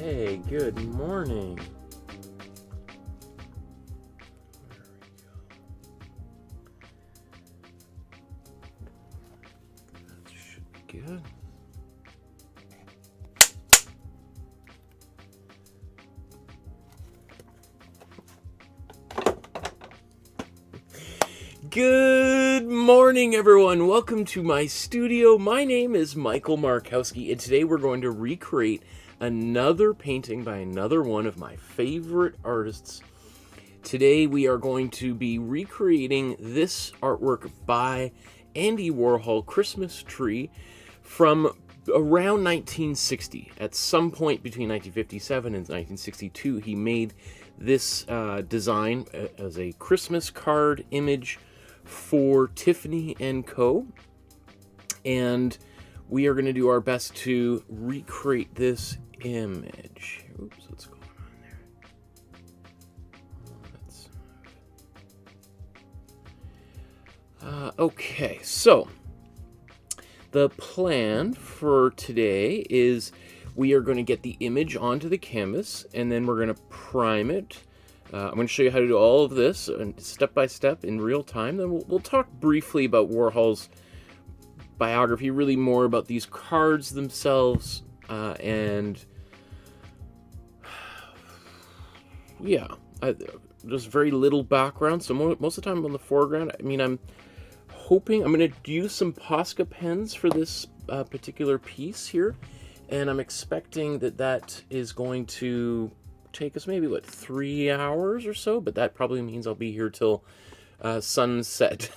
Hey, good morning. That should be good. Good morning, everyone. Welcome to my studio. My name is Michael Markowsky, and today we're going to recreate another painting by another one of my favorite artists. Today we are going to be recreating this artwork by Andy Warhol, Christmas Tree, from around 1960. At some point between 1957 and 1962, he made this design as a Christmas card image for Tiffany & Co. And we are going to do our best to recreate this image. Oops, what's going on there? Okay, so the plan for today is we are going to get the image onto the canvas, and then we're going to prime it. I'm going to show you how to do all of this step by step in real time. Then we'll talk briefly about Warhol's biography, really more about these cards themselves, and yeah, there's very little background, so most of the time I'm on the foreground. I mean, I'm hoping I'm going to use some Posca pens for this particular piece here, and I'm expecting that is going to take us maybe, what, 3 hours or so, but that probably means I'll be here till sunset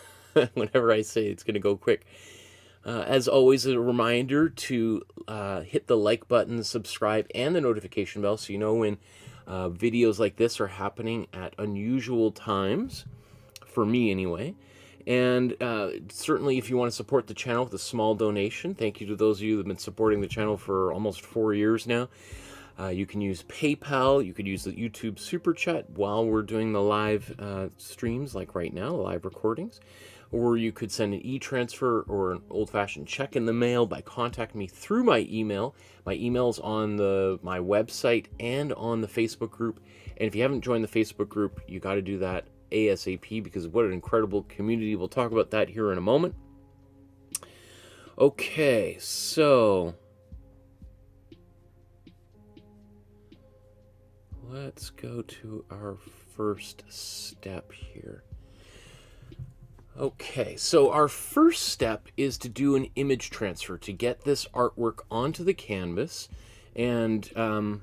whenever I say it's going to go quick. As always, a reminder to hit the like button, subscribe, and the notification bell so you know when videos like this are happening at unusual times, for me anyway. And certainly if you want to support the channel with a small donation, thank you to those of you that have been supporting the channel for almost 4 years now. You can use PayPal, you could use the YouTube Super Chat while we're doing the live streams, like right now, the live recordings. Or you could send an e-transfer or an old-fashioned check in the mail by contacting me through my email. My email's on my website and on the Facebook group. And if you haven't joined the Facebook group, you got to do that ASAP, because what an incredible community. We'll talk about that here in a moment. Okay, so let's go to our first step here. Okay, so our first step is to do an image transfer to get this artwork onto the canvas. And yeah.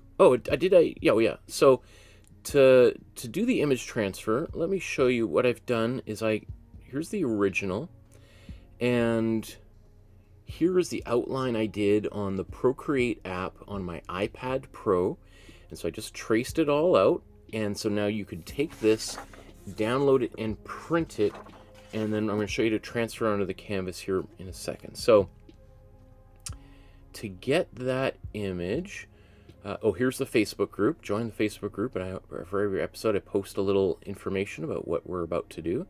So to do the image transfer, let me show you what I've done. Here's the original, and here is the outline I did on the Procreate app on my iPad Pro. And so I just traced it all out, and so now you can take this, download it, and print it, and then I'm going to show you to transfer onto the canvas here in a second. So to get that image, here's the Facebook group. Join the Facebook group, and for every episode I post a little information about what we're about to do.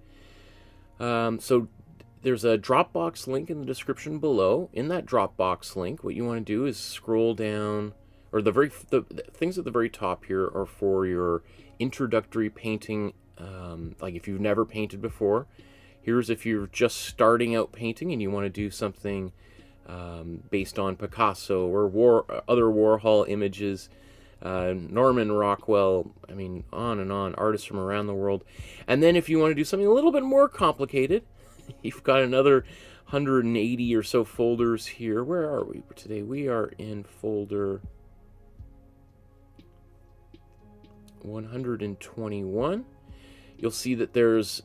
So there's a Dropbox link in the description below. In that Dropbox link, what you want to do is scroll down, or the things at the very top here are for your introductory painting, like if you've never painted before. Here's if you're just starting out painting and you want to do something based on Picasso or other Warhol images, Norman Rockwell, I mean, on and on, artists from around the world. And then if you want to do something a little bit more complicated, you've got another 180 or so folders here. Where are we today? We are in folder 121. You'll see that there's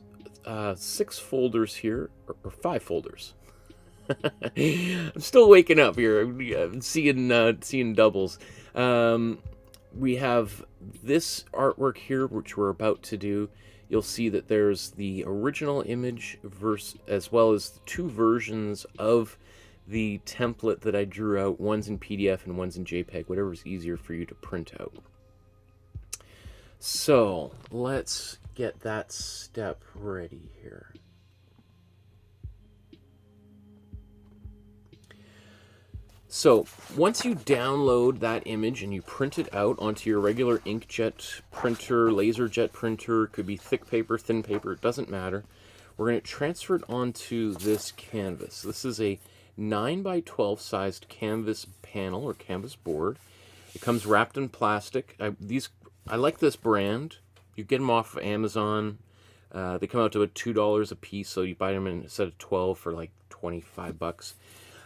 6 folders here, or 5 folders. I'm still waking up here. I'm seeing doubles. We have this artwork here, which we're about to do. You'll see that there's the original image as well as 2 versions of the template that I drew out. One's in PDF and one's in JPEG, whatever's easier for you to print out. So let's get that step ready here. So once you download that image and you print it out onto your regular inkjet printer, laserjet printer, could be thick paper, thin paper, it doesn't matter. We're going to transfer it onto this canvas. This is a 9 by 12 sized canvas panel or canvas board. It comes wrapped in plastic. I like this brand. You get them off of Amazon. They come out to about $2 a piece, so you buy them in a set of 12 for like 25 bucks.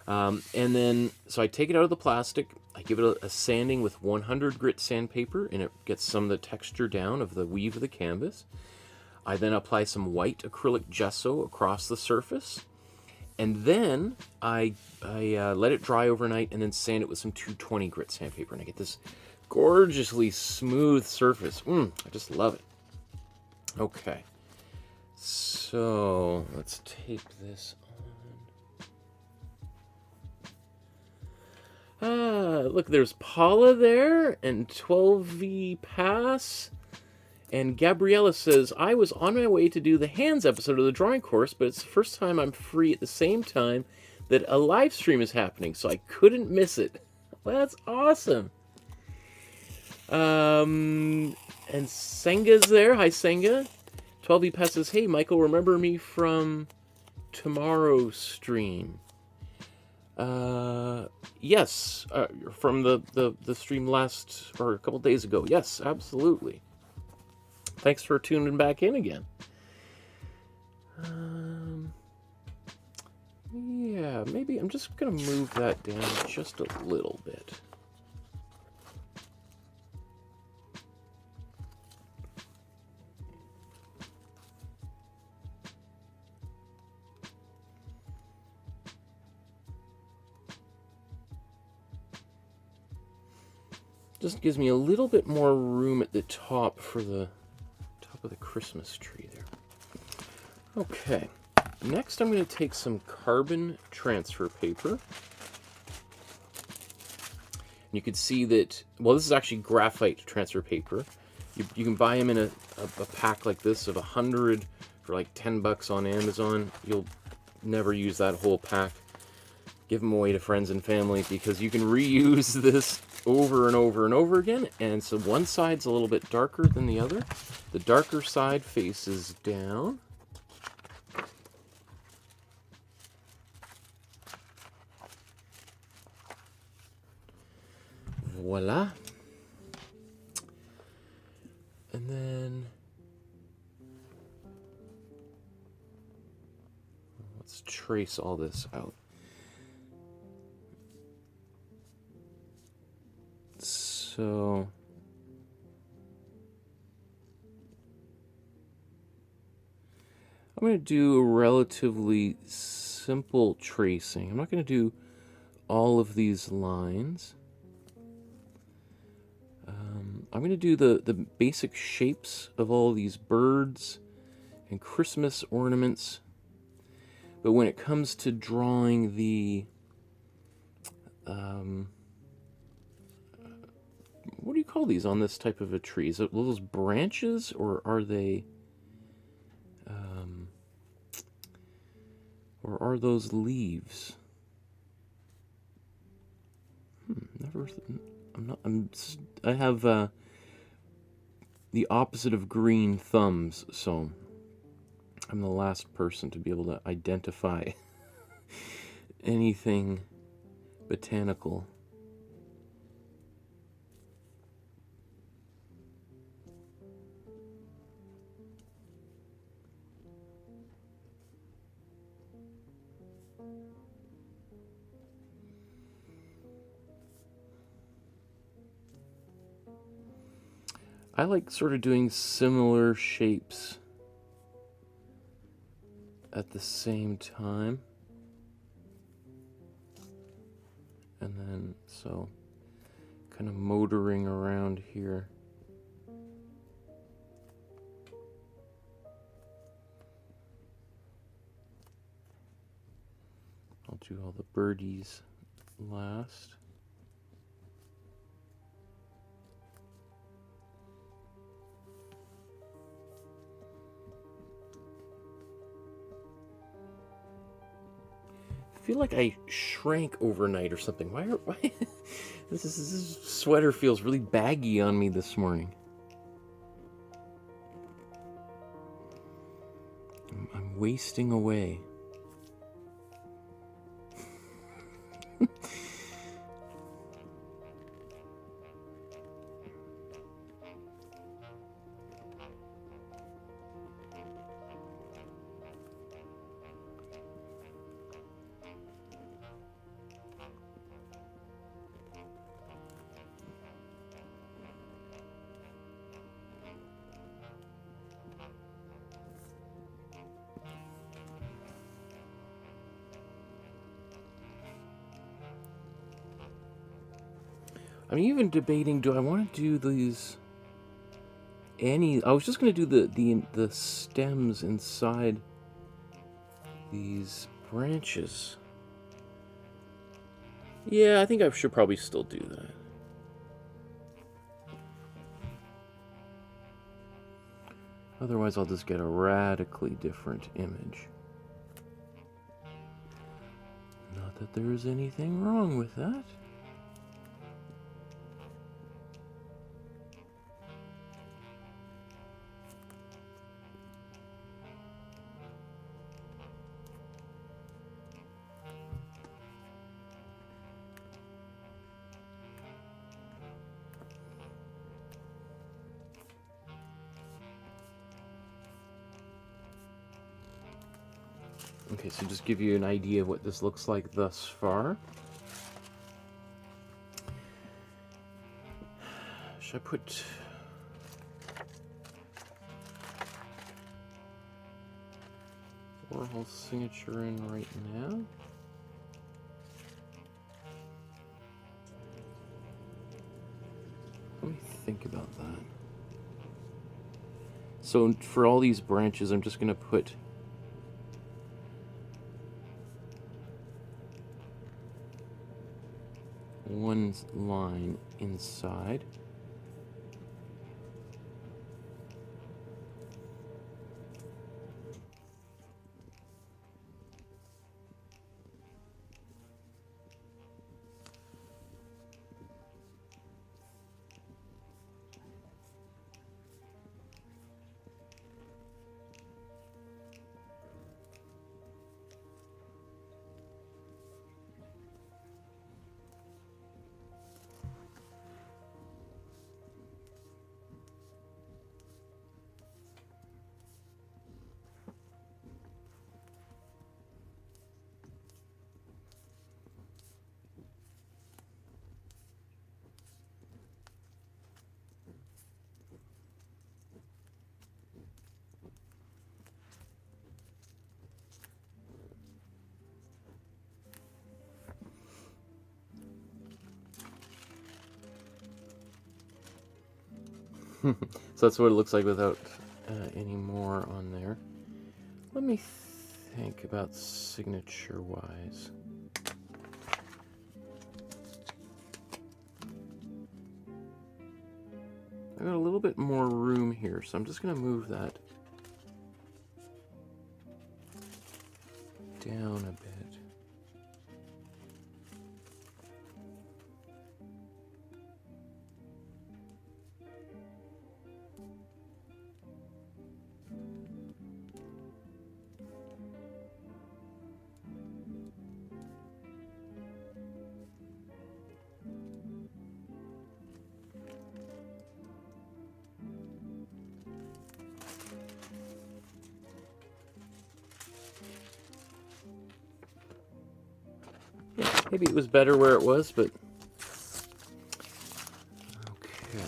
And then, so I take it out of the plastic, I give it a sanding with 100 grit sandpaper, and it gets some of the texture down of the weave of the canvas. I then apply some white acrylic gesso across the surface, and then I let it dry overnight and then sand it with some 220 grit sandpaper, and I get this gorgeously smooth surface. I just love it. Okay, so let's tape this on. Look, there's Paula there, and 12V Pass. And Gabriella says, I was on my way to do the hands episode of the drawing course, but it's the first time I'm free at the same time that a live stream is happening, so I couldn't miss it. Well, that's awesome. And Senga's there. Hi, Senga. 12V Pass says, hey, Michael, remember me from tomorrow's stream? Yes, from the stream last, or a couple days ago. Yes, absolutely. Thanks for tuning back in again. Yeah, maybe I'm just going to move that down just a little bit. Just gives me a little bit more room at the top for the top of the Christmas tree there. Okay, next I'm going to take some carbon transfer paper. And you can see that, well, this is actually graphite transfer paper. You can buy them in a pack like this of 100 for like 10 bucks on Amazon. You'll never use that whole pack. Give them away to friends and family because you can reuse this over and over and over again. And so one side's a little bit darker than the other. The darker side faces down. Voila. And then let's trace all this out. So I'm going to do a relatively simple tracing. I'm not going to do all of these lines. I'm going to do the basic shapes of all these birds and Christmas ornaments. But when it comes to drawing the what do you call these on this type of a tree? Is it those branches, or are they or are those leaves? Never. I have the opposite of green thumbs, so I'm the last person to be able to identify anything botanical. I like sort of doing similar shapes at the same time. And then, so, kind of motoring around here. I'll do all the birdies last. feel like I shrank overnight or something. Why this sweater feels really baggy on me this morning. I'm wasting away. I'm even debating, do I want to do these I was just going to do the stems inside these branches. Yeah, I think I should probably still do that. Otherwise, I'll just get a radically different image. Not that there is anything wrong with that. Okay, so just give you an idea of what this looks like thus far. Should I put... Warhol signature in right now? Let me think about that. So for all these branches, I'm just going to put one line inside. So that's what it looks like without any more on there. Let me think about signature-wise. I got a little bit more room here, so I'm just going to move that down a bit. Maybe it was better where it was, but okay.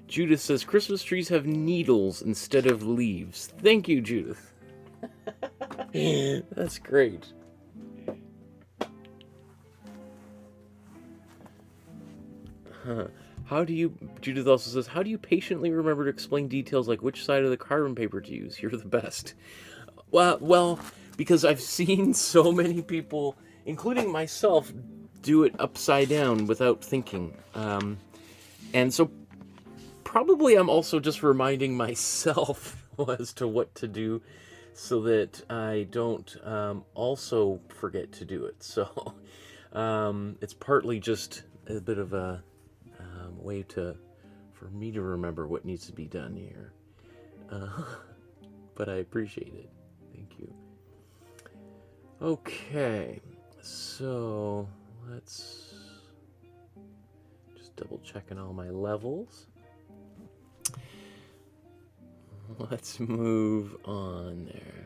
Judith says Christmas trees have needles instead of leaves. Thank you, Judith. That's great. How do you, Judith also says, how do you patiently remember to explain details like which side of the carbon paper to use? You're the best. Well, because I've seen so many people, including myself, do it upside down without thinking. And so probably I'm also just reminding myself as to what to do so that I don't also forget to do it. So it's partly just a bit of a way for me to remember what needs to be done here. But I appreciate it. Thank you. Okay, so let's just double checking all my levels. Let's move on there.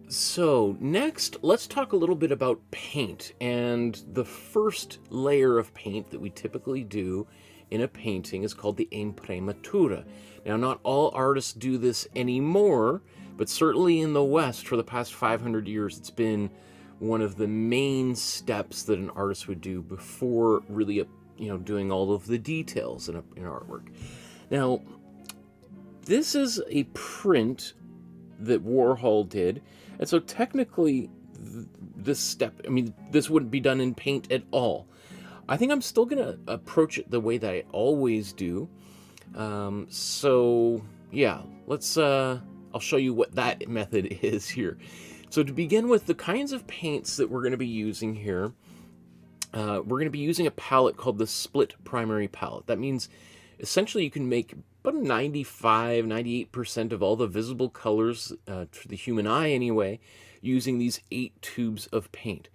So next, let's talk a little bit about paint. And the first layer of paint that we typically do in a painting is called the Imprimatura. Now, not all artists do this anymore, but certainly in the West for the past 500 years, it's been one of the main steps that an artist would do before really, doing all of the details in artwork. Now, this is a print that Warhol did, and so technically this step, this wouldn't be done in paint at all. I think I'm still going to approach it the way that I always do. So yeah, I'll show you what that method is here. So to begin with, the kinds of paints that we're going to be using here, we're going to be using a palette called the split primary palette. That means essentially you can make about 95–98% of all the visible colors to the human eye anyway, using these 8 tubes of paint.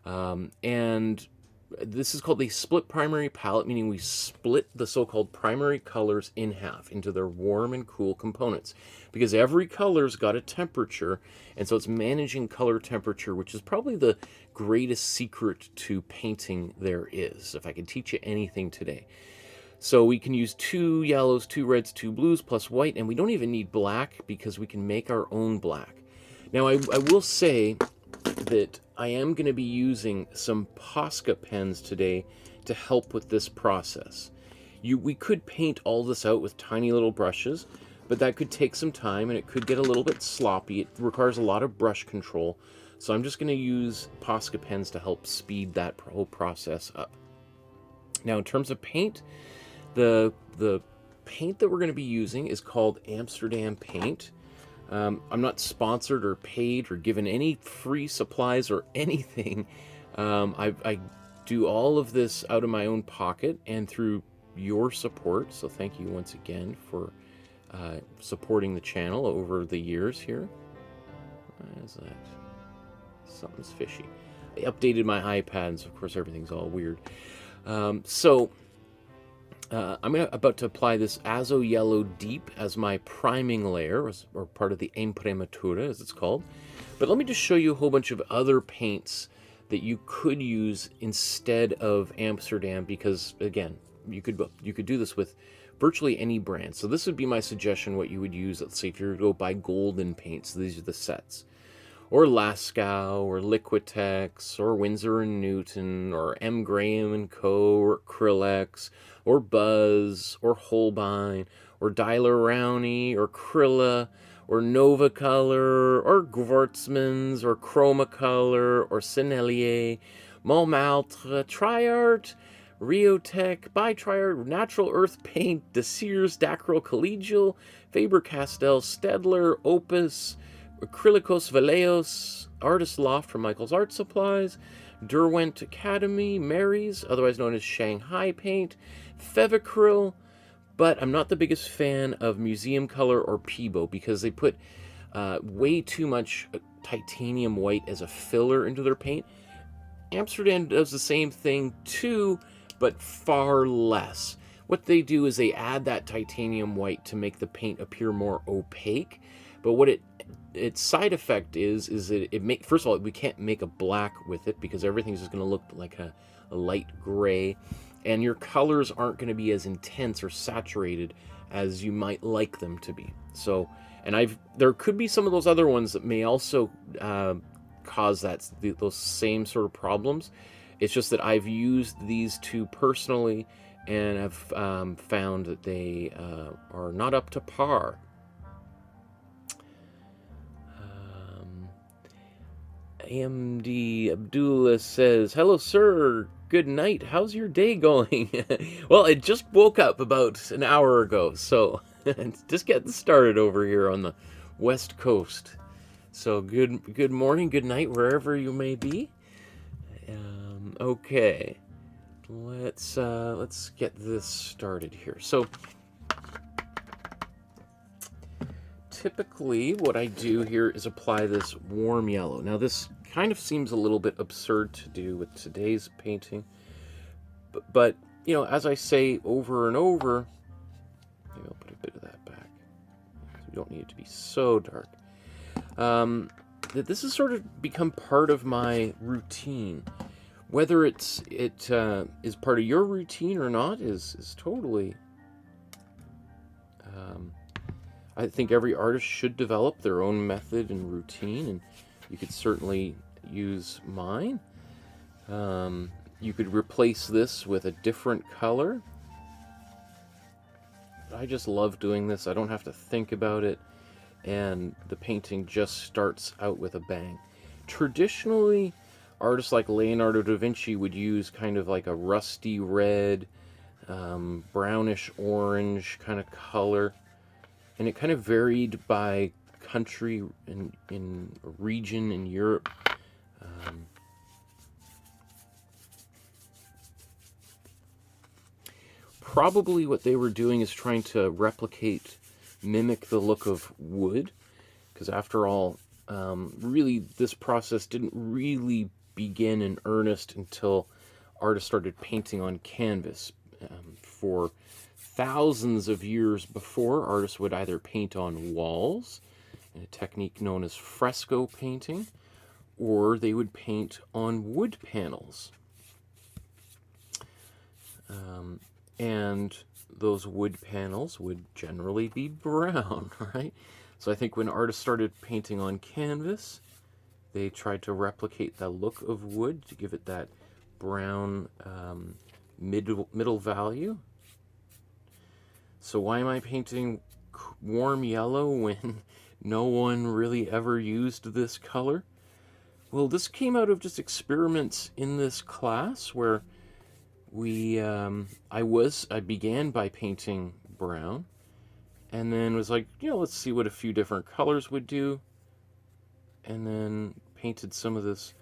And this is called a split primary palette, meaning we split the so-called primary colors in half into their warm and cool components, because every color's got a temperature, and so it's managing color temperature, which is probably the greatest secret to painting there is, if I could teach you anything today. So we can use 2 yellows, 2 reds, 2 blues, plus white, and we don't even need black because we can make our own black. Now, I will say that I am going to be using some Posca pens today to help with this process. We could paint all this out with tiny little brushes, but that could take some time and it could get a little bit sloppy. It requires a lot of brush control, so I'm just going to use Posca pens to help speed that whole process up. Now, in terms of paint, the paint that we're going to be using is called Amsterdam paint. I'm not sponsored or paid or given any free supplies or anything. I do all of this out of my own pocket and through your support. So thank you once again for supporting the channel over the years here. What is that? Something's fishy. I updated my iPad, and so of course everything's all weird. I'm about to apply this Azo Yellow Deep as my priming layer, or part of the Imprimatura, as it's called. But let me just show you a whole bunch of other paints that you could use instead of Amsterdam, because, again, you could do this with virtually any brand. So this would be my suggestion, what you would use. Let's say if you were to go buy Golden paints, these are the sets. Or Lascaux, or Liquitex, or Winsor & Newton, or M. Graham & Co., or Acrylic, or Buzz, or Holbein, or Daler-Rowney, or Krilla, or Nova Color, or Gwartzmans, or Chromacolor, or Sennelier, Montmartre, Triart, Riotech, Bi-Triart, Natural Earth Paint, Desir's, Dacryl Collegial, Faber-Castell, Stedler, Opus, Acrylicos Valeos, Artist Loft from Michael's Art Supplies, Derwent Academy, Mary's, otherwise known as Shanghai Paint, Fevicryl, but I'm not the biggest fan of Museum Color or Peebo because they put way too much titanium white as a filler into their paint. Amsterdam does the same thing too, but far less. What they do is they add that titanium white to make the paint appear more opaque, but what its side effect is that first of all, we can't make a black with it because everything's just going to look like a light gray, and your colors aren't going to be as intense or saturated as you might like them to be. So, and there could be some of those other ones that may also cause those same sort of problems. It's just that I've used these two personally and have found that they are not up to par. AMD Abdullah says, "Hello, sir. Good night. How's your day going?" Well, I just woke up about an hour ago, so just getting started over here on the West Coast. So good morning, good night, wherever you may be. Okay, let's get this started here. So typically what I do here is apply this warm yellow. Now this kind of seems a little bit absurd to do with today's painting, but you know, as I say over and over, maybe I'll put a bit of that back, so we don't need it to be so dark. That this has sort of become part of my routine. Whether it is part of your routine or not is totally. I think every artist should develop their own method and routine, and you could certainly use mine. You could replace this with a different color. I just love doing this. I don't have to think about it, and the painting just starts out with a bang. Traditionally, artists like Leonardo da Vinci would use kind of like a rusty red, brownish orange kind of color. And it kind of varied by country and in region in Europe. Probably what they were doing is trying to mimic the look of wood, because after all, really this process didn't really begin in earnest until artists started painting on canvas. For thousands of years before, artists would either paint on walls, in a technique known as fresco painting, or they would paint on wood panels. And those wood panels would generally be brown, right? So I think when artists started painting on canvas, they tried to replicate the look of wood to give it that brown middle value. So why am I painting warm yellow when no one really ever used this color? Well, this came out of just experiments in this class where I began by painting brown, and then was like, you know, let's see what a few different colors would do, and then painted some of this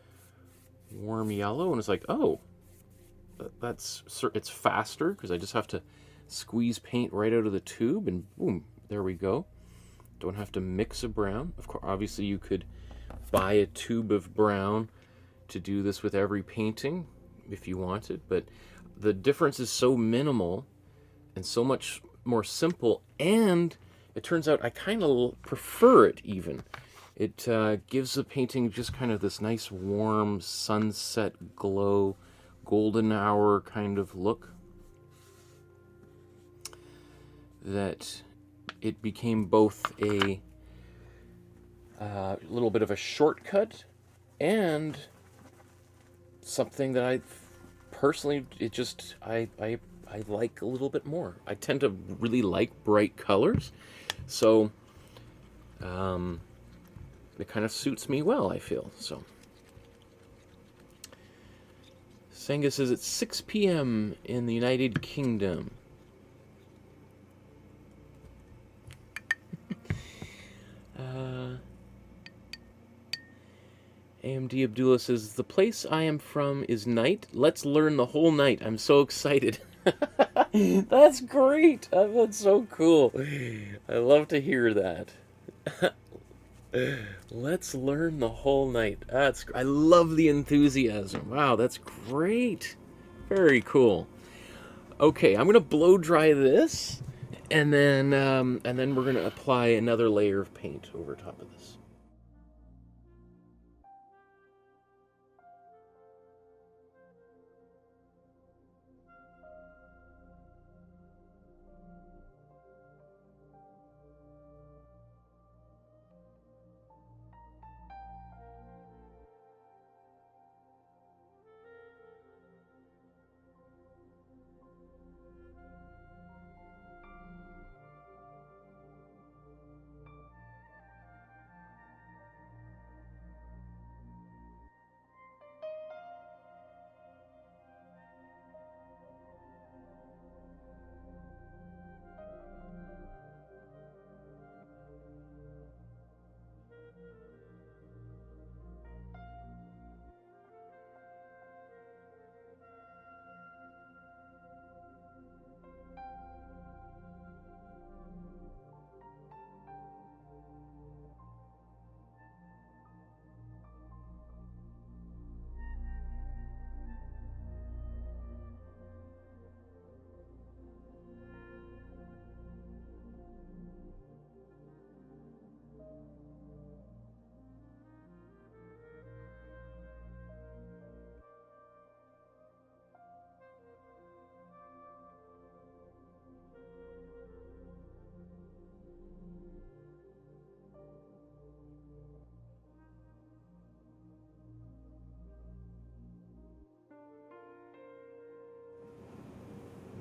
warm yellow, and it's like, oh, it's faster because I just have to squeeze paint right out of the tube, and boom, there we go. Don't have to mix a brown. Of course, obviously you could buy a tube of brown to do this with every painting if you wanted, but the difference is so minimal and so much more simple, and it turns out I kind of prefer it even. It gives the painting just kind of this nice warm sunset glow, golden hour kind of look, that it became both a little bit of a shortcut and something that I personally, I like a little bit more. I tend to really like bright colors, so it kind of suits me well, I feel. So Senga says it's 6 p.m. in the United Kingdom. AMD Abdullah says, the place I am from is night. Let's learn the whole night. I'm so excited. That's great. That's so cool. I love to hear that. Let's learn the whole night. I love the enthusiasm. Wow, that's great. Very cool. Okay, I'm gonna blow dry this, and then we're gonna apply another layer of paint over top of this.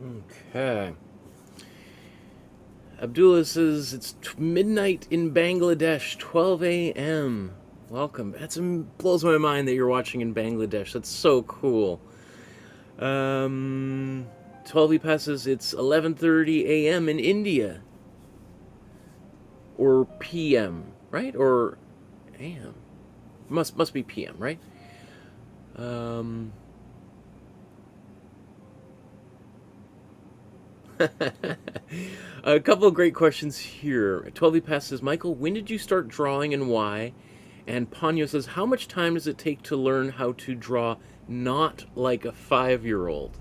Okay. Abdullah says it's midnight in Bangladesh, 12 a.m. Welcome. That blows my mind that you're watching in Bangladesh. That's so cool. 12 passes. It's 11:30 a.m. in India, or p.m. right? Or a.m. Must be p.m. right? A couple of great questions here. 12 Pass says, Michael, when did you start drawing and why? And Ponyo says, how much time does it take to learn how to draw not like a 5-year-old?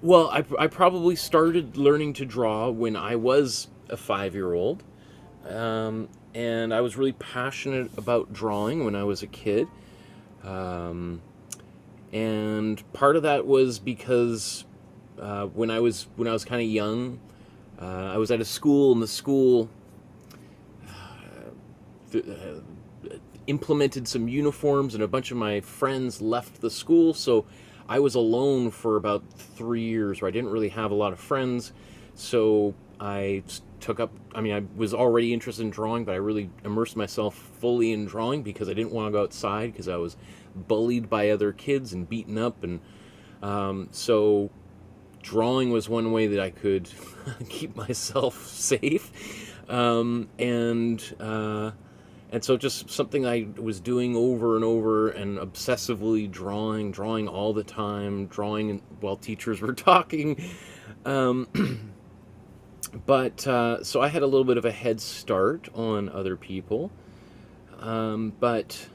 Well, I probably started learning to draw when I was a 5-year-old. And I was really passionate about drawing when I was a kid. And part of that was because when I was kind of young, I was at a school, and the school implemented some uniforms, and a bunch of my friends left the school, so I was alone for about 3 years, where I didn't really have a lot of friends. So I took up, I was already interested in drawing, but I really immersed myself fully in drawing because I didn't want to go outside because I was bullied by other kids and beaten up, and so drawing was one way that I could keep myself safe, and so just something I was doing over and over, and obsessively drawing all the time, drawing while teachers were talking. But so I had a little bit of a head start on other people, but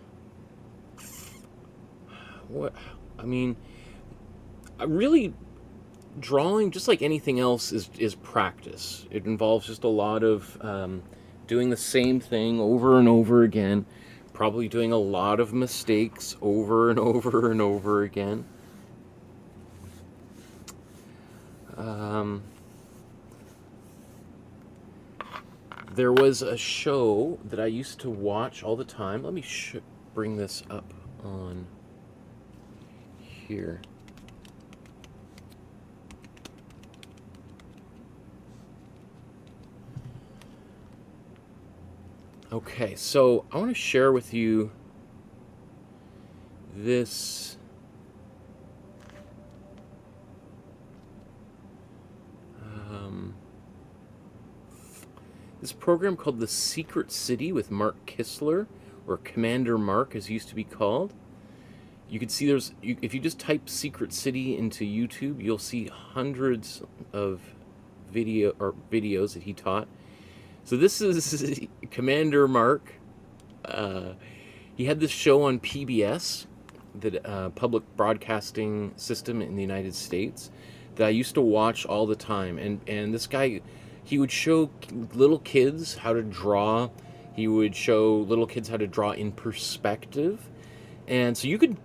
what I really, drawing, just like anything else, is practice. It involves just a lot of doing the same thing over and over again, probably doing a lot of mistakes over and over and over again. There was a show that I used to watch all the time. Let me bring this up on here. Okay, so I want to share with you this this program called The Secret City with Mark Kistler, or Commander Mark as he used to be called. You can see if you just type Secret City into YouTube, you'll see hundreds of videos that he taught. So this is Commander Mark. He had this show on PBS, the public broadcasting system in the United States, that I used to watch all the time. And this guy, he would show little kids how to draw. He would show little kids how to draw in perspective. And so you could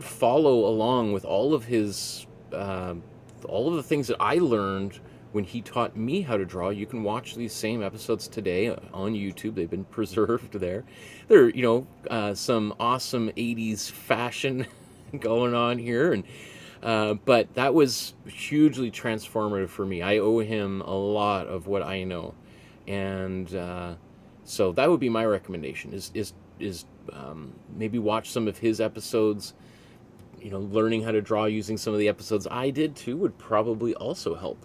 follow along with all of his, all of the things that I learned when he taught me how to draw. You can watch these same episodes today on YouTube. They've been preserved there. There are, some awesome 80s fashion going on here, and but that was hugely transformative for me. I owe him a lot of what I know, and so that would be my recommendation: is maybe watch some of his episodes. Learning how to draw using some of the episodes I did too would probably also help.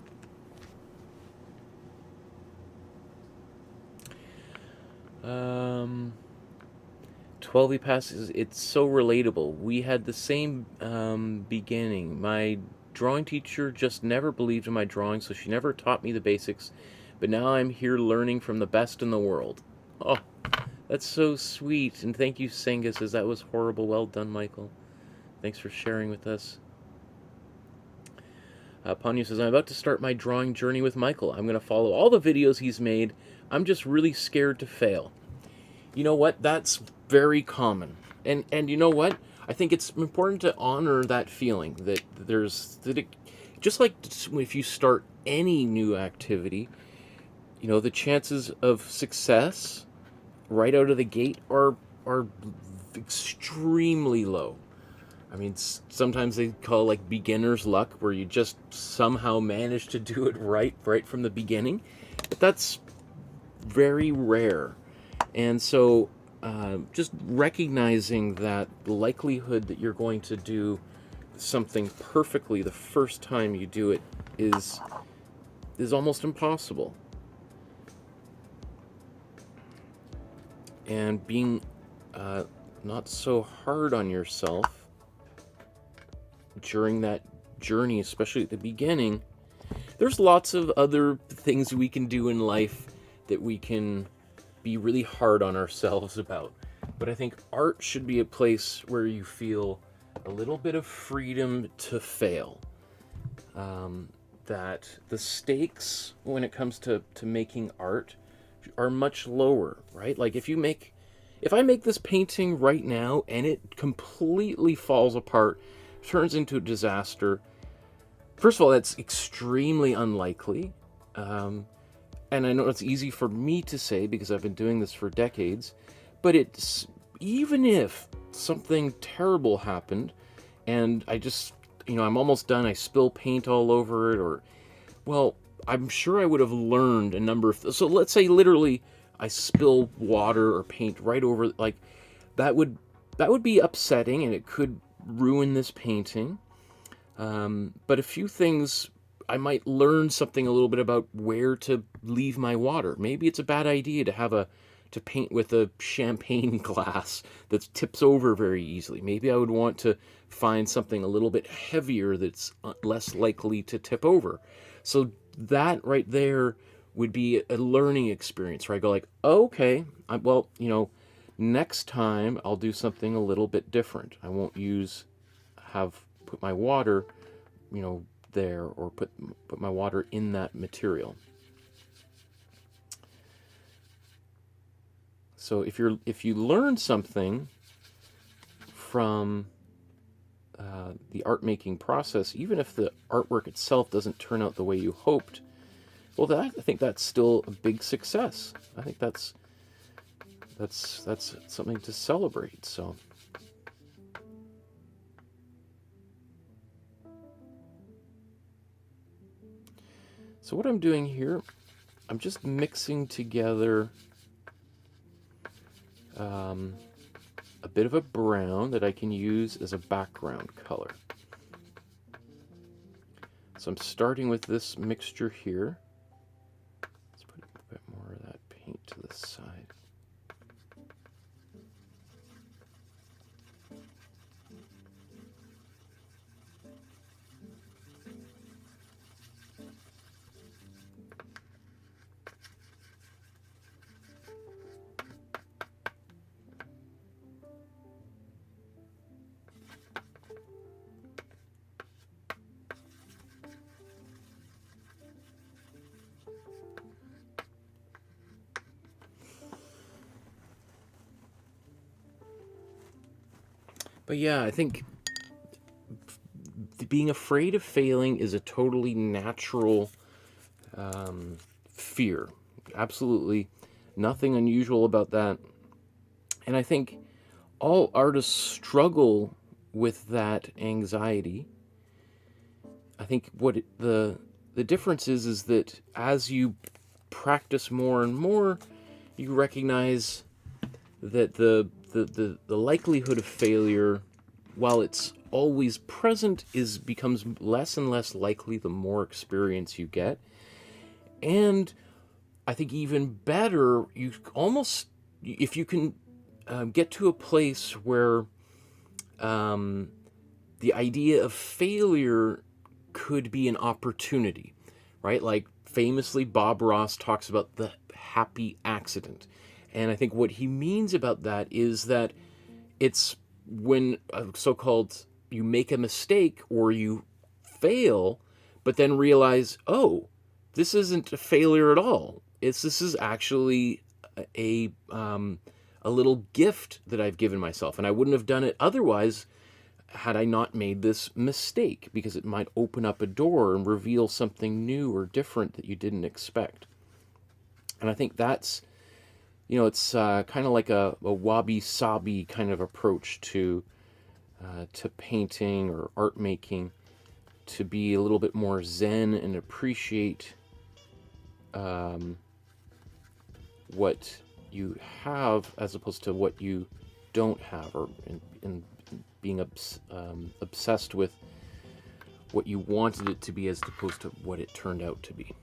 12 passes. It's so relatable. We had the same beginning. My drawing teacher just never believed in my drawing, so she never taught me the basics. But now I'm here learning from the best in the world. Oh, that's so sweet. And thank you, Senga says that was horrible. Well done, Michael. Thanks for sharing with us. Ponyo says, I'm about to start my drawing journey with Michael. I'm going to follow all the videos he's made. I'm just really scared to fail. You know what? That's very common. And you know what? I think it's important to honor that feeling that just like if you start any new activity, the chances of success right out of the gate are extremely low. I mean, sometimes they call it like beginner's luck, where you just somehow manage to do it right from the beginning. But that's very rare. And so just recognizing that the likelihood that you're going to do something perfectly the first time you do it is almost impossible. And being not so hard on yourself during that journey, especially at the beginning. There's lots of other things we can do in life that we can be really hard on ourselves about. But I think art should be a place where you feel a little bit of freedom to fail. That the stakes when it comes to making art are much lower, right? Like if I make this painting right now and it completely falls apart, turns into a disaster, first of all, that's extremely unlikely. And I know it's easy for me to say because I've been doing this for decades, but it's even if something terrible happened and I just, I'm almost done, I spill paint all over it, or, well, I'm sure I would have learned a number of, so let's say literally I spill water or paint right over, like, that would be upsetting and it could ruin this painting. But a few things, I might learn something a little bit about where to leave my water. Maybe it's a bad idea to paint with a champagne glass that tips over very easily. Maybe I would want to find something a little bit heavier that's less likely to tip over. So that right there would be a learning experience where I go like, oh, okay, well, next time I'll do something a little bit different. I won't put my water, there, or put my water in that material. So if you learn something from the art making process, even if the artwork itself doesn't turn out the way you hoped, well, I think that's still a big success. I think that's something to celebrate. So what I'm doing here, I'm just mixing together a bit of a brown that I can use as a background color. So I'm starting with this mixture here. Let's put a bit more of that paint to the side. But yeah, I think being afraid of failing is a totally natural fear. Absolutely nothing unusual about that. And I think all artists struggle with that anxiety. I think what the difference is that as you practice more and more, you recognize that the likelihood of failure, while it's always present, becomes less and less likely the more experience you get. And I think even better, if you can get to a place where the idea of failure could be an opportunity, right? Like famously, Bob Ross talks about the happy accident. And I think what he means about that is that it's when so-called you make a mistake or you fail, but then realize, oh, this isn't a failure at all. This is actually a little gift that I've given myself, and I wouldn't have done it otherwise had I not made this mistake, because it might open up a door and reveal something new or different that you didn't expect. And I think that's, it's kind of like a wabi-sabi kind of approach to to painting or art making, to be a little bit more zen and appreciate what you have as opposed to what you don't have, or in being obsessed with what you wanted it to be as opposed to what it turned out to be.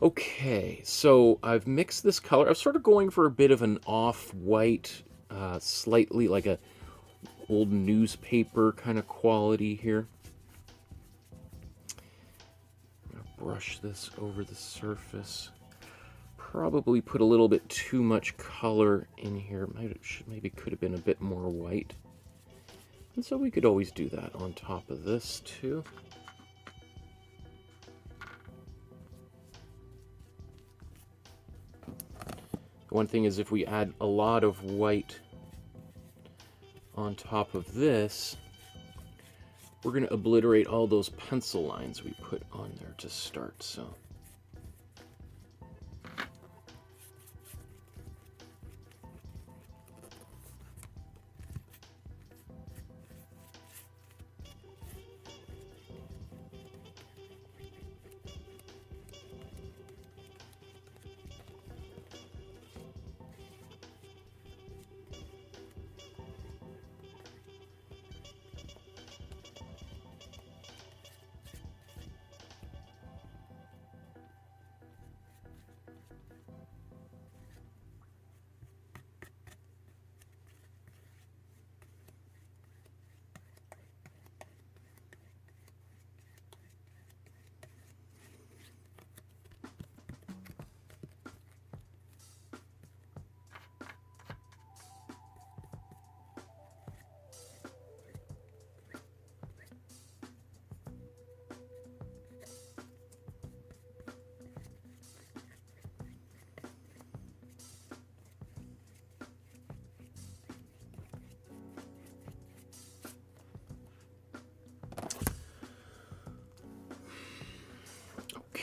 Okay, so I've mixed this color. I'm sort of going for a bit of an off-white, slightly like a old newspaper kind of quality here. I'm going to brush this over the surface. Probably put a little bit too much color in here. Maybe could have been a bit more white. And so we could always do that on top of this too. One thing is, if we add a lot of white on top of this, we're going to obliterate all those pencil lines we put on there to start. So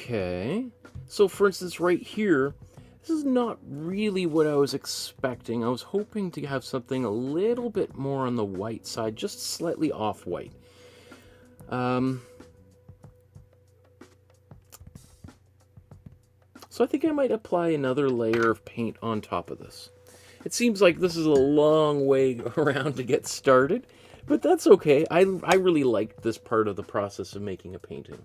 okay, so for instance right here, this is not really what I was expecting. I was hoping to have something a little bit more on the white side, just slightly off-white. So I think I might apply another layer of paint on top of this. It seems like this is a long way around to get started, but that's okay. I really liked this part of the process of making a painting.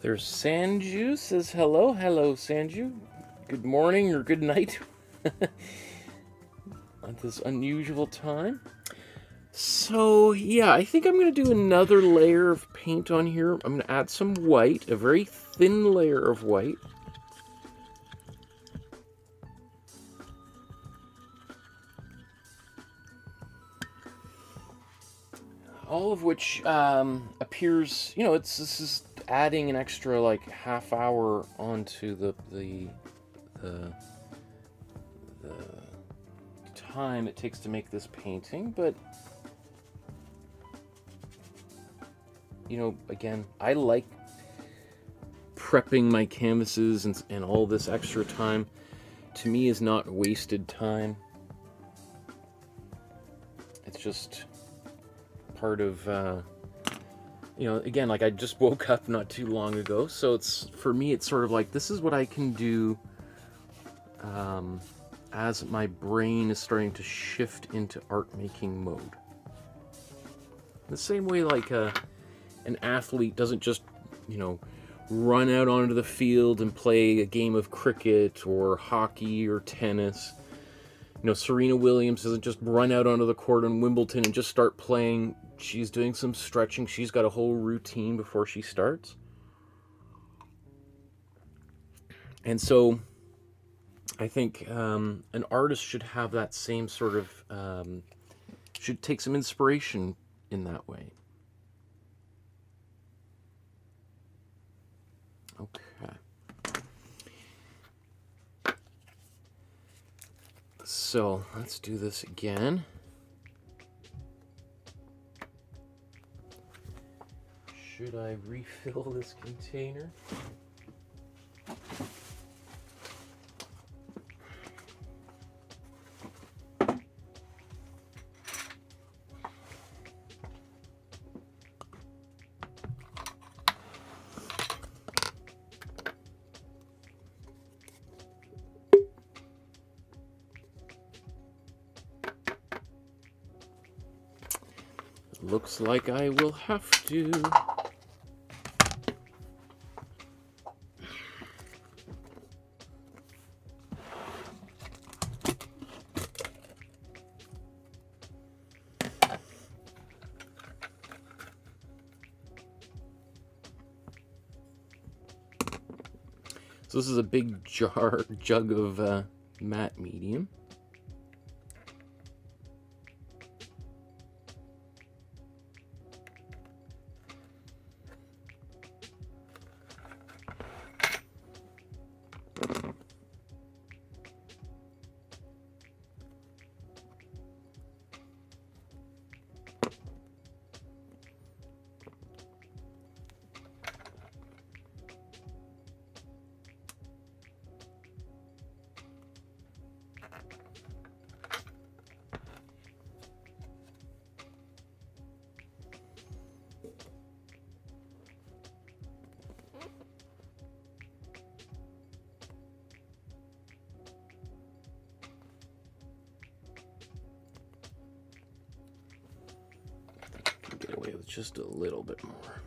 There's Sanju says hello. Hello, Sanju. Good morning or good night at this unusual time. So, yeah, I think I'm going to do another layer of paint on here. I'm going to add some white, a very thin layer of white. All of which appears, you know, this is adding an extra like half hour onto the time it takes to make this painting, but you know, again, I like prepping my canvases and all this extra time. To me, is not wasted time. It's just part of, you know, again, like I just woke up not too long ago, so it's, for me, it's sort of like, this is what I can do as my brain is starting to shift into art-making mode. The same way, like, an athlete doesn't just, you know, run out onto the field and play a game of cricket or hockey or tennis. You know, Serena Williams doesn't just run out onto the court in Wimbledon and just start playing. She's doing some stretching. She's got a whole routine before she starts. And so I think an artist should have that same sort of, should take some inspiration in that way. Okay. So let's do this again. Should I refill this container? Looks like I will have to. So this is a big jug of matte medium. Get away with just a little bit more.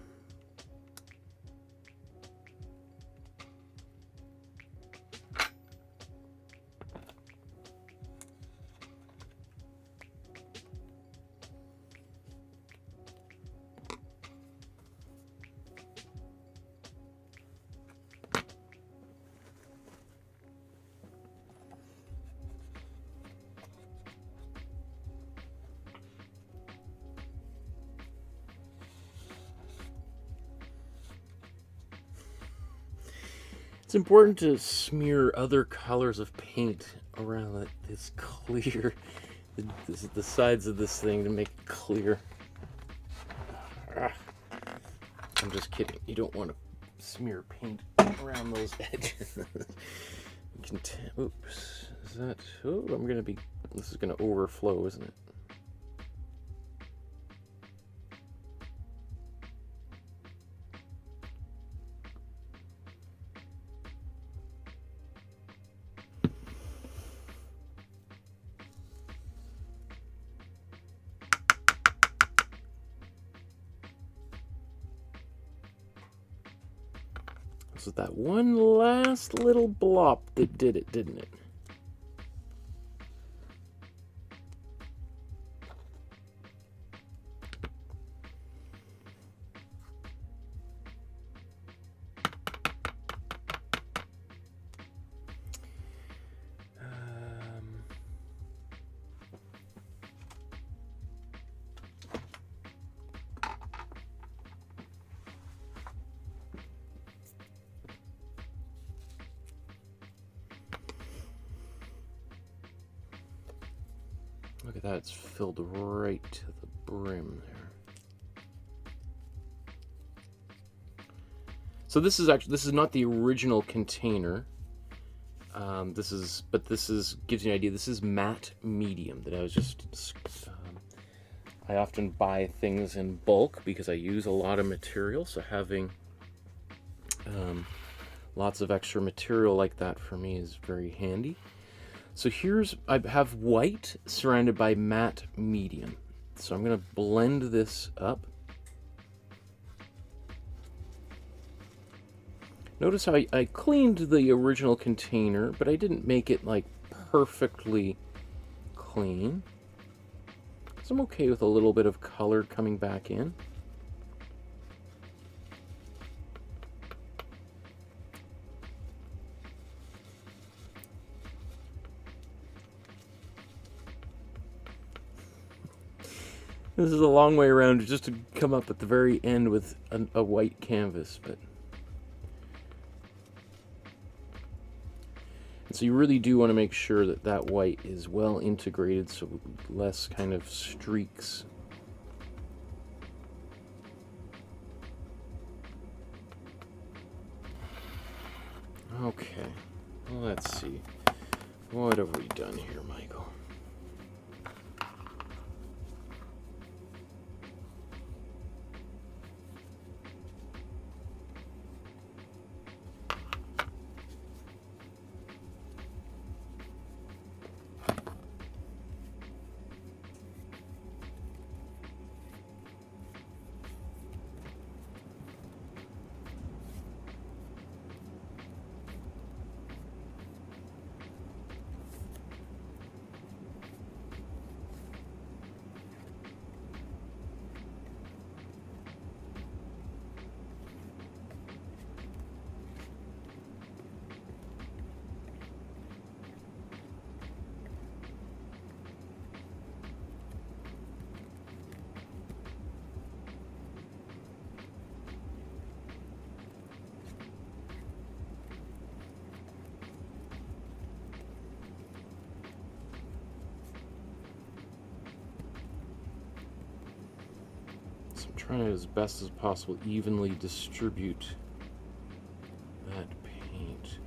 It's important to smear other colors of paint around this clear, the sides of this thing to make it clear. I'm just kidding. You don't want to smear paint around those edges. You can oops. Is that? Oh, this is gonna overflow, isn't it? So that one last little blop that did it, didn't it? Look at that, it's filled right to the brim there. So this is not the original container. This is gives you an idea. This is matte medium that I was just. I often buy things in bulk because I use a lot of material. So having lots of extra material like that for me is very handy. So I have white surrounded by matte medium. So I'm going to blend this up. Notice how I cleaned the original container, but I didn't make it like perfectly clean. So I'm okay with a little bit of color coming back in. This is a long way around just to come up at the very end with a white canvas, but and so you really do want to make sure that that white is well integrated, so less kind of streaks. Okay, well, let's see. What have we done here, Michael? Trying to, as best as possible, evenly distribute that paint.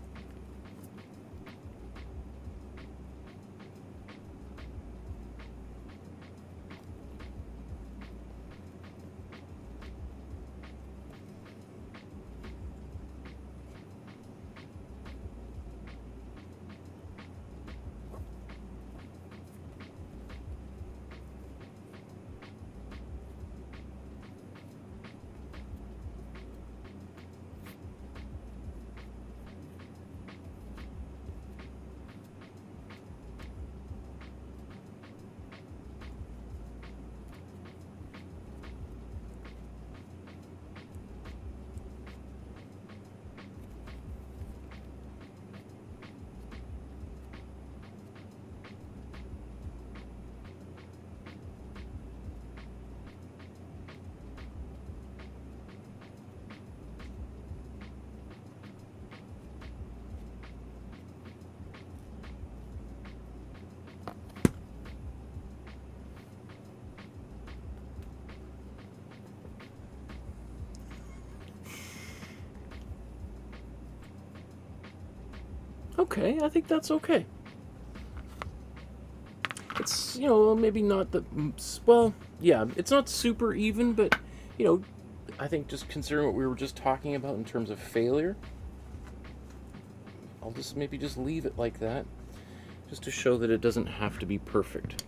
Okay, I think that's okay. It's, you know, maybe not the, well, yeah, it's not super even, but, you know, I think just considering what we were just talking about in terms of failure, I'll just maybe just leave it like that, just to show that it doesn't have to be perfect.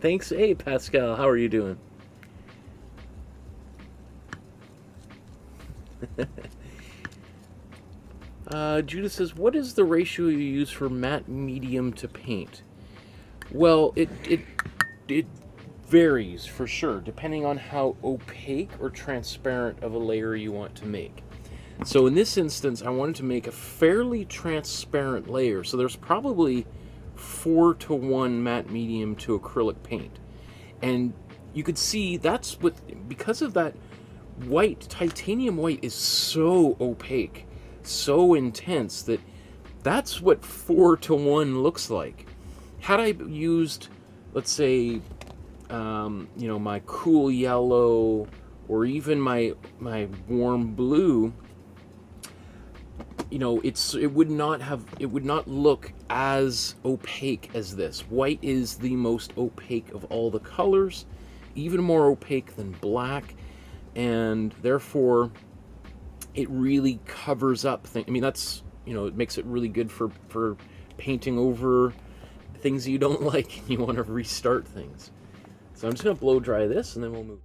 Thanks. Hey, Pascal, how are you doing? Judith says, what is the ratio you use for matte medium to paint? Well, it varies for sure, depending on how opaque or transparent of a layer you want to make. So in this instance, I wanted to make a fairly transparent layer, so there's probably 4:1 matte medium to acrylic paint. And you could see that's what, because of that white, titanium white is so opaque, so intense that that's what 4:1 looks like. Had I used, let's say, you know, my cool yellow or even my warm blue, you know, it would not look as opaque as this. White is the most opaque of all the colors, even more opaque than black, and therefore it really covers up things. I mean, that's, you know, it makes it really good for painting over things you don't like and you want to restart things. So I'm just going to blow dry this and then we'll move.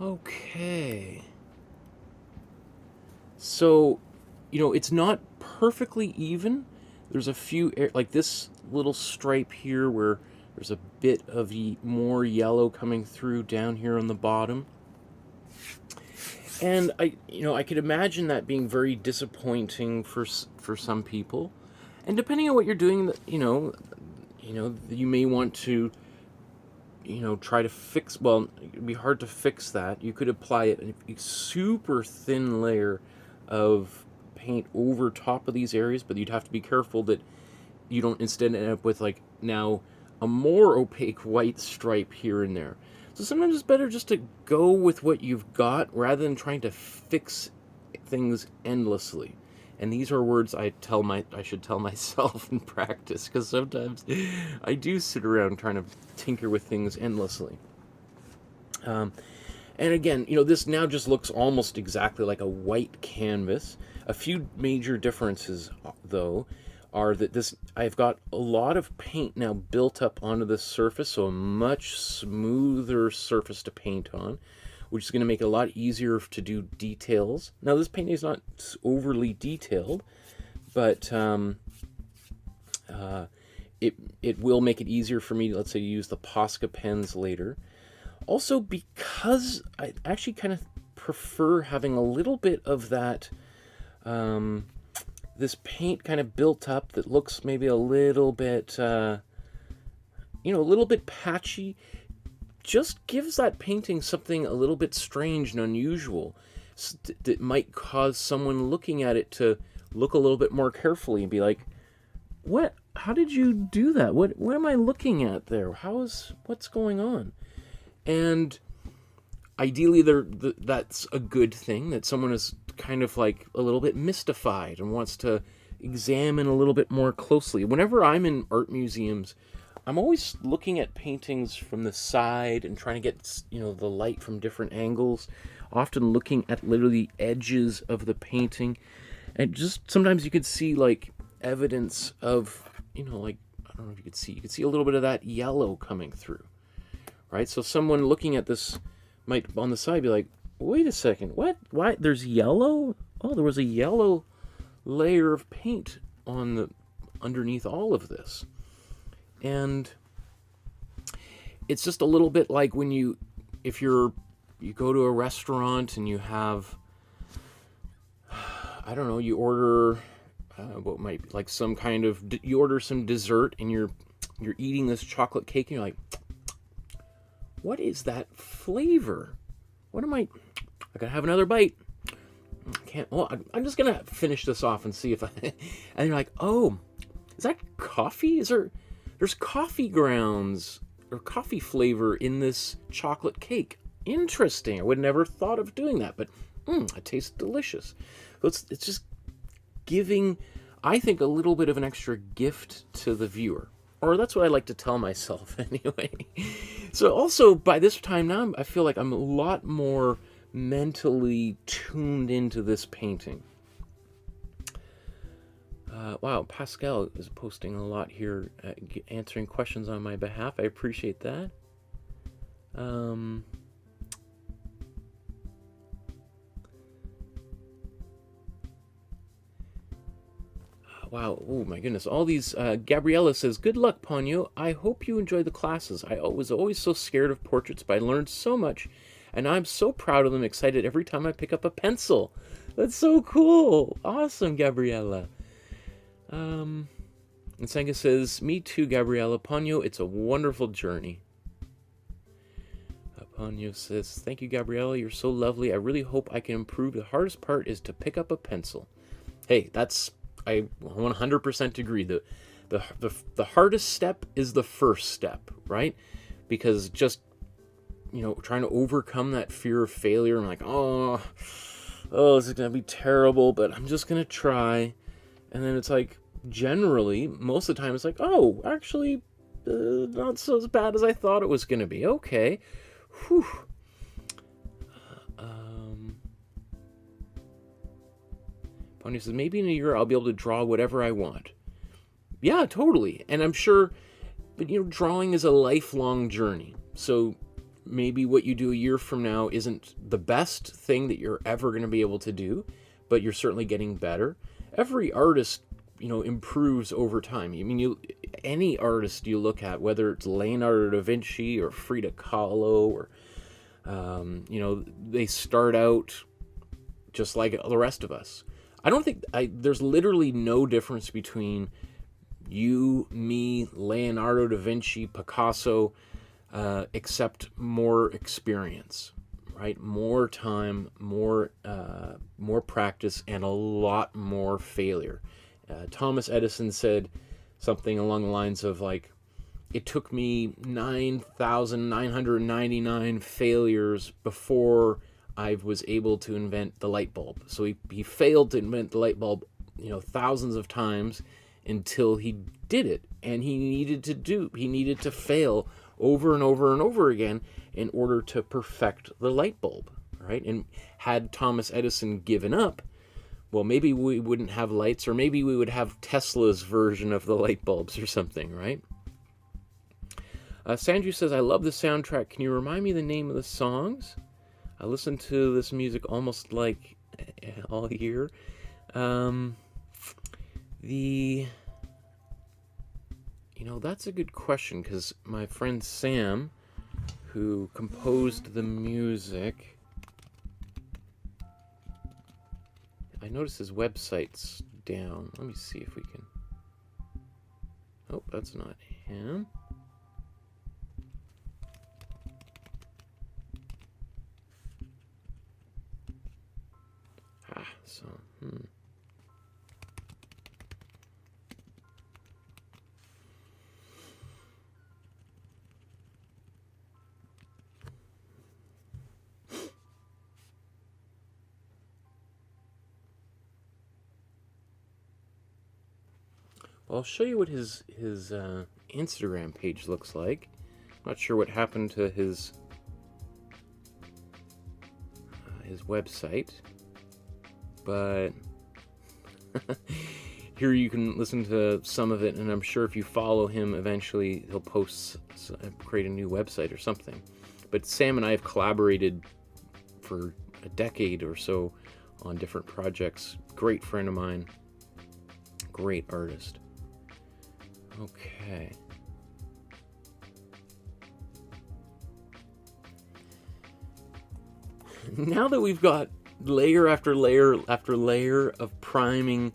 Okay. So, you know, it's not perfectly even. There's a few, like this little stripe here where there's a bit of more yellow coming through down here on the bottom. And I could imagine that being very disappointing for some people. And depending on what you're doing, you may want to, try to fix, well, it'd be hard to fix that. You could apply a super thin layer of paint over top of these areas, but you'd have to be careful that you don't instead end up with, like, now a more opaque white stripe here and there. So sometimes it's better just to go with what you've got rather than trying to fix things endlessly. And these are words I should tell myself in practice, because sometimes I do sit around trying to tinker with things endlessly. And again, this now just looks almost exactly like a white canvas. A few major differences, though, are that I've got a lot of paint now built up onto this surface, so a much smoother surface to paint on, which is going to make it a lot easier to do details. Now, this painting is not overly detailed, but it will make it easier for me, let's say, to use the Posca pens later. Also, because I actually kind of prefer having a little bit of that, this paint kind of built up that looks maybe a little bit, a little bit patchy, just gives that painting something a little bit strange and unusual that might cause someone looking at it to look a little bit more carefully and be like, what? How did you do that? What am I looking at there? What's going on? And ideally, that's a good thing, that someone is kind of like a little bit mystified and wants to examine a little bit more closely. Whenever I'm in art museums, I'm always looking at paintings from the side and trying to get, the light from different angles, often looking at literally edges of the painting. And just sometimes you could see, like, evidence of, like, I don't know if you could see a little bit of that yellow coming through, right? So someone looking at this might on the side be like, wait a second, what? Why? There's yellow? Oh, there was a yellow layer of paint on underneath all of this. And it's just a little bit like when you go to a restaurant and you have, I don't know, you order what might be like some kind of, you order some dessert and you're eating this chocolate cake and you're like, what is that flavor? What am I gotta have another bite. Can't, well, I'm just gonna finish this off and see if I, and you're like, oh, is that coffee? There's coffee grounds or coffee flavor in this chocolate cake. Interesting. I would never thought of doing that, but it tastes delicious. So it's just giving, I think, a little bit of an extra gift to the viewer. Or that's what I like to tell myself anyway. So also, by this time now, I feel like I'm a lot more mentally tuned into this painting. Wow, Pascal is posting a lot here, answering questions on my behalf. I appreciate that. Wow, oh my goodness, all these, Gabriella says, good luck, Ponyo. I hope you enjoy the classes. I was always so scared of portraits, but I learned so much, and I'm so proud of them, excited every time I pick up a pencil. That's so cool. Awesome, Gabriella. And Senga says, me too, Gabriella. Ponyo, it's a wonderful journey. Ponyo says, thank you, Gabriella. You're so lovely. I really hope I can improve. The hardest part is to pick up a pencil. Hey, I 100% agree. The hardest step is the first step, right? Because just, trying to overcome that fear of failure. I'm like, oh, this is going to be terrible, but I'm just going to try. And then it's like, generally, most of the time, it's like, oh, actually, not so as bad as I thought it was going to be. Okay. Whew. Pony says, maybe in a year I'll be able to draw whatever I want. Yeah, totally. And I'm sure, but drawing is a lifelong journey. So maybe what you do a year from now isn't the best thing that you're ever going to be able to do, but you're certainly getting better. Every artist, improves over time. I mean, any artist you look at, whether it's Leonardo da Vinci or Frida Kahlo or, they start out just like the rest of us. I don't think, there's literally no difference between you, me, Leonardo da Vinci, Picasso, except more experience, right? More time, more practice, and a lot more failure. Thomas Edison said something along the lines of like, it took me 9,999 failures before I was able to invent the light bulb. So he failed to invent the light bulb, thousands of times until he did it. And he needed to fail over and over and over again in order to perfect the light bulb, right? And had Thomas Edison given up, well, maybe we wouldn't have lights, or maybe we would have Tesla's version of the light bulbs or something, right? Sandra says, I love the soundtrack. Can you remind me the name of the songs? I listen to this music almost like all year. That's a good question, because my friend Sam, who composed the music, I noticed his website's down. Let me see if we can... Oh, that's not him. Well, I'll show you what his Instagram page looks like. I'm not sure what happened to his website, but here you can listen to some of it, and I'm sure if you follow him, eventually he'll create a new website or something. But Sam and I have collaborated for a decade or so on different projects. Great friend of mine, great artist. Okay. Now that we've got layer after layer after layer of priming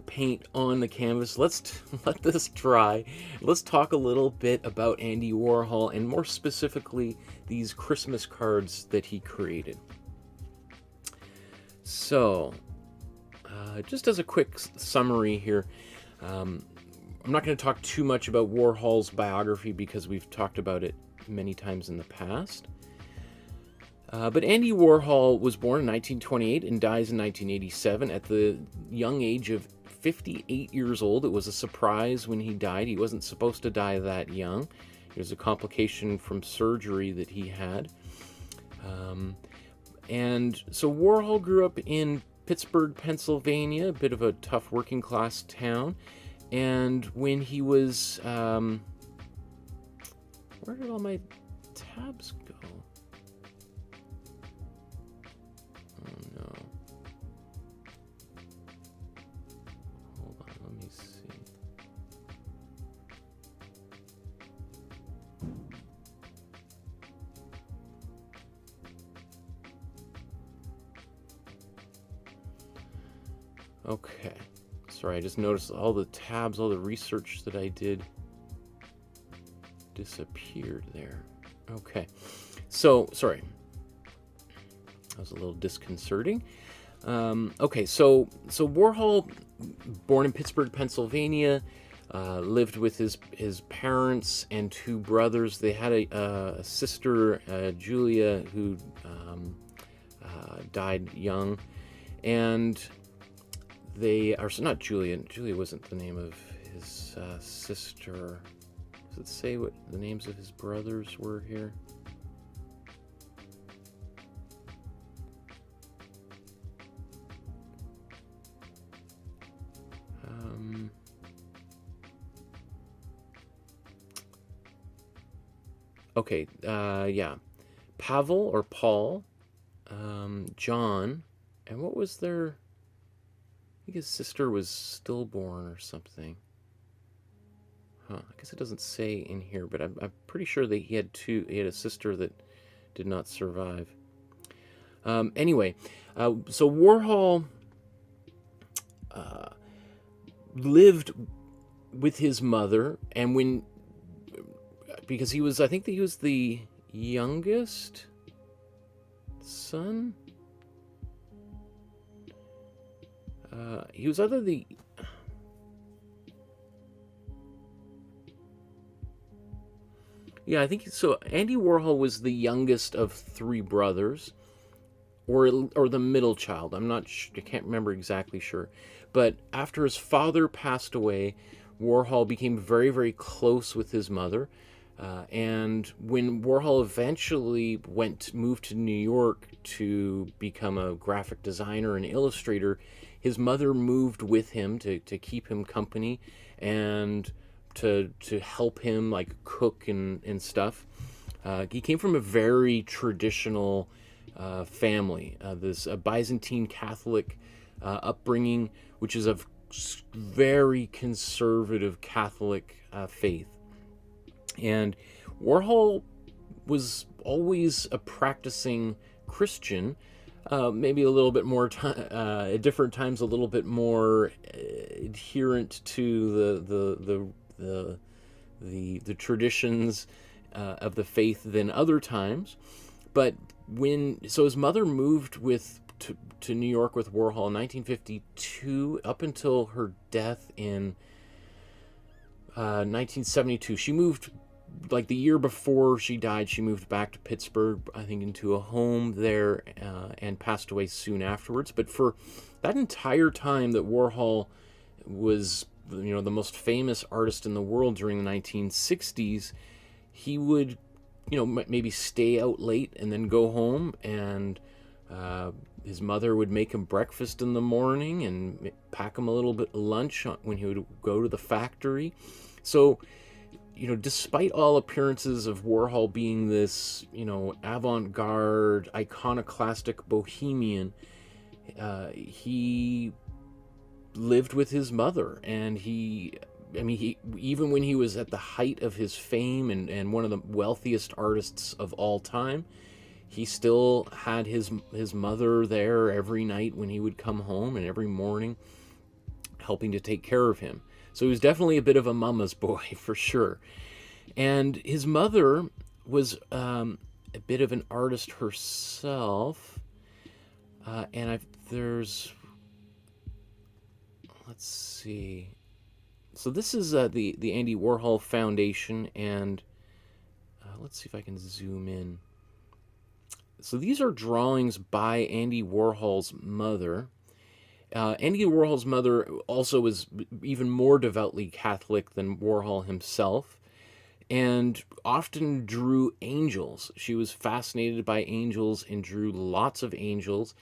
paint on the canvas, let's let this dry. Let's talk a little bit about Andy Warhol, and more specifically these Christmas cards that he created. So just as a quick summary here, I'm not going to talk too much about Warhol's biography because we've talked about it many times in the past. But Andy Warhol was born in 1928 and dies in 1987 at the young age of 58 years old. It was a surprise when he died. He wasn't supposed to die that young. It was a complication from surgery that he had. And so Warhol grew up in Pittsburgh, Pennsylvania, a bit of a tough working class town. And when he was... where did all my tabs go? Oh no. Hold on, let me see. Okay. Sorry, I just noticed all the tabs, all the research that I did disappeared there. Okay. So, sorry. That was a little disconcerting. Okay, so Warhol, born in Pittsburgh, Pennsylvania, lived with his parents and two brothers. They had a sister, Julia, who died young, and they are not Julia. Julia wasn't the name of his sister. Does it say what the names of his brothers were here? Okay, yeah. Pavel or Paul, John, and what was their... I think his sister was stillborn or something. Huh, I guess it doesn't say in here, but I'm pretty sure that he had a sister that did not survive. Anyway, so Warhol lived with his mother, and because I think that he was the youngest son. He was either the... Yeah, I think so. Andy Warhol was the youngest of three brothers, or the middle child. I'm not sure, I can't remember exactly sure. But after his father passed away, Warhol became very, very close with his mother. And when Warhol eventually moved to New York to become a graphic designer and illustrator, his mother moved with him to keep him company and to help him like cook and stuff. He came from a very traditional family, this Byzantine Catholic upbringing, which is a very conservative Catholic faith. And Warhol was always a practicing Christian, maybe a little bit more at different times, a little bit more adherent to the traditions of the faith than other times. But so his mother moved to New York with Warhol in 1952 up until her death in 1972. She moved, like the year before she died, she moved back to Pittsburgh, I think into a home there, and passed away soon afterwards. But for that entire time that Warhol was, the most famous artist in the world during the 1960s, he would, maybe stay out late and then go home, and his mother would make him breakfast in the morning and pack him a little bit of lunch when he would go to the factory. So, despite all appearances of Warhol being this, avant-garde, iconoclastic bohemian, he lived with his mother, and he I mean, even when he was at the height of his fame and one of the wealthiest artists of all time, he still had his mother there every night when he would come home, and every morning helping to take care of him. So he was definitely a bit of a mama's boy for sure. And his mother was a bit of an artist herself. There's, let's see. So this is the Andy Warhol Foundation, and let's see if I can zoom in. So these are drawings by Andy Warhol's mother. Andy Warhol's mother also was even more devoutly Catholic than Warhol himself, and often drew angels. She was fascinated by angels and drew lots of angels,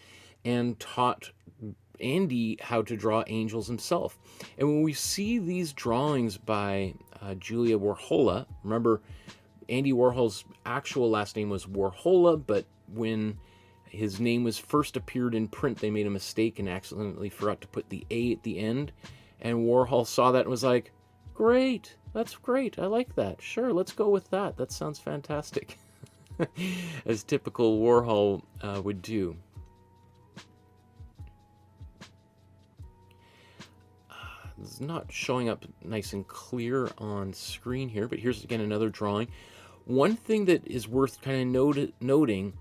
and taught Andy how to draw angels himself. And when we see these drawings by Julia Warhola, remember Andy Warhol's actual last name was Warhola, but when his name was first appeared in print, they made a mistake and accidentally forgot to put the A at the end. And Warhol saw that and was like, great, that's great, I like that, sure, let's go with that, that sounds fantastic. As typical Warhol would do. It's not showing up nice and clear on screen here, but here's again another drawing. One thing that is worth kind of noting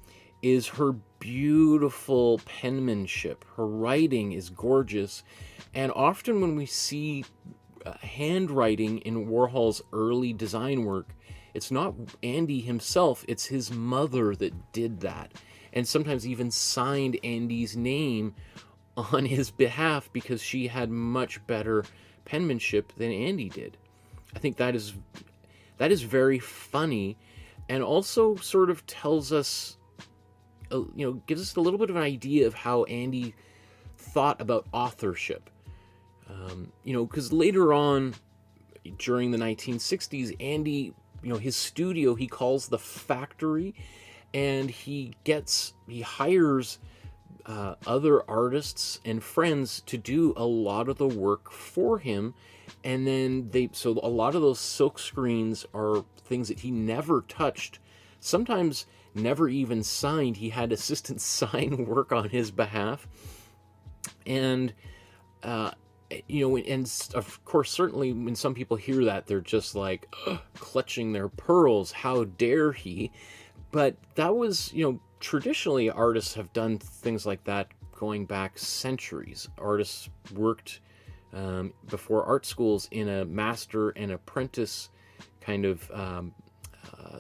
is her beautiful penmanship. Her writing is gorgeous, and often when we see handwriting in Warhol's early design work, it's not Andy himself, it's his mother that did that, and sometimes even signed Andy's name on his behalf because she had much better penmanship than Andy did. I think that is very funny, and also sort of tells us, gives us a little bit of an idea of how Andy thought about authorship. Because later on, during the 1960s, Andy, his studio he calls the factory, and he hires other artists and friends to do a lot of the work for him, and then so a lot of those silk screens are things that he never touched, sometimes never even signed. He had assistants sign work on his behalf, and and of course, certainly when some people hear that, they're just like clutching their pearls, how dare he. But that was, traditionally artists have done things like that going back centuries. Artists worked before art schools in a master and apprentice kind of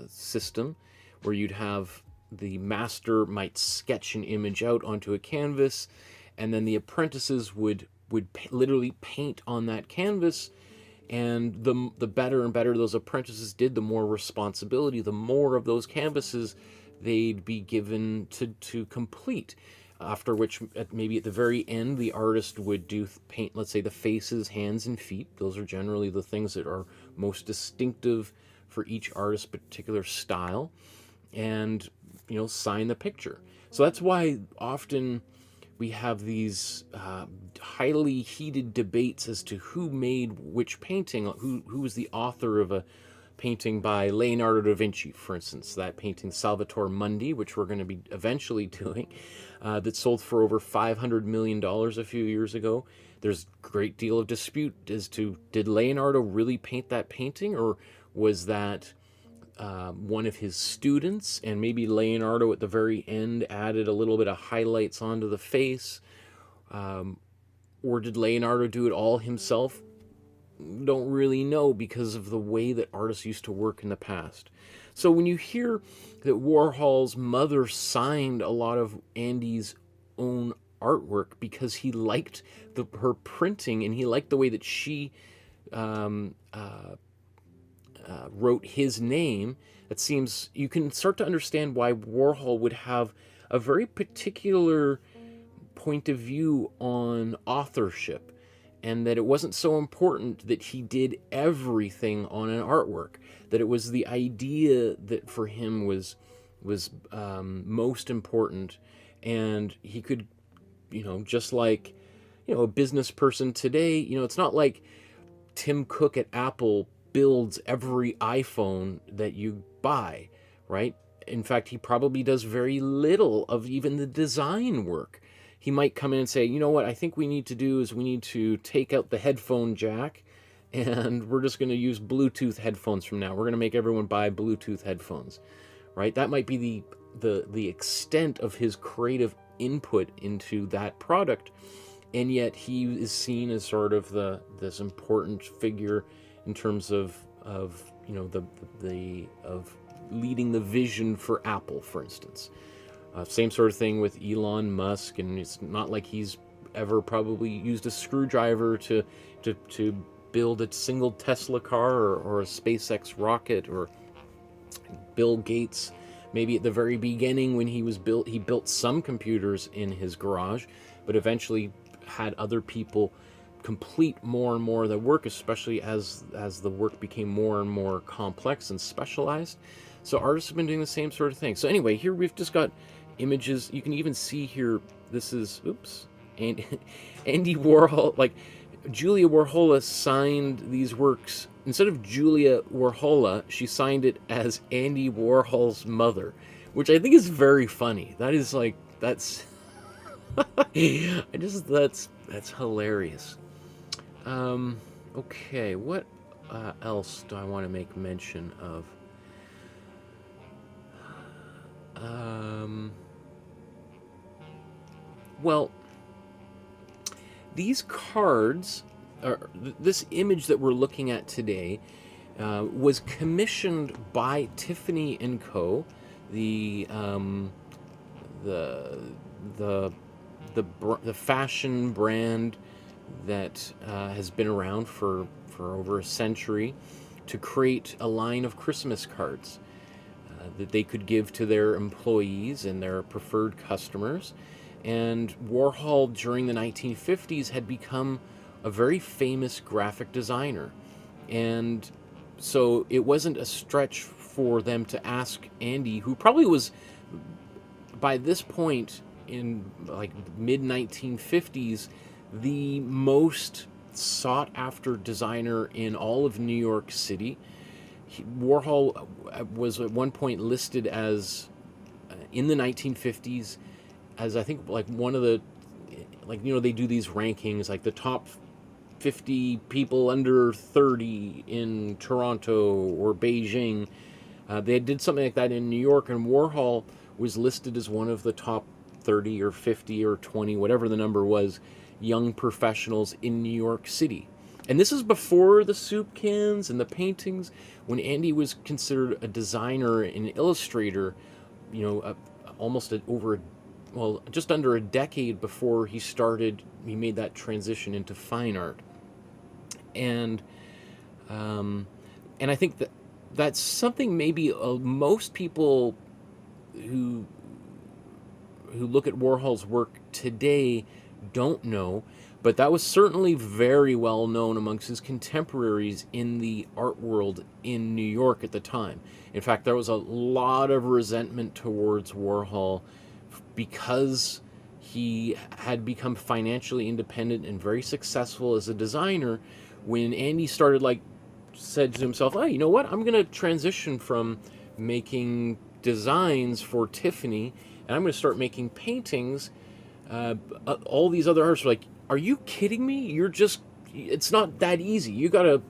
system, where you'd have the master might sketch an image out onto a canvas, and then the apprentices would literally paint on that canvas. And the better and better those apprentices did, the more responsibility, the more of those canvases they'd be given to complete. After which, maybe at the very end, the artist would paint, let's say, the faces, hands, and feet. Those are generally the things that are most distinctive for each artist's particular style, and sign the picture. So that's why often we have these highly heated debates as to who made which painting, who was the author of a painting by Leonardo da Vinci, for instance, that painting Salvator Mundi, which we're going to be eventually doing, that sold for over $500 million a few years ago. There's a great deal of dispute as to, did Leonardo really paint that painting, or was that one of his students, and maybe Leonardo at the very end added a little bit of highlights onto the face, or did Leonardo do it all himself? Don't really know, because of the way that artists used to work in the past. So when you hear that Warhol's mother signed a lot of Andy's own artwork because he liked her printing, and he liked the way that she wrote his name, it seems you can start to understand why Warhol would have a very particular point of view on authorship, and that it wasn't so important that he did everything on an artwork, that it was the idea that for him was most important. And he could, just like, a business person today, it's not like Tim Cook at Apple builds every iPhone that you buy, right? In fact, he probably does very little of even the design work. He might come in and say, you know what I think we need to do is we need to take out the headphone jack, and we're just going to use Bluetooth headphones from now. We're going to make everyone buy Bluetooth headphones, right? That might be the extent of his creative input into that product, and yet he is seen as sort of this important figure in terms of you know of leading the vision for Apple, for instance. Same sort of thing with Elon Musk, and it's not like he's ever probably used a screwdriver to build a single Tesla car or a SpaceX rocket, or Bill Gates. Maybe at the very beginning when he built some computers in his garage, but eventually had other people complete more and more of the work, especially as the work became more and more complex and specialized. So artists have been doing the same sort of thing. So anyway, here we've just got images. You can even see here, this is, oops, and Andy Warhol, like Julia Warhola signed these works. Instead of Julia Warhola, she signed it as Andy Warhol's mother, which I think is very funny. That is like, that's, that's hilarious. Okay, what else do I want to make mention of? Well, these cards, or this image that we're looking at today, was commissioned by Tiffany & Co., the fashion brand that has been around for over a century, to create a line of Christmas cards that they could give to their employees and their preferred customers. And Warhol, during the 1950s, had become a very famous graphic designer. And so it wasn't a stretch for them to ask Andy, who probably was, by this point in like mid-1950s, the most sought-after designer in all of New York City. Warhol was at one point listed as, in the 1950s, as I think like one of the, like, you know, they do these rankings, like the top 50 people under 30 in Toronto or Beijing. They did something like that in New York, and Warhol was listed as one of the top 30 or 50 or 20, whatever the number was, young professionals in New York City. And this is before the soup cans and the paintings, when Andy was considered a designer and illustrator, you know, just under a decade before he made that transition into fine art. And I think that's something maybe most people who look at Warhol's work today don't know, but that was certainly very well known amongst his contemporaries in the art world in New York at the time. In fact, there was a lot of resentment towards Warhol because he had become financially independent and very successful as a designer. When Andy said to himself, oh, you know what, I'm going to transition from making designs for Tiffany, and I'm going to start making paintings. All these other artists were like, are you kidding me? It's not that easy. You gotta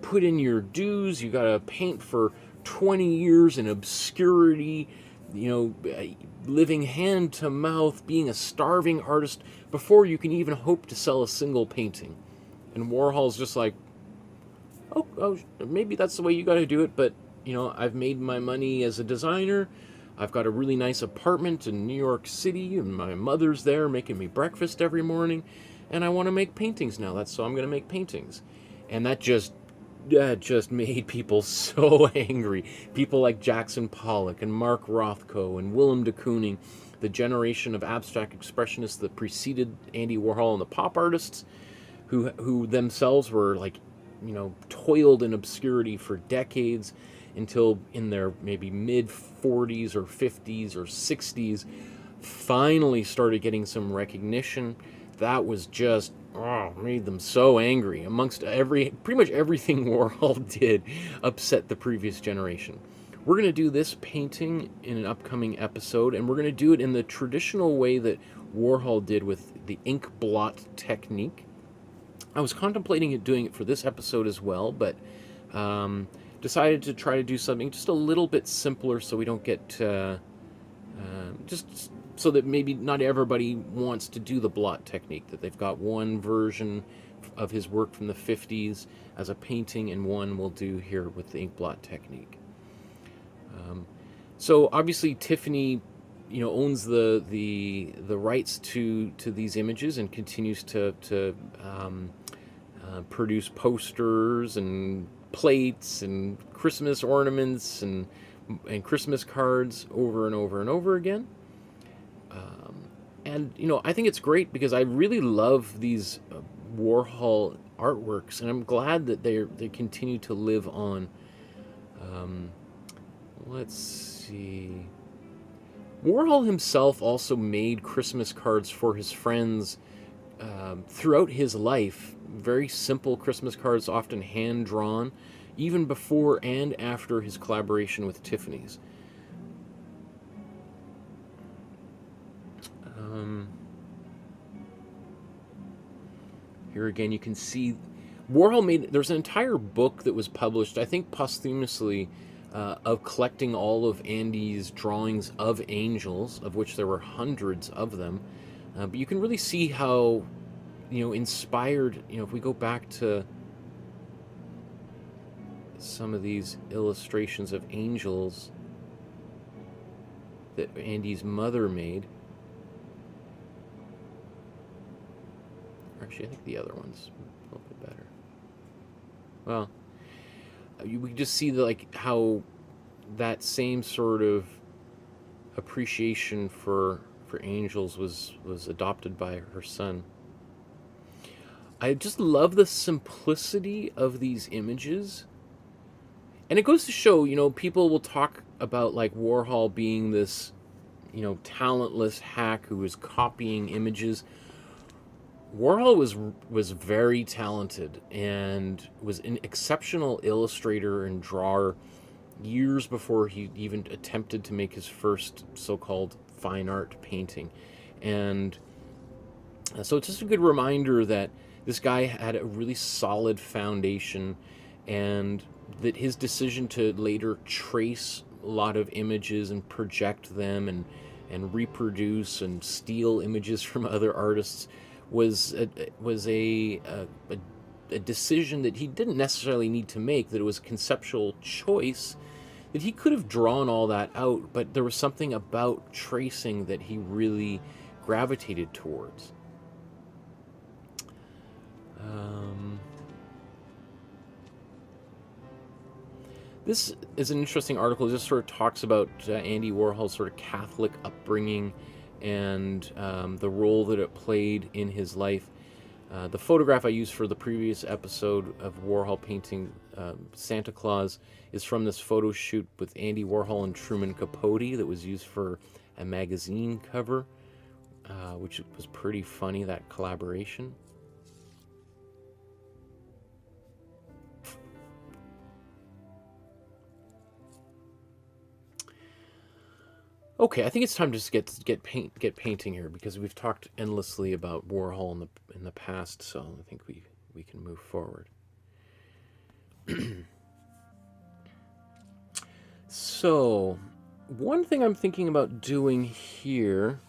put in your dues. You gotta paint for 20 years in obscurity, you know, living hand to mouth, being a starving artist before you can even hope to sell a single painting. And Warhol's just like, oh, maybe that's the way you gotta do it, but, you know, I've made my money as a designer. I've got a really nice apartment in New York City, and my mother's there making me breakfast every morning, and I want to make paintings now. So I'm going to make paintings. And that just made people so angry. People like Jackson Pollock and Mark Rothko and Willem de Kooning, the generation of abstract expressionists that preceded Andy Warhol, and the pop artists who themselves were, like, you know, toiled in obscurity for decades, until in their maybe mid-40s or 50s or 60s, finally started getting some recognition. that was just, oh, made them so angry. Amongst pretty much everything Warhol did upset the previous generation. We're going to do this painting in an upcoming episode, and we're going to do it in the traditional way that Warhol did with the ink blot technique. I was contemplating doing it for this episode as well, but decided to try to do something just a little bit simpler so we don't get just so that maybe not everybody wants to do the blot technique, that they've got one version of his work from the 50s as a painting and one we'll do here with the ink blot technique. So obviously Tiffany, you know, owns the rights to these images and continues to produce posters and plates and Christmas ornaments and Christmas cards over and over and over again. And you know, I think it's great because I really love these Warhol artworks, and I'm glad that they continue to live on. Let's see. Warhol himself also made Christmas cards for his friends throughout his life. Very simple Christmas cards, often hand-drawn, even before and after his collaboration with Tiffany's. Here again, you can see Warhol made. There's an entire book that was published, I think posthumously, of collecting all of Andy's drawings of angels, of which there were hundreds of them. But you can really see how, you know, inspired, you know, if we go back to some of these illustrations of angels that Andy's mother made. Actually, I think the other one's a little bit better. Well, we just see like how that same sort of appreciation for angels was adopted by her son. I just love the simplicity of these images. And it goes to show, you know, people will talk about like Warhol being this, you know, talentless hack who was copying images. Warhol was very talented and was an exceptional illustrator and drawer years before he even attempted to make his first so-called fine art painting. And so it's just a good reminder that this guy had a really solid foundation, and that his decision to later trace a lot of images and project them and reproduce and steal images from other artists was a decision that he didn't necessarily need to make, that it was a conceptual choice, that he could have drawn all that out, but there was something about tracing that he really gravitated towards. This is an interesting article. It just sort of talks about Andy Warhol's sort of Catholic upbringing and the role that it played in his life. The photograph I used for the previous episode of Warhol painting Santa Claus is from this photo shoot with Andy Warhol and Truman Capote that was used for a magazine cover, which was pretty funny, that collaboration. Okay, I think it's time to just get painting here, because we've talked endlessly about Warhol in the past, so I think we can move forward. So, one thing I'm thinking about doing here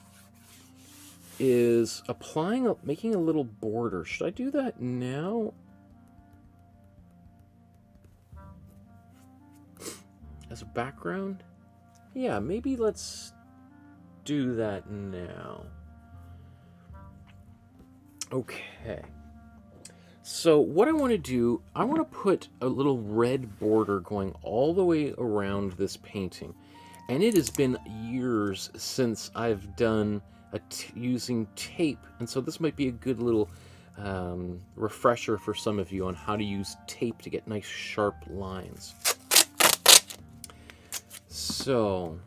is making a little border. Should I do that now? As a background? Yeah, maybe let's do that now. Okay. So what I want to do, I want to put a little red border going all the way around this painting. And it has been years since I've done using tape. And so this might be a good little refresher for some of you on how to use tape to get nice sharp lines. So,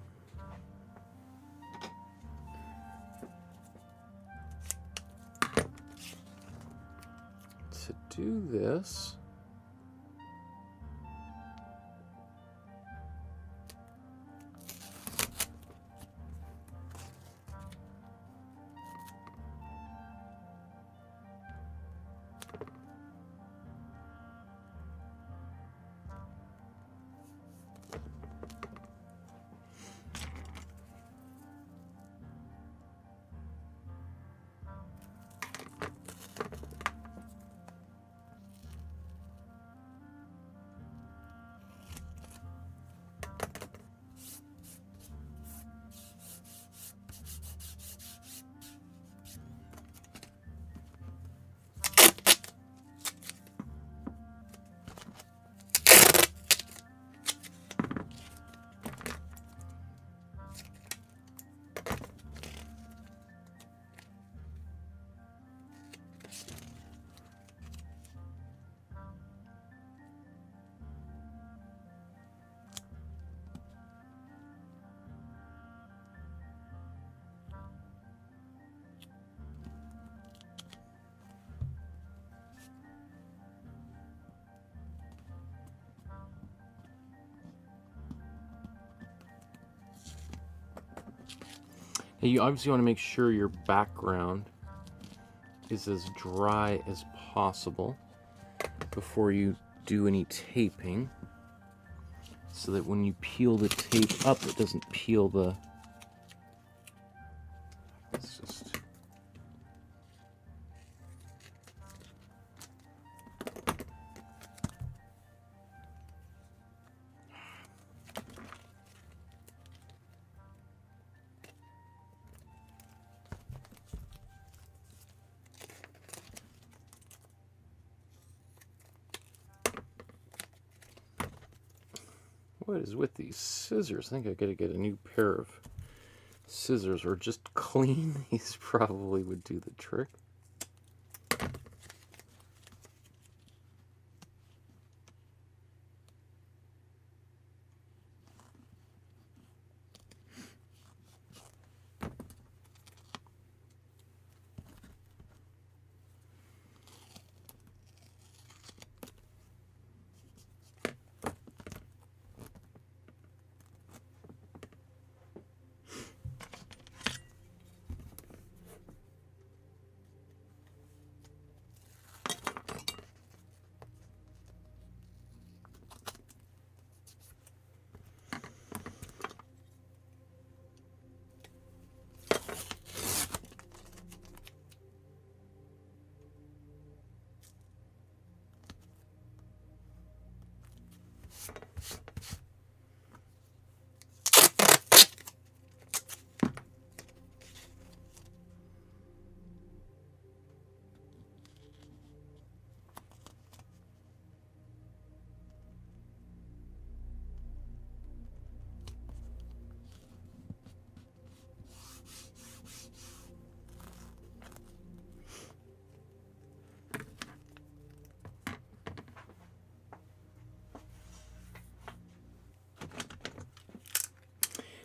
to do this, now you obviously want to make sure your background is as dry as possible before you do any taping, so that when you peel the tape up, it doesn't peel the... It's just... What is with these scissors? I think I gotta get a new pair of scissors, or just clean these probably would do the trick.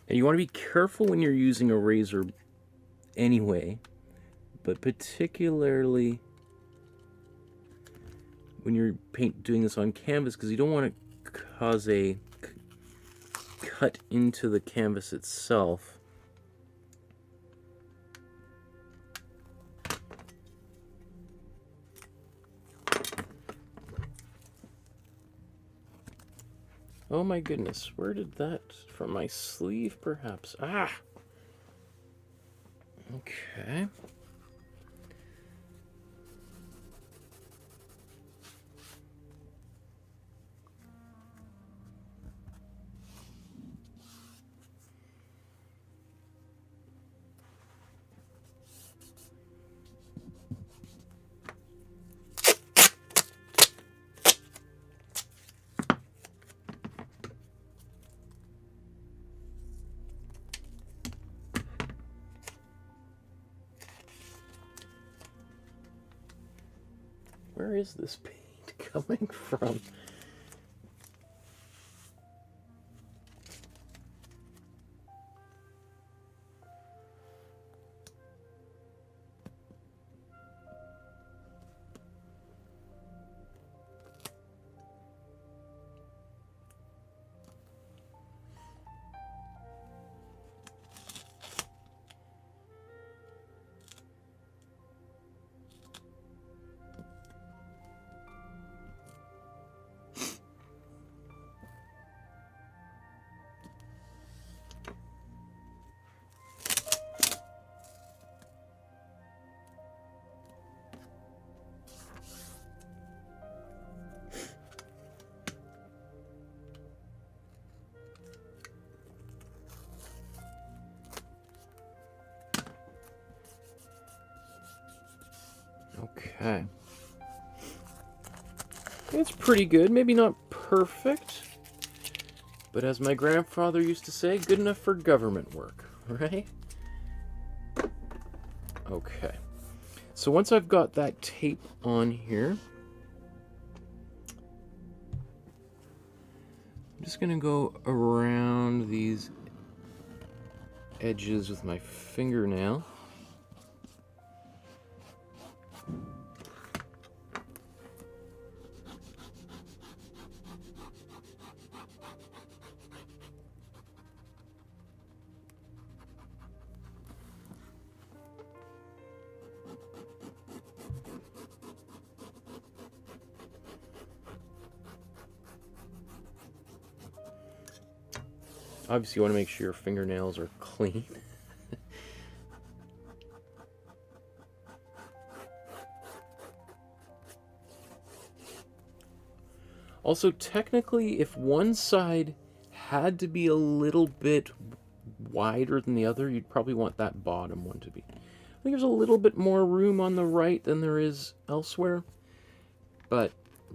And you want to be careful when you're using a razor anyway, but particularly when you're doing this on canvas, because you don't want to cause a cut into the canvas itself. Oh my goodness, where did that, from my sleeve perhaps? Ah! Okay. Where is this paint coming from? Okay. It's pretty good. Maybe not perfect. But as my grandfather used to say, good enough for government work, right? Okay. So once I've got that tape on here, I'm just going to go around these edges with my fingernail. Obviously, you want to make sure your fingernails are clean. Also, technically, if one side had to be a little bit wider than the other, you'd probably want that bottom one to be. I think there's a little bit more room on the right than there is elsewhere, but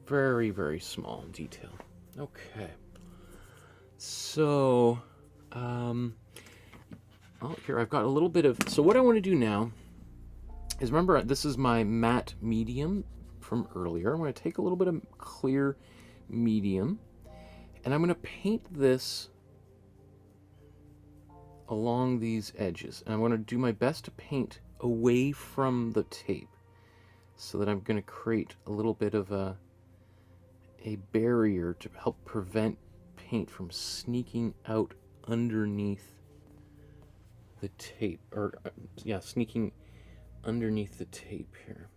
very, very small detail. Okay. So, oh, here I've got a little bit of, so what I want to do now is, remember, this is my matte medium from earlier. I'm going to take a little bit of clear medium, and I'm going to paint this along these edges. And I want to do my best to paint away from the tape, so that I'm going to create a little bit of a barrier to help prevent paint from sneaking out underneath the tape, or yeah, sneaking underneath the tape here.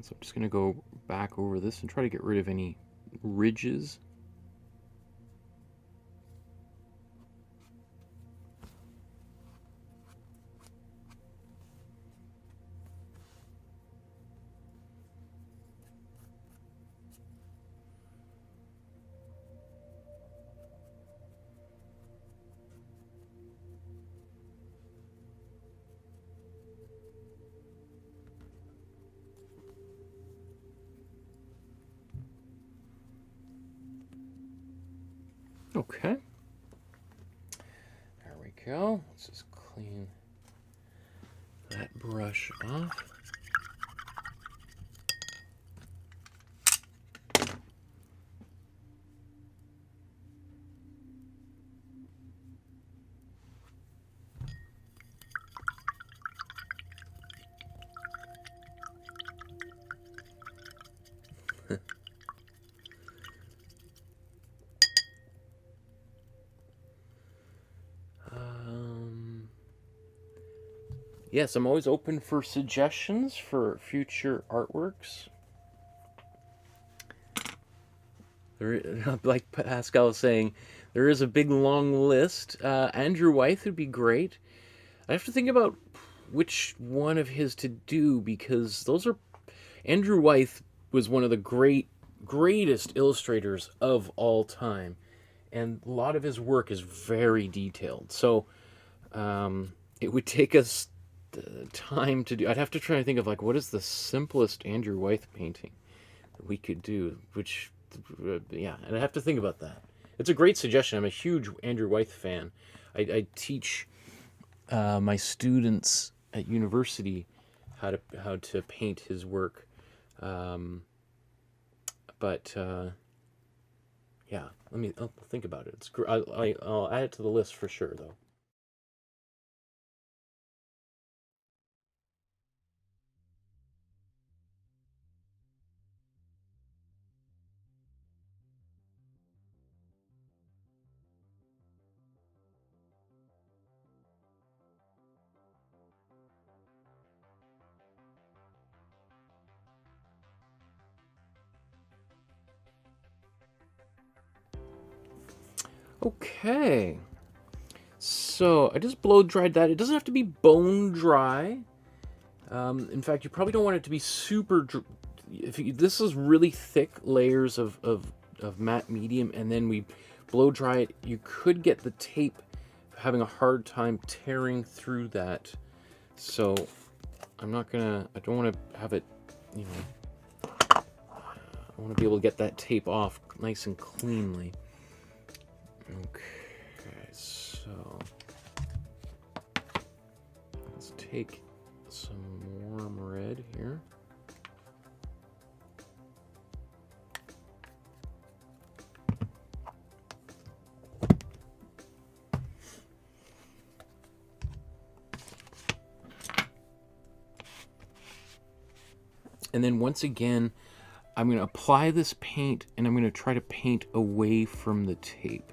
So I'm just going to go back over this and try to get rid of any ridges. Okay. There we go. Let's just clean that brush off. Yes, I'm always open for suggestions for future artworks. Like Pascal was saying, there is a big long list. Andrew Wythe would be great. I have to think about which one of his to do, because those are... Andrew Wythe was one of the greatest illustrators of all time, and a lot of his work is very detailed. So it would take us time to do. I'd have to try to think of, like, what is the simplest Andrew Wythe painting that we could do, which yeah, and I have to think about that. It's a great suggestion. I'm a huge Andrew Wyeth fan. I teach my students at university how to paint his work, but yeah, I'll think about it. I'll add it to the list for sure, though. Okay, so I just blow dried that. It doesn't have to be bone dry. In fact, you probably don't want it to be super. This is really thick layers of matte medium, and then we blow dry it, you could get the tape having a hard time tearing through that. So I don't want to have it, you know, I want to be able to get that tape off nice and cleanly. Okay, so let's take some warm red here. And then once again, I'm going to apply this paint and I'm going to try to paint away from the tape.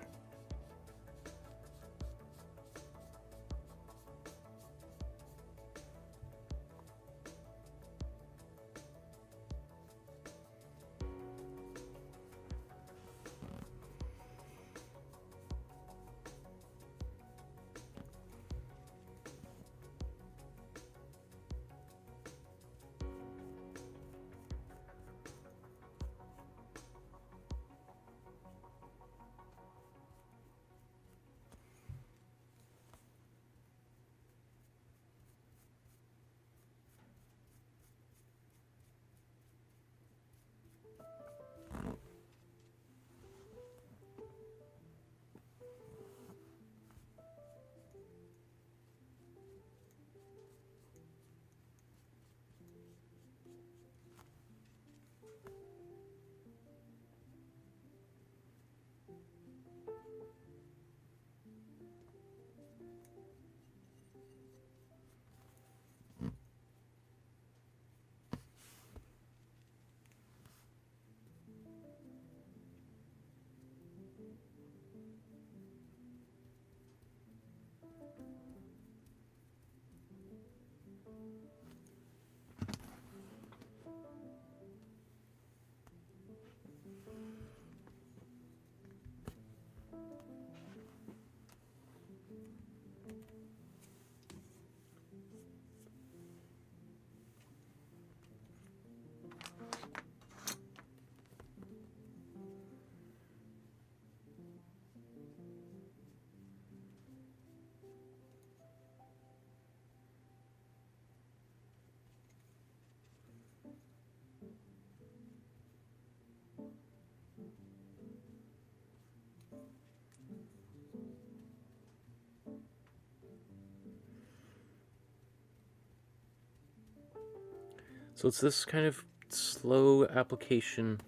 So it's this kind of slow application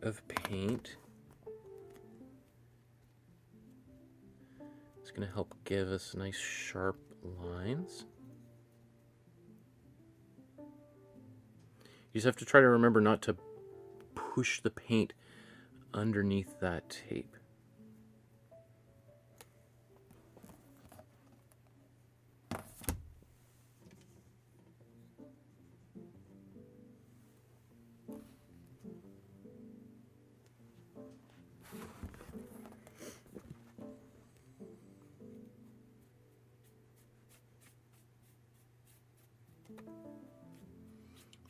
of paint. It's going to help give us nice sharp lines. You just have to try to remember not to push the paint underneath that tape.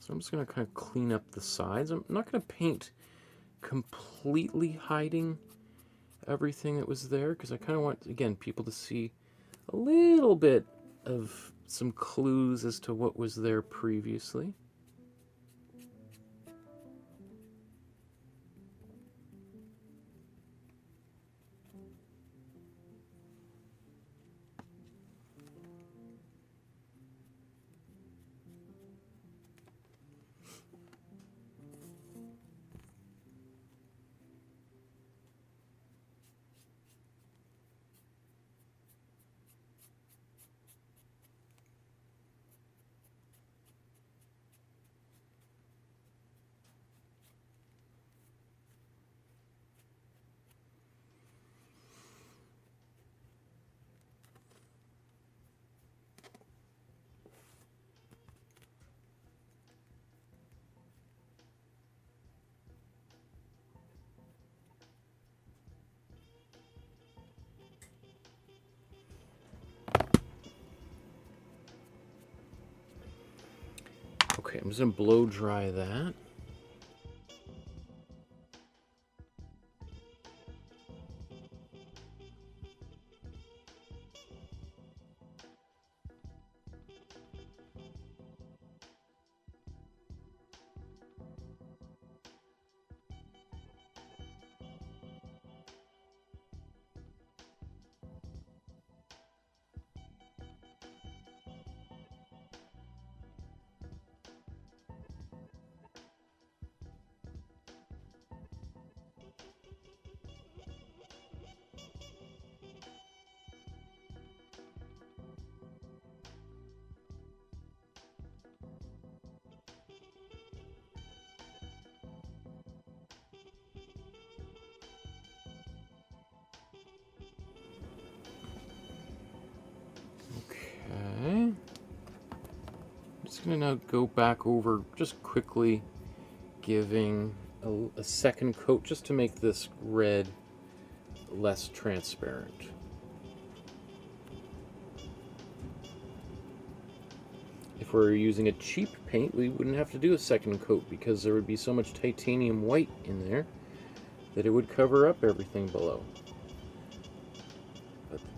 So I'm just going to kind of clean up the sides. I'm not going to paint completely hiding everything that was there, because I kind of want, again, people to see a little bit of some clues as to what was there previously. I'm just going to blow dry that. I'm just going to now go back over just quickly giving a second coat just to make this red less transparent. If we were using a cheap paint, we wouldn't have to do a second coat because there would be so much titanium white in there that it would cover up everything below.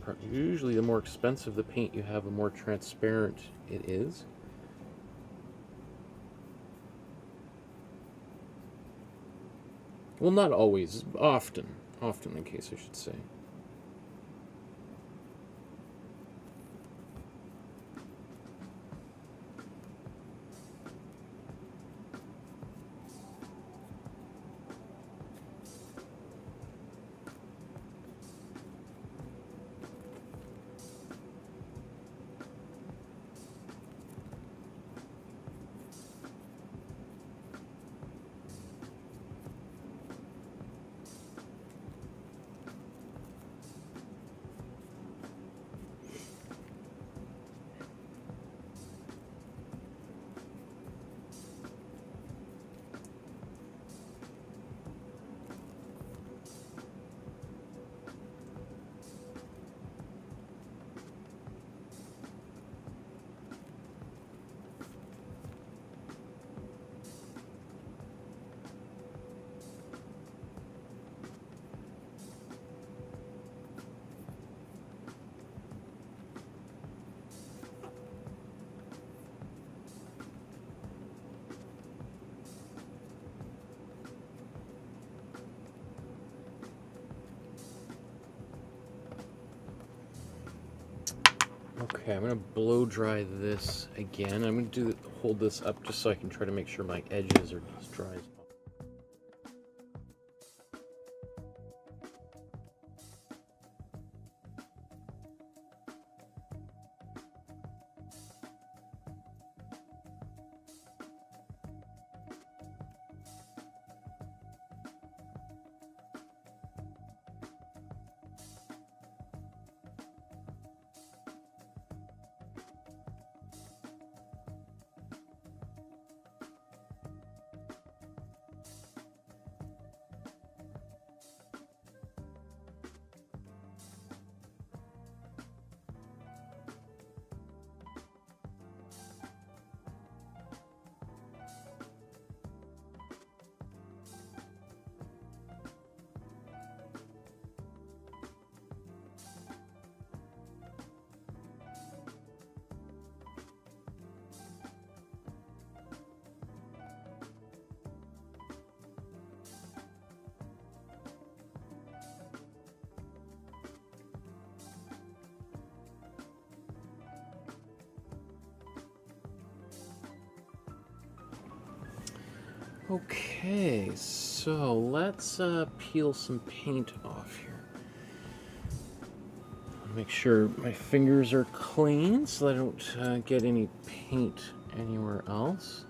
But usually the more expensive the paint you have, the more transparent it is. Well, not always, often the case, I should say. Okay, I'm going to blow dry this again. I'm going to hold this up just so I can try to make sure my edges are as dry as possible. Okay, so let's peel some paint off here. Make sure my fingers are clean so I don't get any paint anywhere else.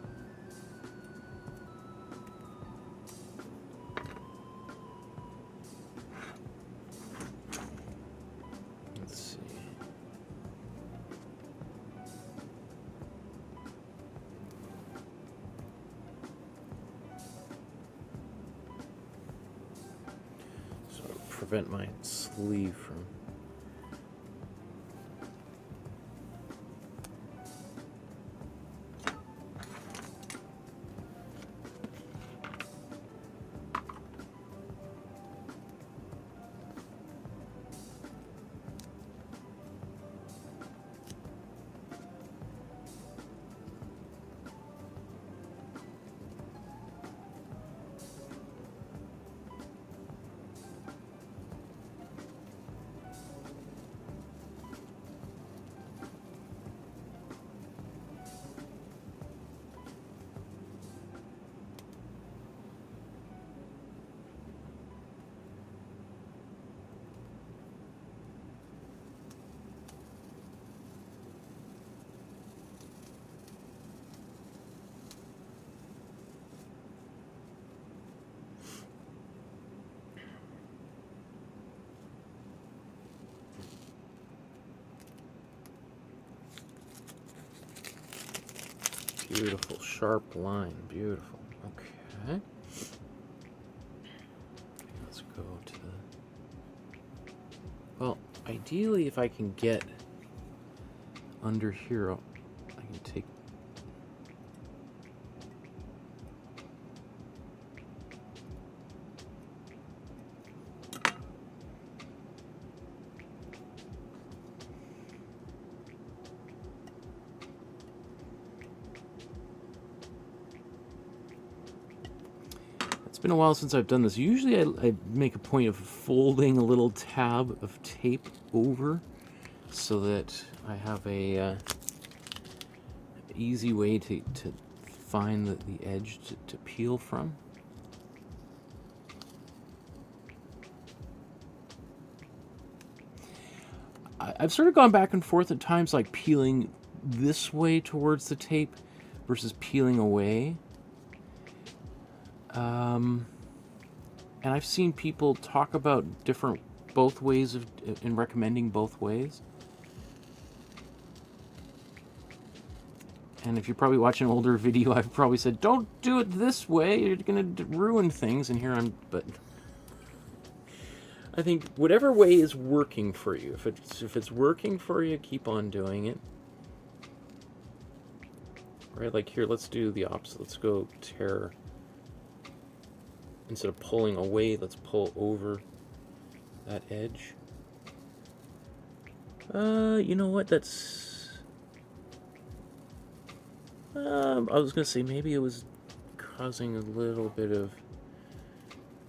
Let's see. So prevent my sleeve from Beautiful, sharp line. Beautiful. Okay. Let's go to the... Well, ideally, if I can get under here, I can take... It's been a while since I've done this. Usually I make a point of folding a little tab of tape over so that I have a easy way to find the edge to peel from. I've sort of gone back and forth at times, like peeling this way towards the tape versus peeling away. And I've seen people talk about both ways in recommending both ways. And if you're probably watching an older video, I've probably said, don't do it this way, you're going to ruin things. And here but I think whatever way is working for you, if it's working for you, keep on doing it. Right, like here, let's do the opposite. Let's go tear. Instead of pulling away, let's pull over that edge. You know what? That's... I was going to say maybe it was causing a little bit of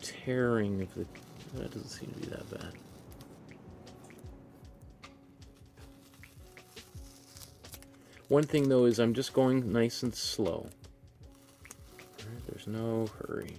tearing of the... That doesn't seem to be that bad. One thing, though, is I'm just going nice and slow. All right, there's no hurry.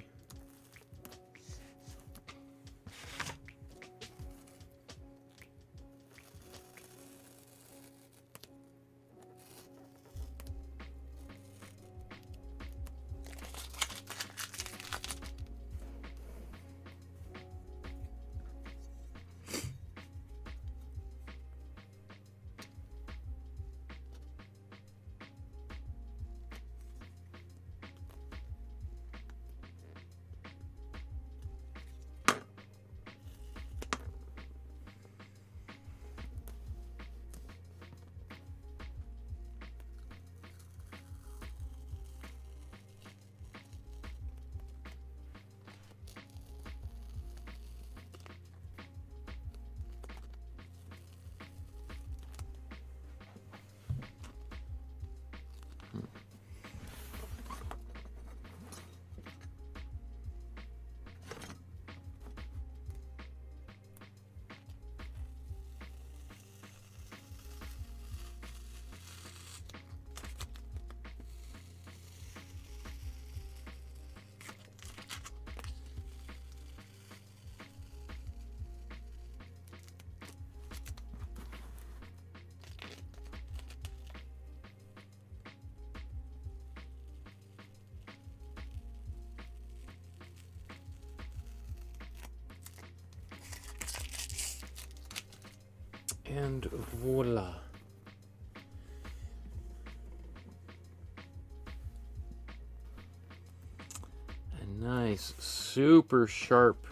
And voila. A nice, super sharp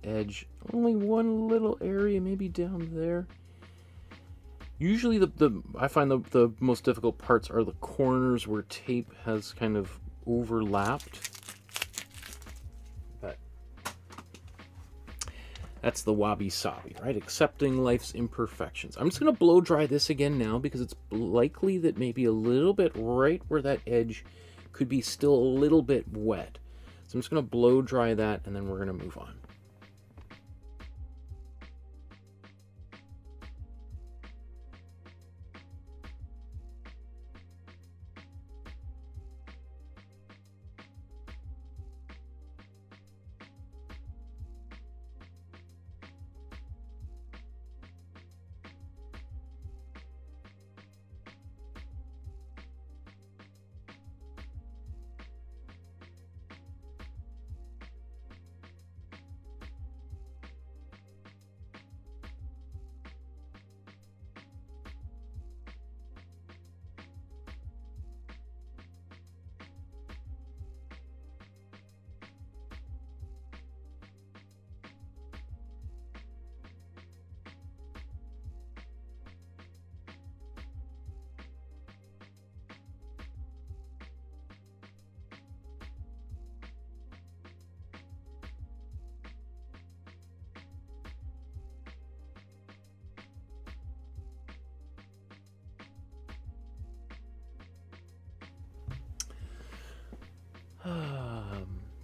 edge. Only one little area, maybe down there. Usually I find the most difficult parts are the corners where tape has kind of overlapped. But that's the wabi-sabi, right? Accepting life's imperfections. I'm just going to blow dry this again now because it's likely that maybe a little bit right where that edge could be still a little bit wet. So I'm just going to blow dry that and then we're going to move on.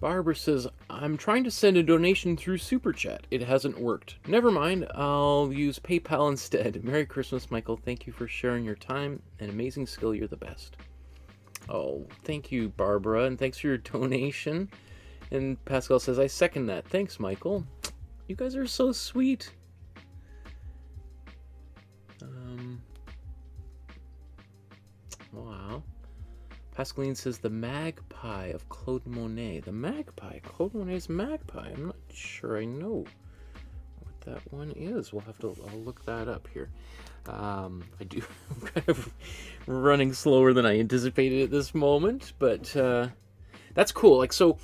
Barbara says, I'm trying to send a donation through Super Chat. It hasn't worked. Never mind, I'll use PayPal instead. Merry Christmas, Michael. Thank you for sharing your time and amazing skill. You're the best. Oh, thank you, Barbara, and thanks for your donation. And Pascal says, I second that. Thanks, Michael. You guys are so sweet. Wow. Pascaline says, the magpie of Claude Monet. The magpie? Claude Monet's magpie? I'm not sure I know what that one is. I'll look that up here. I do, I'm kind of running slower than I anticipated at this moment, but that's cool. Like, so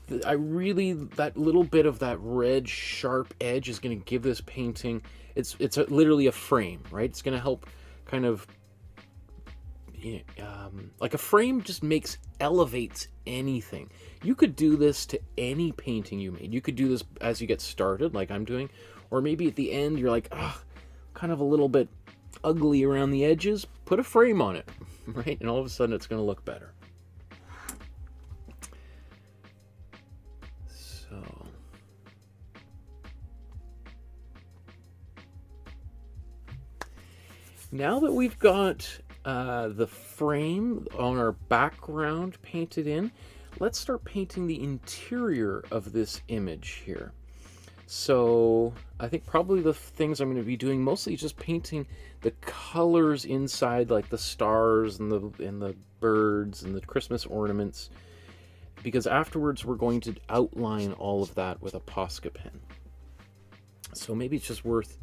that little bit of that red sharp edge is going to give this painting, it's literally a frame, right? It's going to help kind of, like a frame just elevates anything. You could do this to any painting you made. You could do this as you get started, like I'm doing, or maybe at the end you're like, kind of a little bit ugly around the edges. Put a frame on it, right? And all of a sudden it's going to look better. So now that we've got the frame on our background painted in, let's start painting the interior of this image here. So I think probably the things I'm going to be doing mostly is just painting the colors inside, like the stars and the birds and the Christmas ornaments, because afterwards we're going to outline all of that with a Posca pen. So maybe it's just worth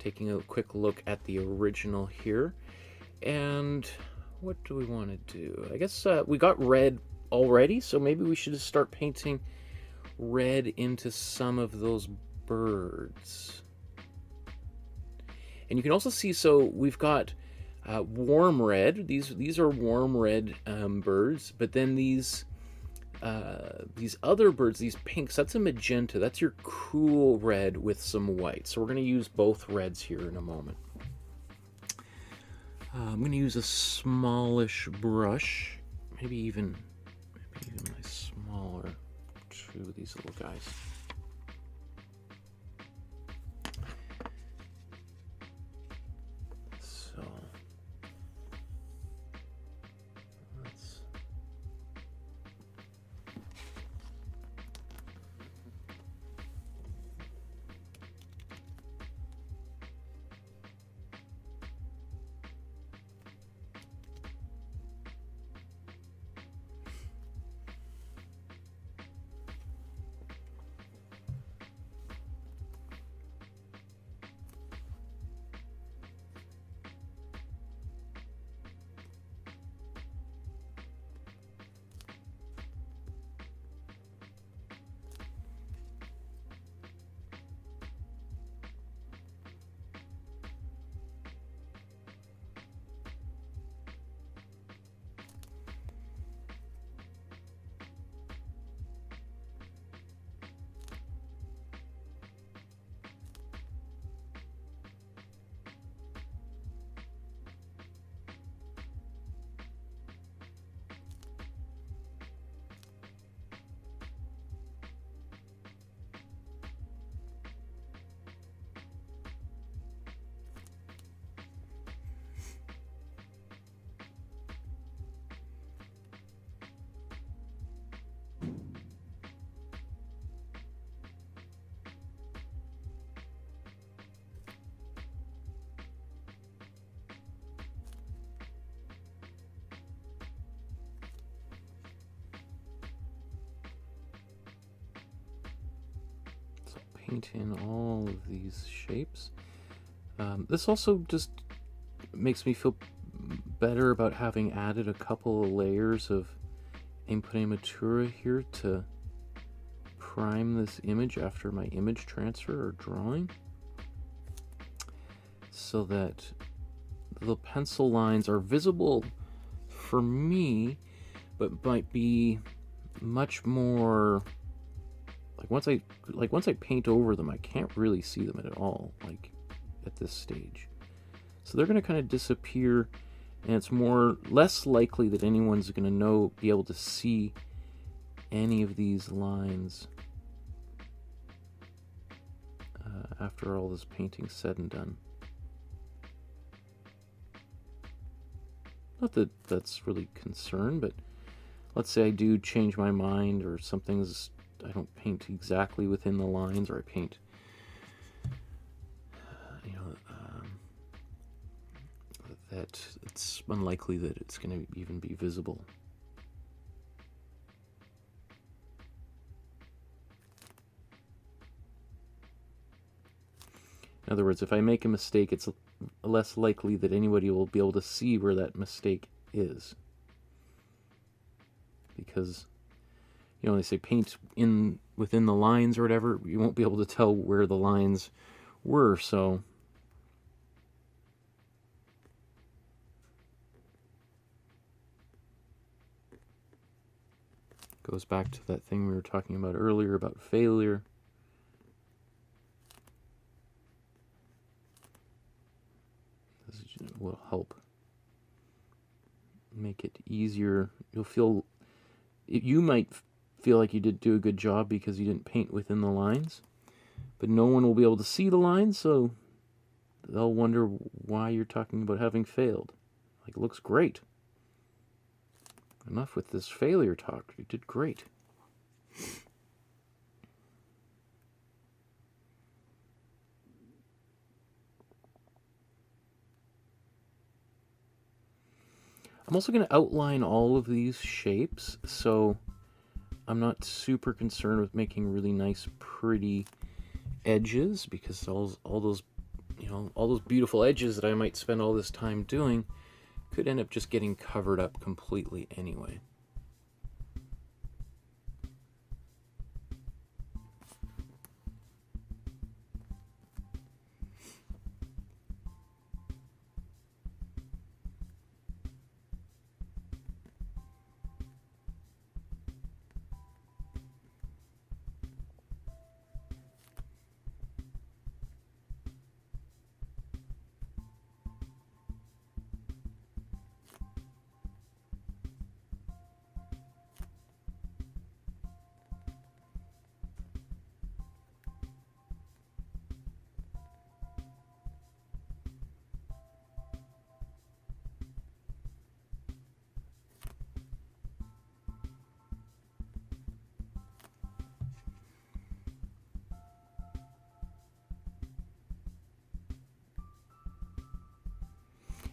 taking a quick look at the original here. And what do we want to do? I guess we got red already, so maybe we should just start painting red into some of those birds. And you can also see, so we've got warm red. These are warm red birds, but then these other birds, these pinks, that's a magenta. That's your cool red with some white. So we're going to use both reds here in a moment. I'm going to use a smallish brush, maybe even my smaller two of these little guys. So let's paint in all of these shapes. This also just makes me feel better about having added a couple of layers of Imprimatura here to prime this image after my image transfer or drawing, so that the pencil lines are visible for me, but might be much more once I paint over them, I can't really see them at all, like at this stage. So they're going to kind of disappear, and it's less likely that anyone's going to be able to see any of these lines after all this painting's said and done. Not that that's really concern, but let's say I do change my mind, or something's, I don't paint exactly within the lines, or I paint, that it's unlikely that it's going to even be visible. In other words, if I make a mistake, it's less likely that anybody will be able to see where that mistake is. Because, they say paint within the lines or whatever, you won't be able to tell where the lines were, so goes back to that thing we were talking about earlier about failure. This will help make it easier. You might feel like you did do a good job because you didn't paint within the lines, but no one will be able to see the lines, so they'll wonder why you're talking about having failed. Like, it looks great. Enough with this failure talk. You did great. I'm also going to outline all of these shapes, so I'm not super concerned with making really nice, pretty edges, because all those beautiful edges that I might spend all this time doing could end up just getting covered up completely anyway.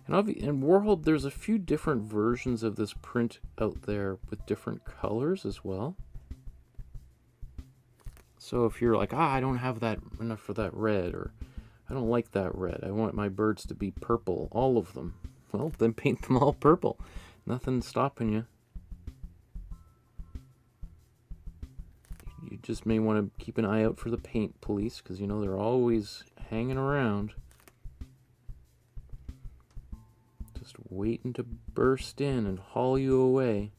In Warhol, there's a few different versions of this print out there with different colors as well. So if you're like, I don't have that enough for that red, or I don't like that red, I want my birds to be purple, all of them. Well, then paint them all purple. Nothing's stopping you. You just may want to keep an eye out for the paint police, because they're always hanging around, just waiting to burst in and haul you away.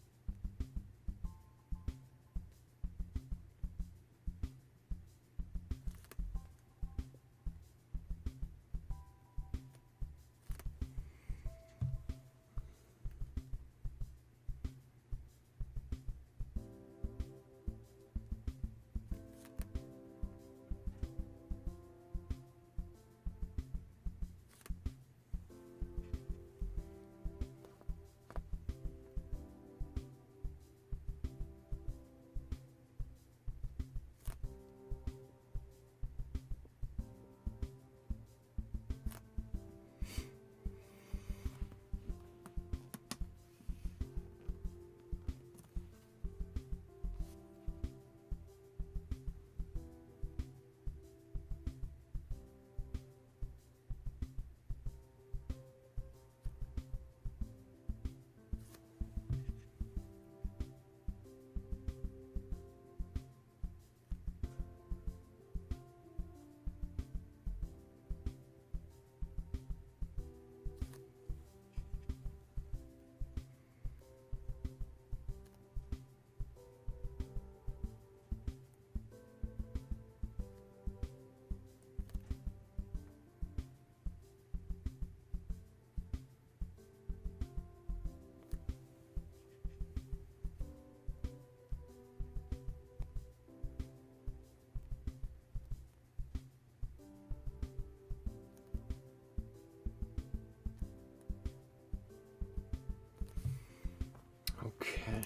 Okay.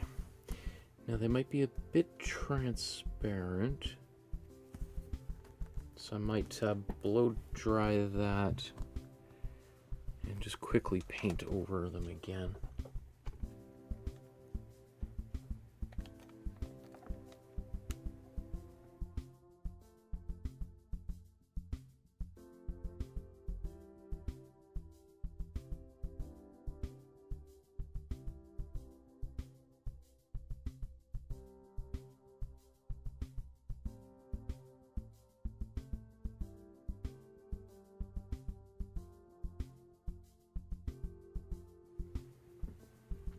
Now they might be a bit transparent, so I might blow dry that and just quickly paint over them again.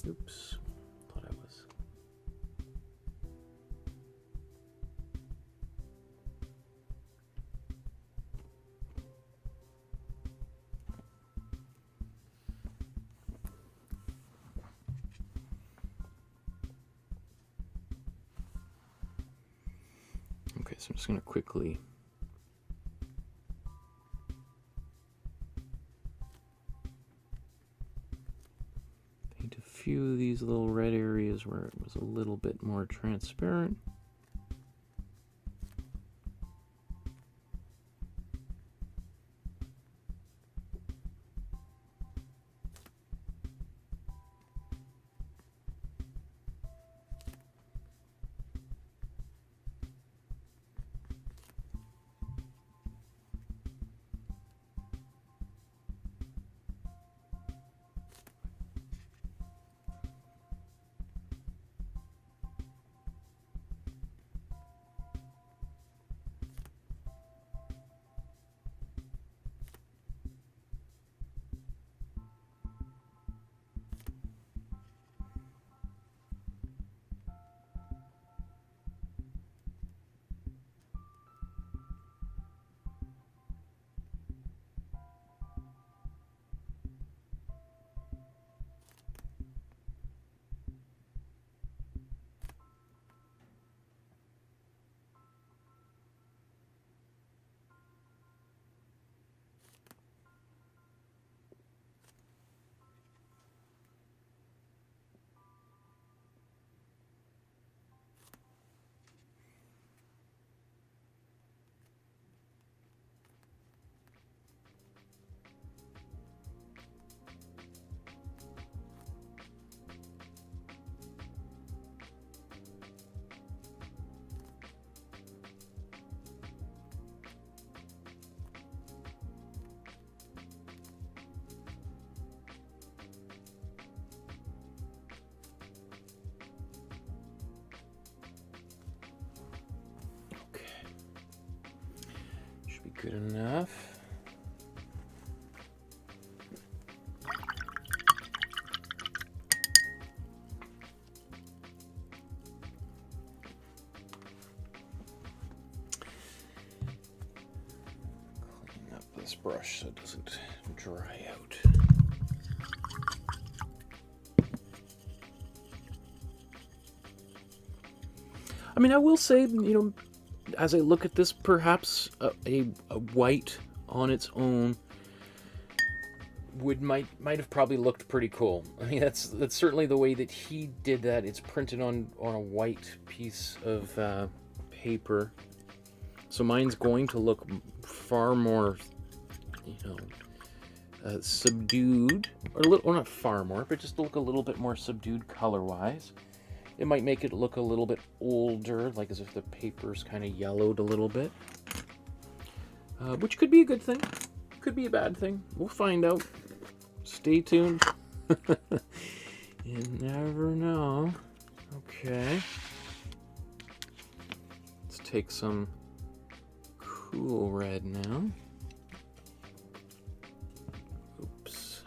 Oops, thought I was. Okay, so I'm just going to quickly paint a few of these little red areas where it was a little bit more transparent. Good enough. Clean up this brush so it doesn't dry out. I mean, I will say, you know, as I look at this, perhaps a white on its own might have probably looked pretty cool. I mean, that's certainly the way that he did that. It's printed on a white piece of paper, so mine's going to look far more, you know, subdued, or a little, or not far more, but just look a little bit more subdued color-wise. It might make it look a little bit older, like as if the paper's kind of yellowed a little bit. Which could be a good thing, could be a bad thing. We'll find out. Stay tuned. You never know. Okay. Let's take some cool red now. Oops.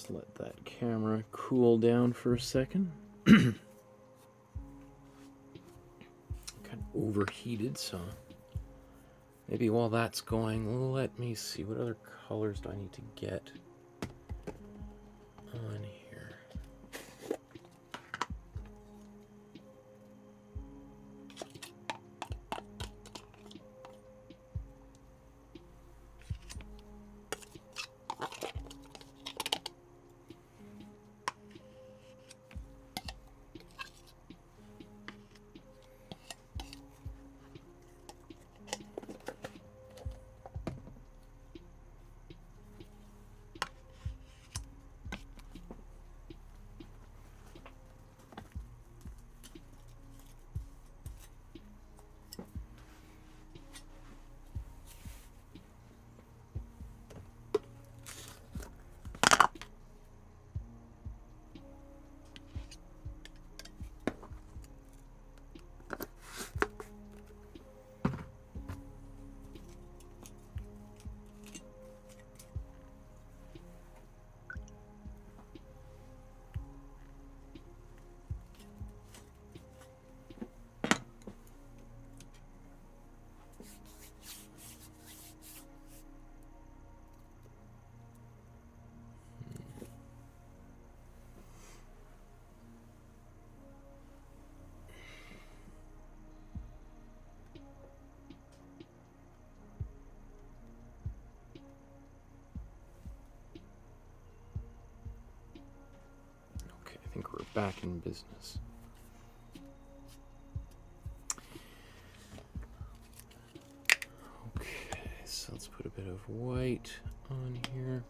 Just let that camera cool down for a second. Kind of overheated, so maybe while that's going, let me see, what other colors do I need to get on here? I think we're back in business. Okay, so let's put a bit of white on here.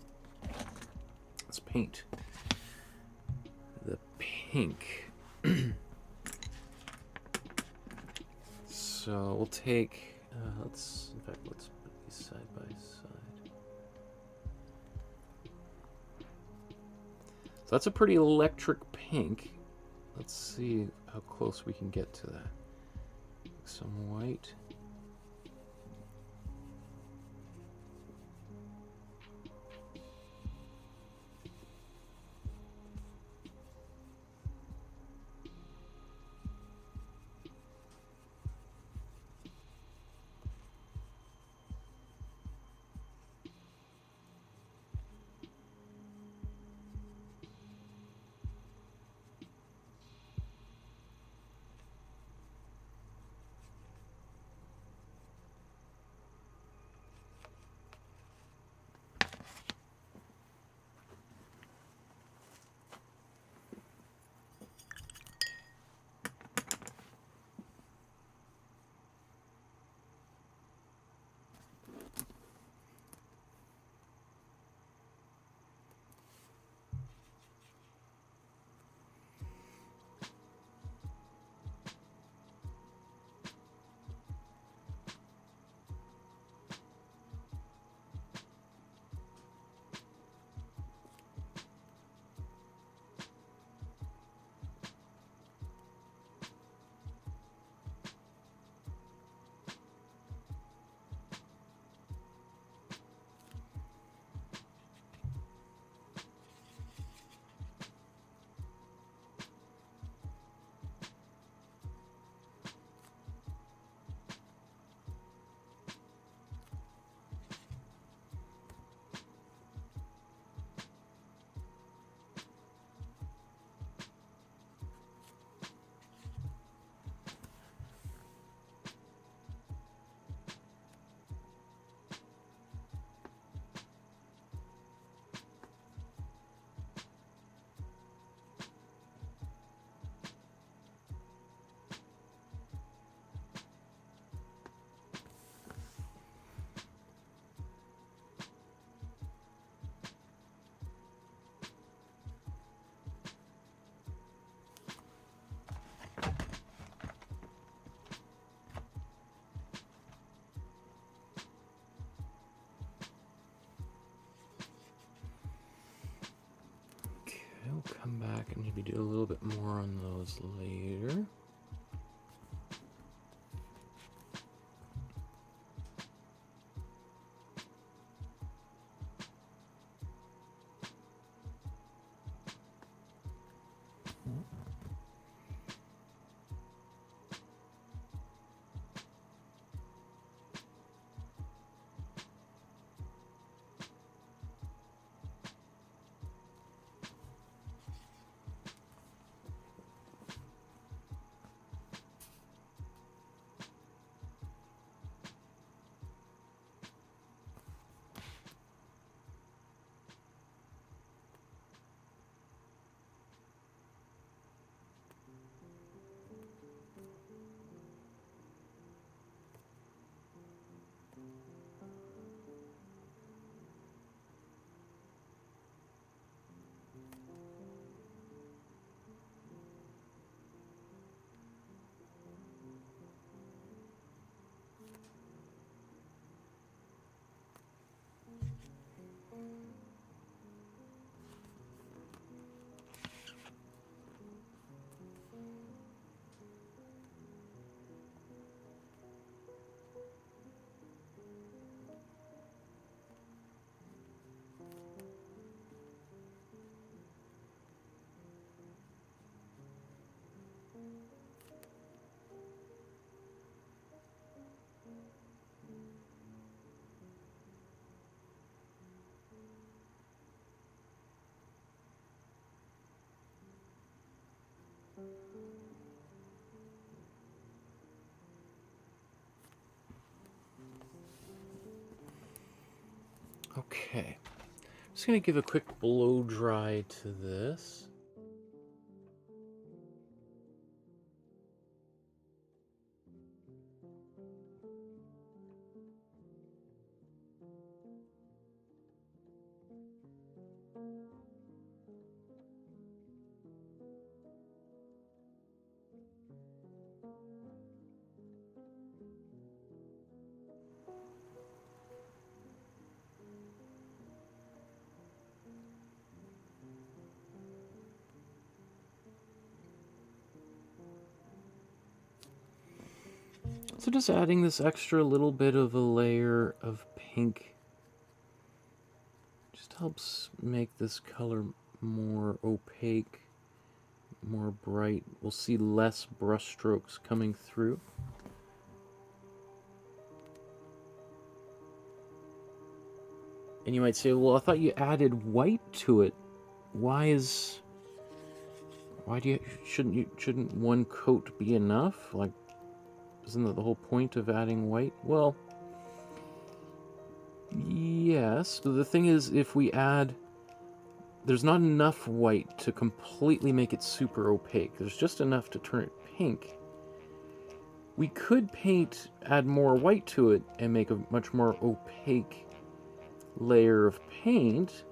Let's paint the pink. So we'll take, let's put these side by side. So that's a pretty electric pink. Let's see how close we can get to that. Some white. We'll come back and maybe do a little bit more on those later. Okay. I'm just going to give a quick blow dry to this. So just adding this extra little bit of a layer of pink just helps make this color more opaque, more bright. We'll see less brush strokes coming through. And you might say, well, I thought you added white to it. Shouldn't one coat be enough? Like, isn't that the whole point of adding white? Well, yes. But the thing is, if we add, there's not enough white to completely make it super opaque. There's just enough to turn it pink. We could add more white to it and make a much more opaque layer of paint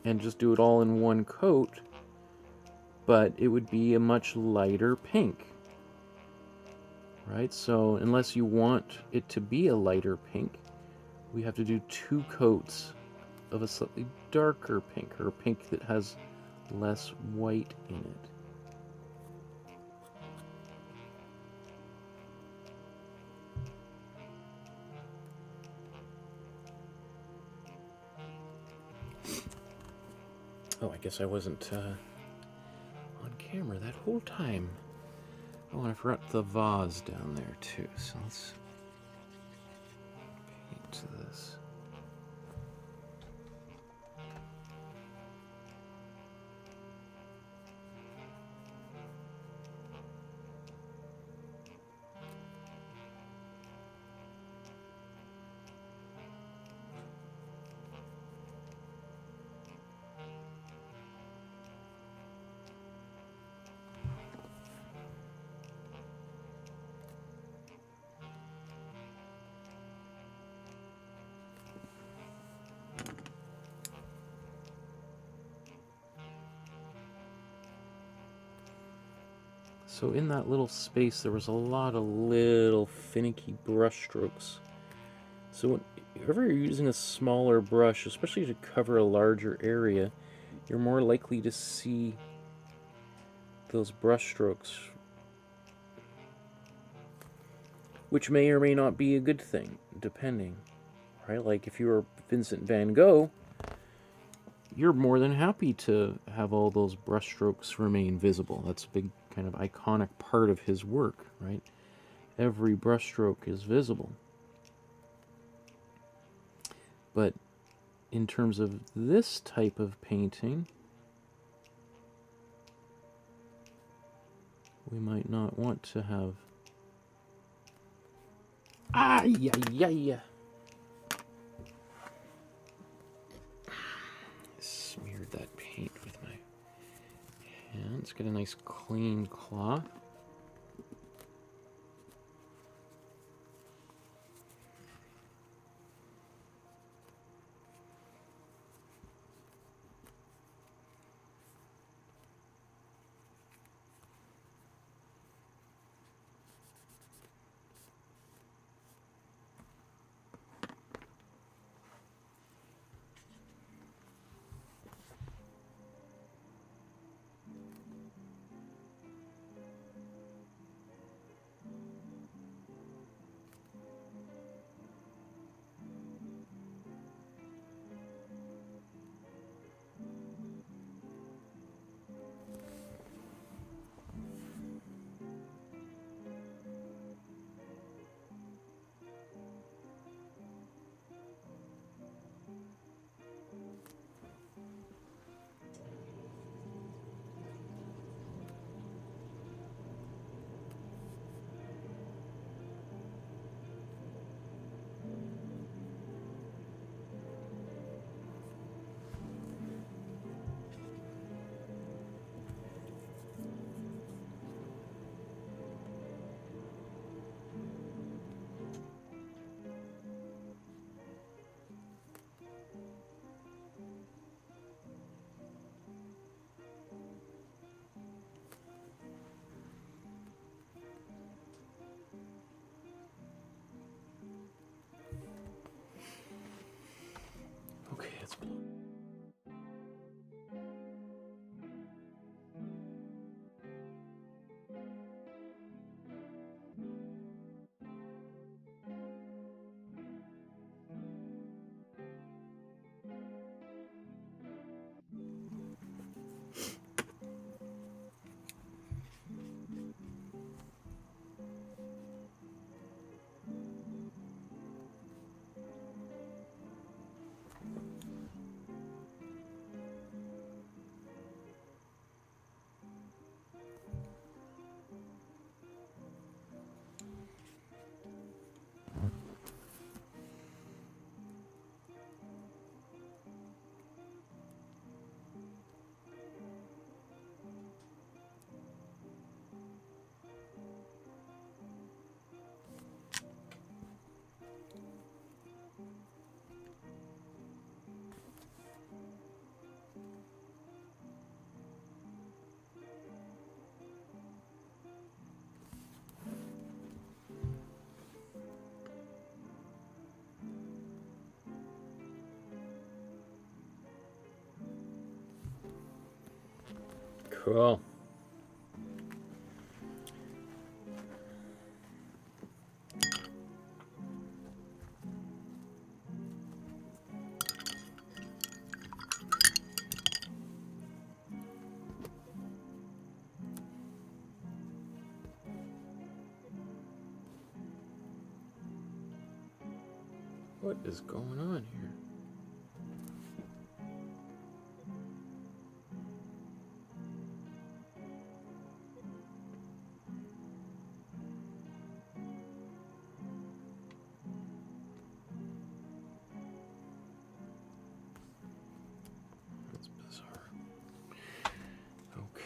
and just do it all in one coat, but it would be a much lighter pink. Right, so unless you want it to be a lighter pink, we have to do 2 coats of a slightly darker pink, or a pink that has less white in it. Oh, I guess I wasn't on camera that whole time. Oh, and I forgot the vase down there too, so let's paint this. So in that little space, there was a lot of little finicky brush strokes. So whenever you're using a smaller brush, especially to cover a larger area, you're more likely to see those brush strokes, which may or may not be a good thing, depending, right? Like if you were Vincent van Gogh, you're more than happy to have all those brush strokes remain visible. That's a big kind of iconic part of his work, right? Every brush stroke is visible. But in terms of this type of painting, we might not want to have... Smeared that paint with my hands. Get a nice clean cloth. possible. Cool. What is going on here? That's bizarre. Okay.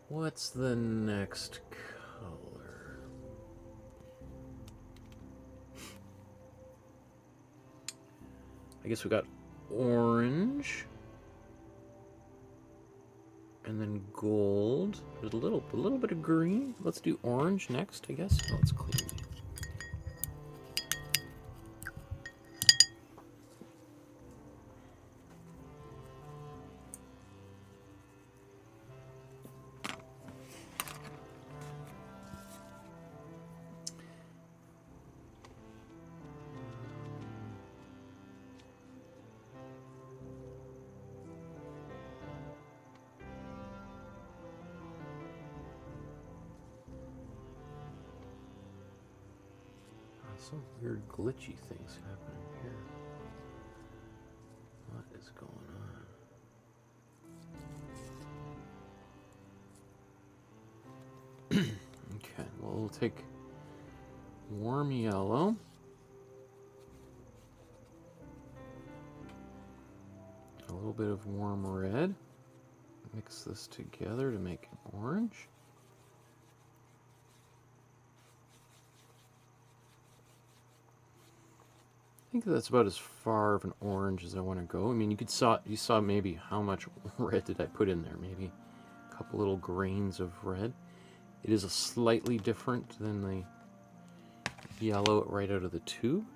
What's the next color? I guess we got orange, and then gold. There's a little bit of green. Let's do orange next, I guess. Oh, let's clean these. Some weird glitchy things happening here. What is going on? Okay, well, we'll take warm yellow. A little bit of warm red. Mix this together to make an orange. I think that's about as far of an orange as I want to go. I mean, you saw maybe how much red did I put in there? Maybe a couple little grains of red. It is a slightly different than the yellow right out of the tube.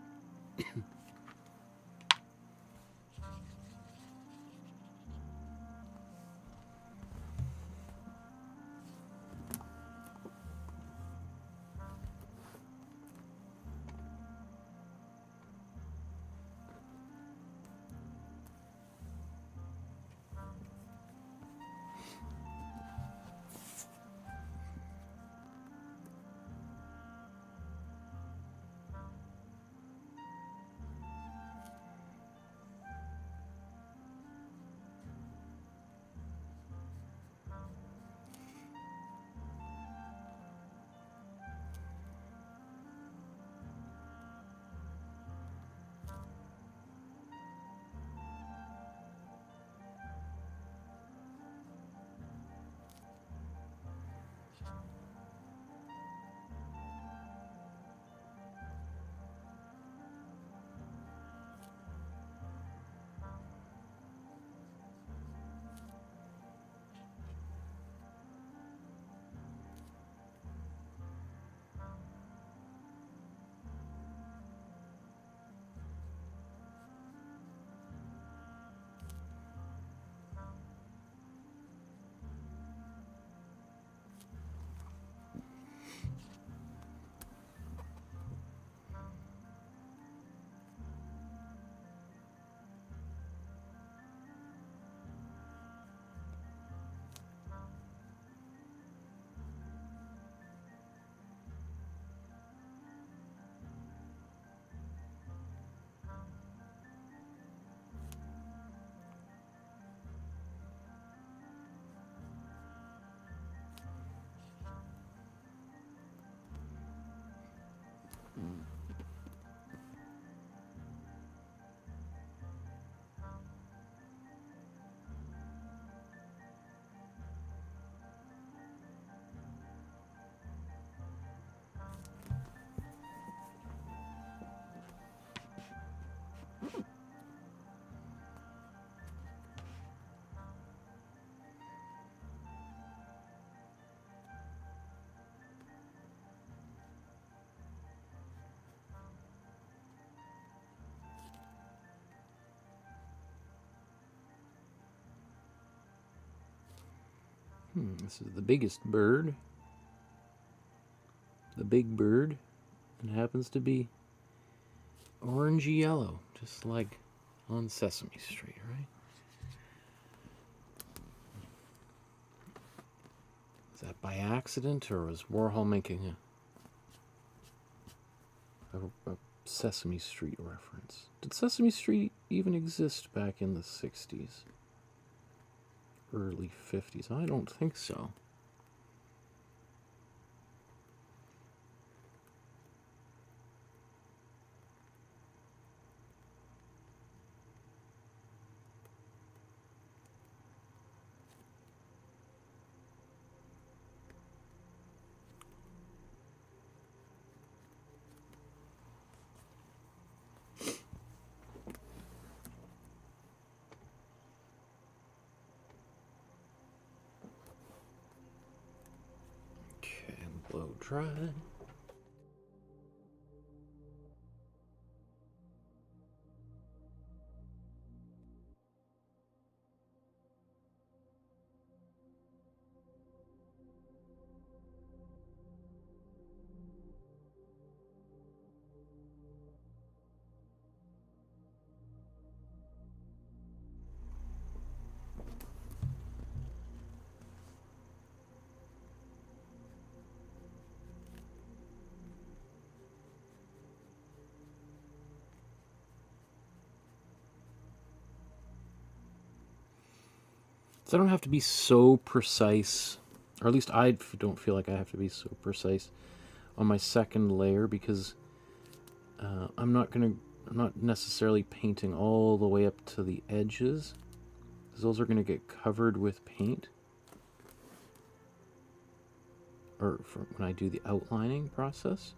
This is the biggest bird. The big bird. It happens to be orangey yellow, just like on Sesame Street, right? Is that by accident, or was Warhol making a Sesame Street reference? Did Sesame Street even exist back in the 60s? Early 50s? I don't think so. Blow dry. So I don't have to be so precise, or at least I don't feel like I have to be so precise on my second layer, because I'm not necessarily painting all the way up to the edges, because those are going to get covered with paint, or when I do the outlining process.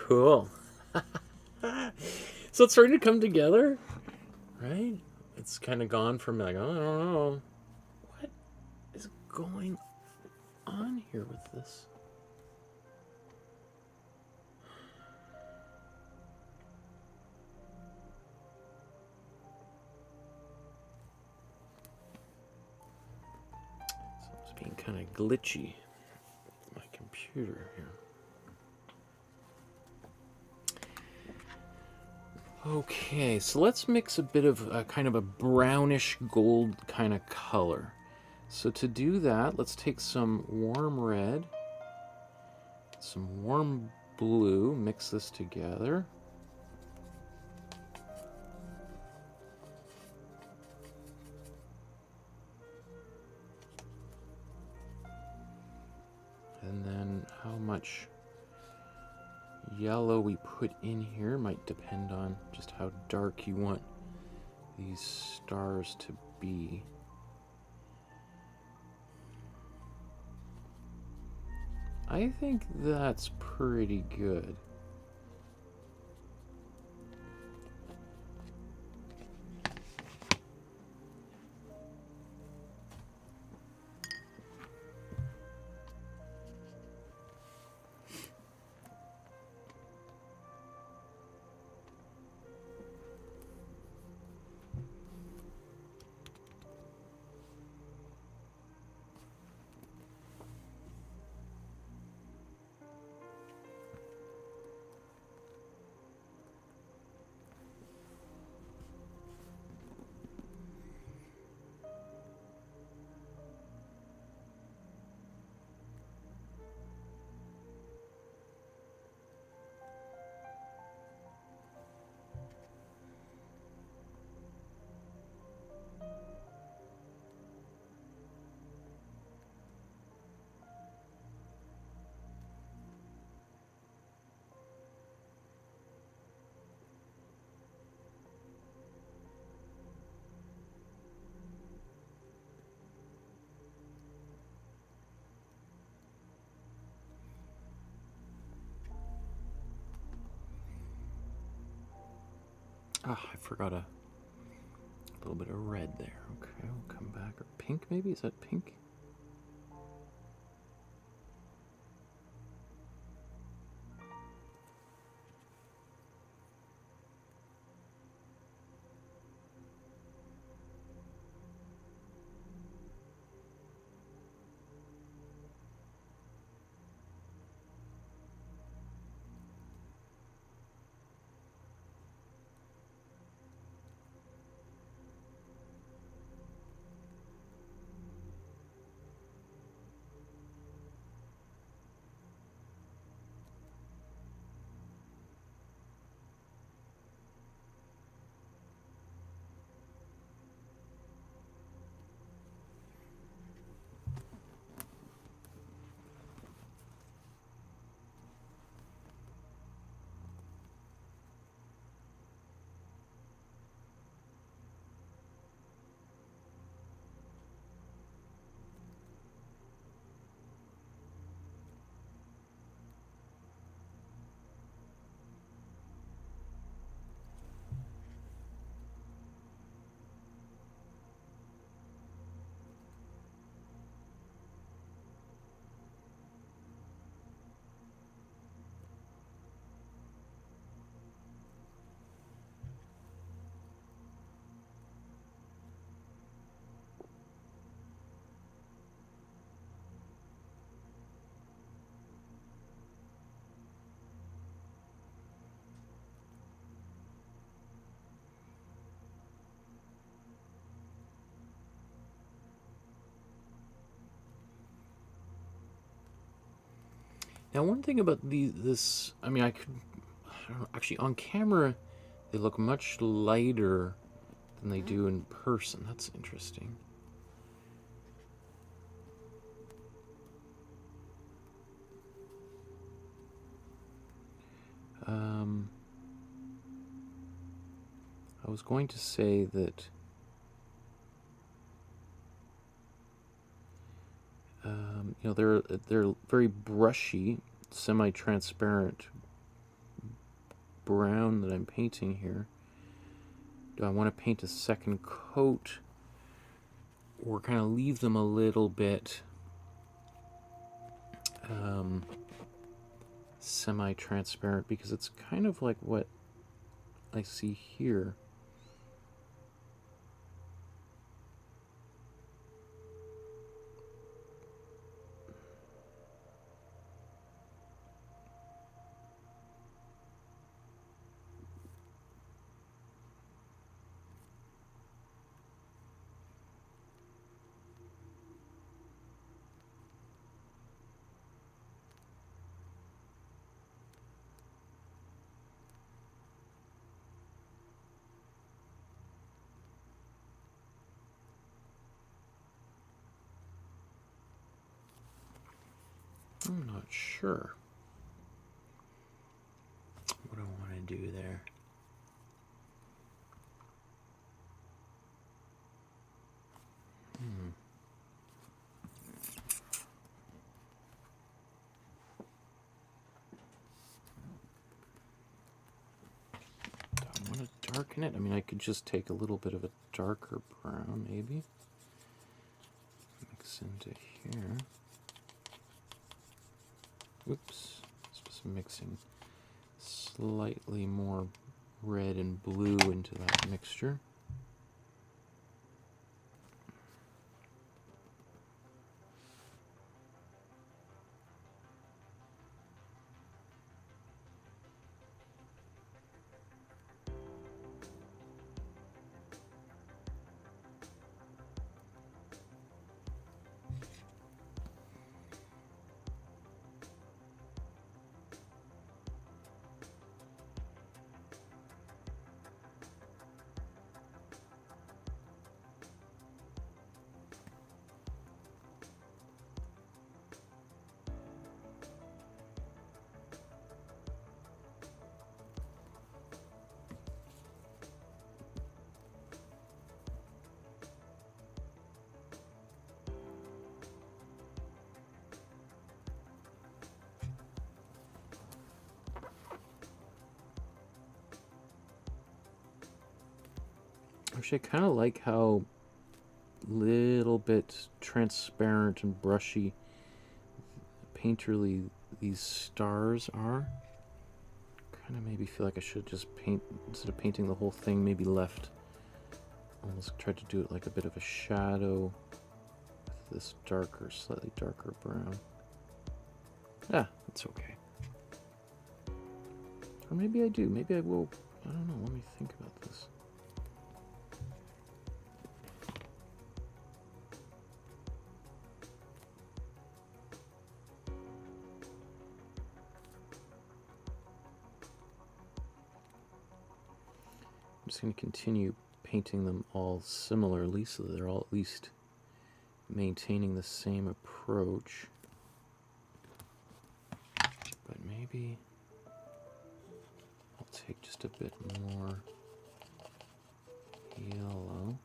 Cool. So it's starting to come together, right? It's kind of gone from like, oh, I don't know. What is going on here with this? So it's being kind of glitchy. My computer here. Okay, so let's mix a bit of a kind of a brownish gold kind of color. So to do that, let's take some warm red, some warm blue, mix this together. And then how much yellow we put in here might depend on just how dark you want these stars to be. I think that's pretty good. Ah, I forgot a little bit of red there. Okay, we'll come back. Or pink, maybe? Is that pink? Now, one thing about this, I mean, I don't know, actually on camera, they look much lighter than they do in person. That's interesting. I was going to say that you know, they're very brushy, semi-transparent brown that I'm painting here. Do I want to paint a second coat, or kind of leave them a little bit semi-transparent, because it's kind of like what I see here. I'm not sure what I want to do there. Do I want to darken it? I mean, I could just take a little bit of a darker brown, maybe. Mix into here. Oops, just mixing slightly more red and blue into that mixture. Actually, I kind of like how little bit transparent and brushy, painterly these stars are. Kind of maybe feel like I should just paint, instead of painting the whole thing, maybe left, almost try to do it like a bit of a shadow with this darker, slightly darker brown. Ah, it's okay. Or maybe I do, maybe I will, I don't know, let me think about this. I'm just going to continue painting them all similarly so that they're all at least maintaining the same approach. But maybe I'll take just a bit more yellow.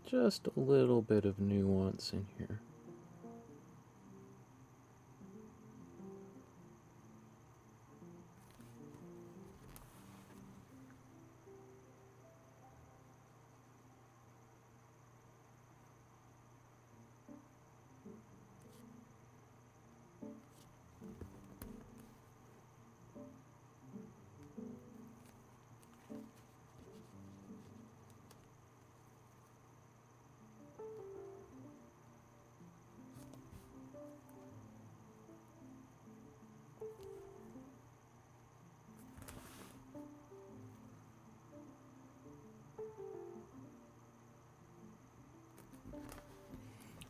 Just a little bit of nuance in here.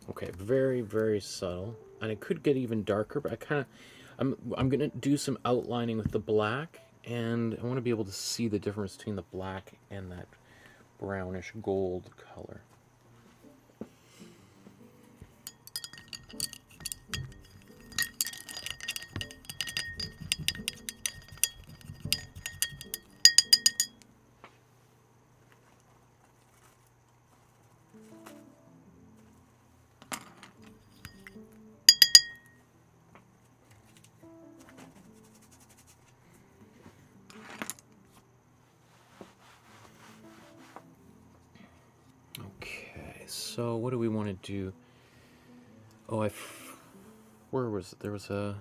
Okay, very, very subtle. And it could get even darker, but I'm gonna do some outlining with the black, and I want to be able to see the difference between the black and that brownish gold color. So what do we want to do? Oh, where was it? There was a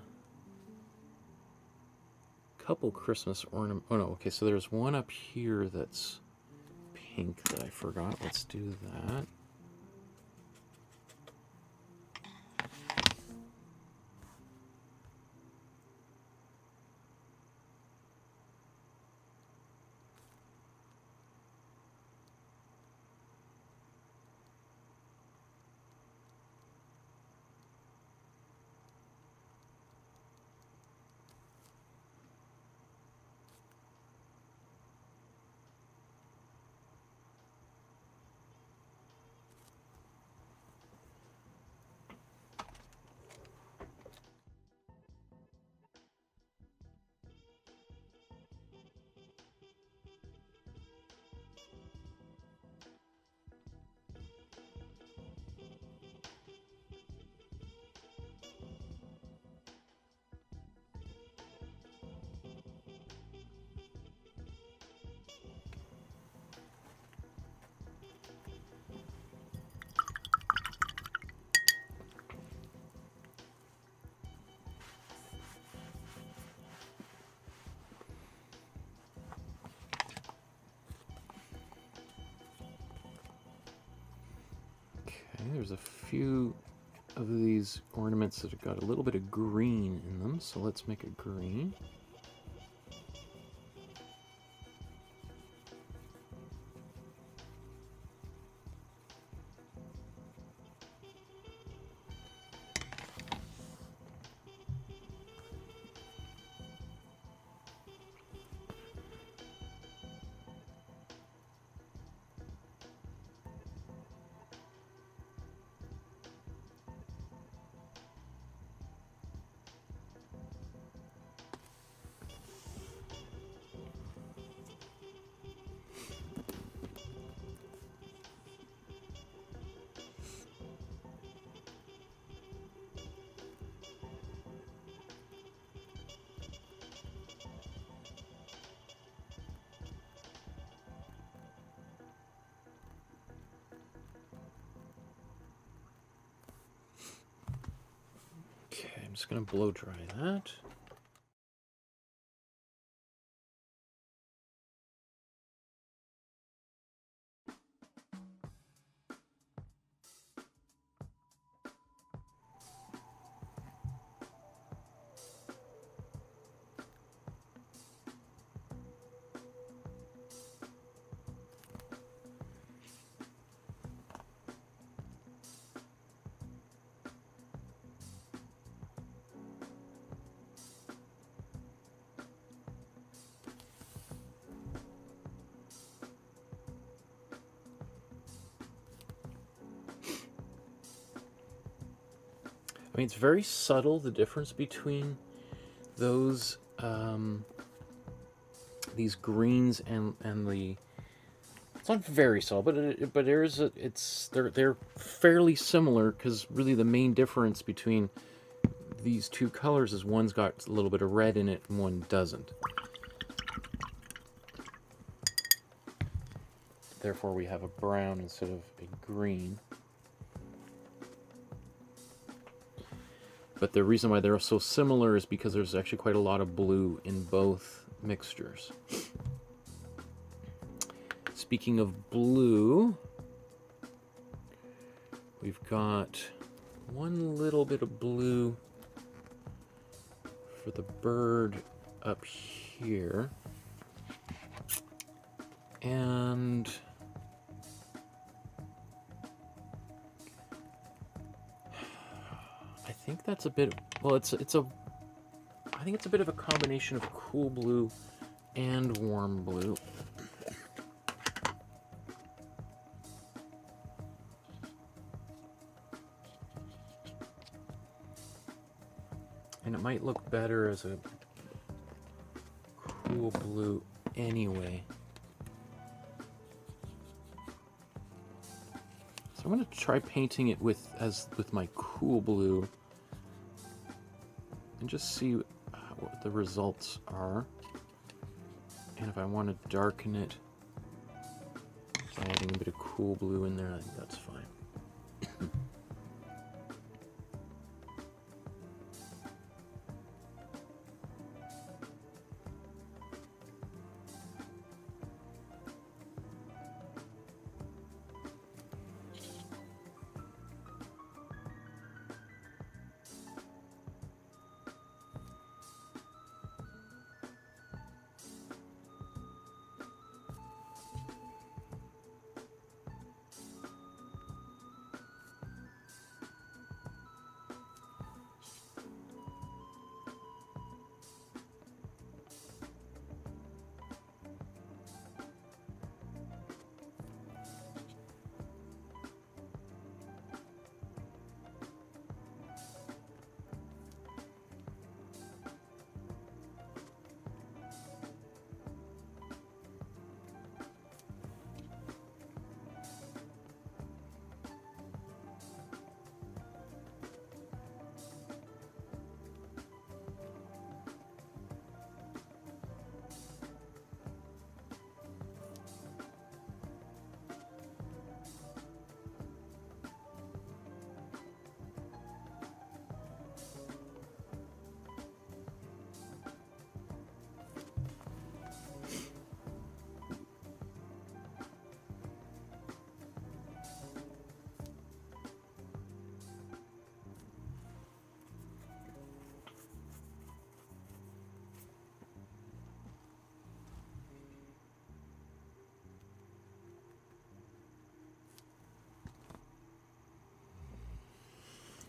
couple Christmas ornament. Oh no, okay, so there's one up here that's pink that I forgot. Let's do that. There's a few of these ornaments that have got a little bit of green in them, so let's make a green. just going to blow dry that. I mean, it's very subtle, the difference between those, these greens and the, it's not very subtle, but there is a, they're fairly similar, because really the main difference between these two colors is one's got a little bit of red in it and one doesn't. Therefore we have a brown instead of a green. But the reason why they're so similar is because there's actually quite a lot of blue in both mixtures. Speaking of blue, we've got one little bit of blue for the bird up here. And I think that's a bit, well, I think it's a bit of a combination of cool blue and warm blue. And it might look better as a cool blue anyway. So I'm going to try painting it with my cool blue and just see what the results are. And if I want to darken it by adding a bit of cool blue in there, I think that's fine.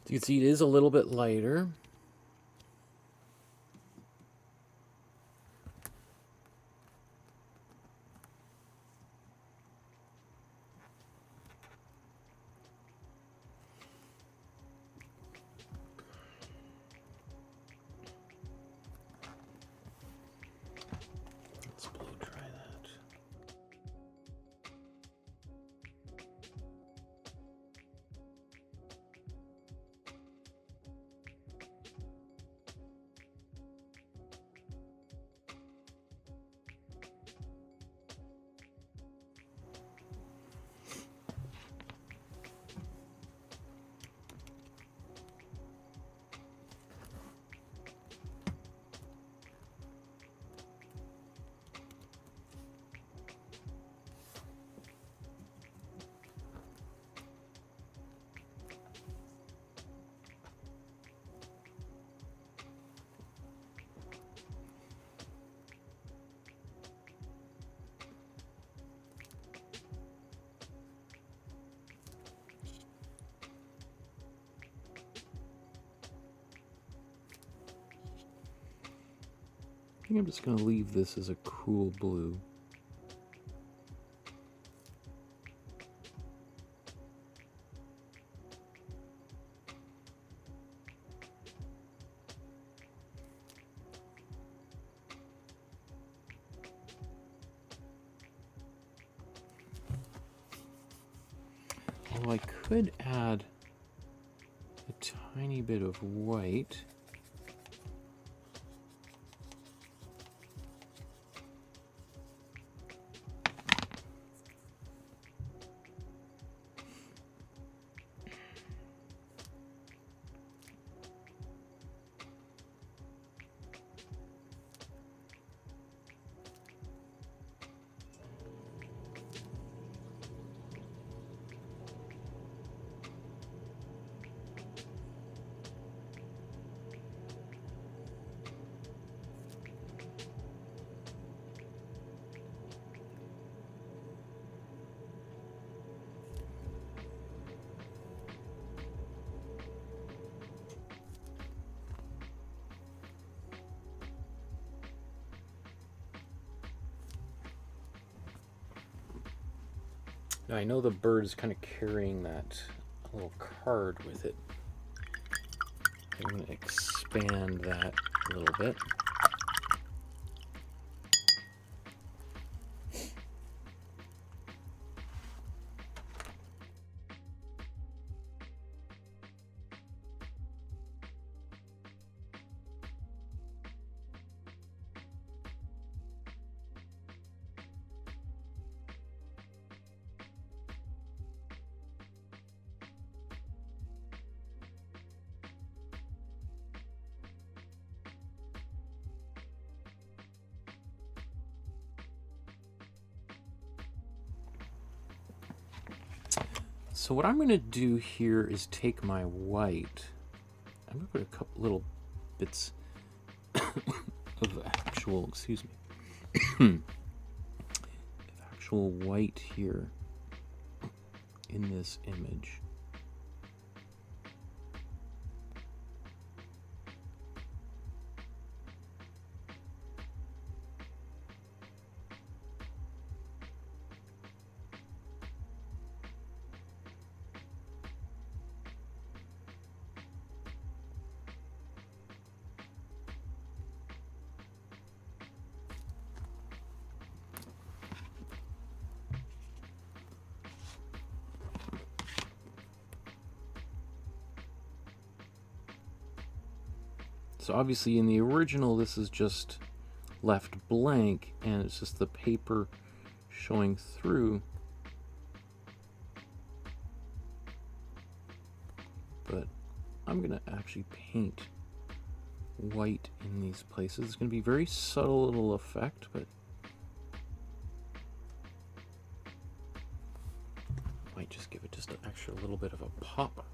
So you can see it is a little bit lighter. Let's blow dry that. think I'm just going to leave this as a cool blue. Oh, I could add a tiny bit of white. Now I know the bird is kind of carrying that little card with it. I'm going to expand that a little bit. So what I'm going to do here is take my white. I'm going to put a couple little bits of actual, excuse me, actual white here in this image. So obviously in the original this is just left blank and it's just the paper showing through. But I'm going to actually paint white in these places. It's going to be a very subtle little effect, but might just give it just an extra little bit of a pop.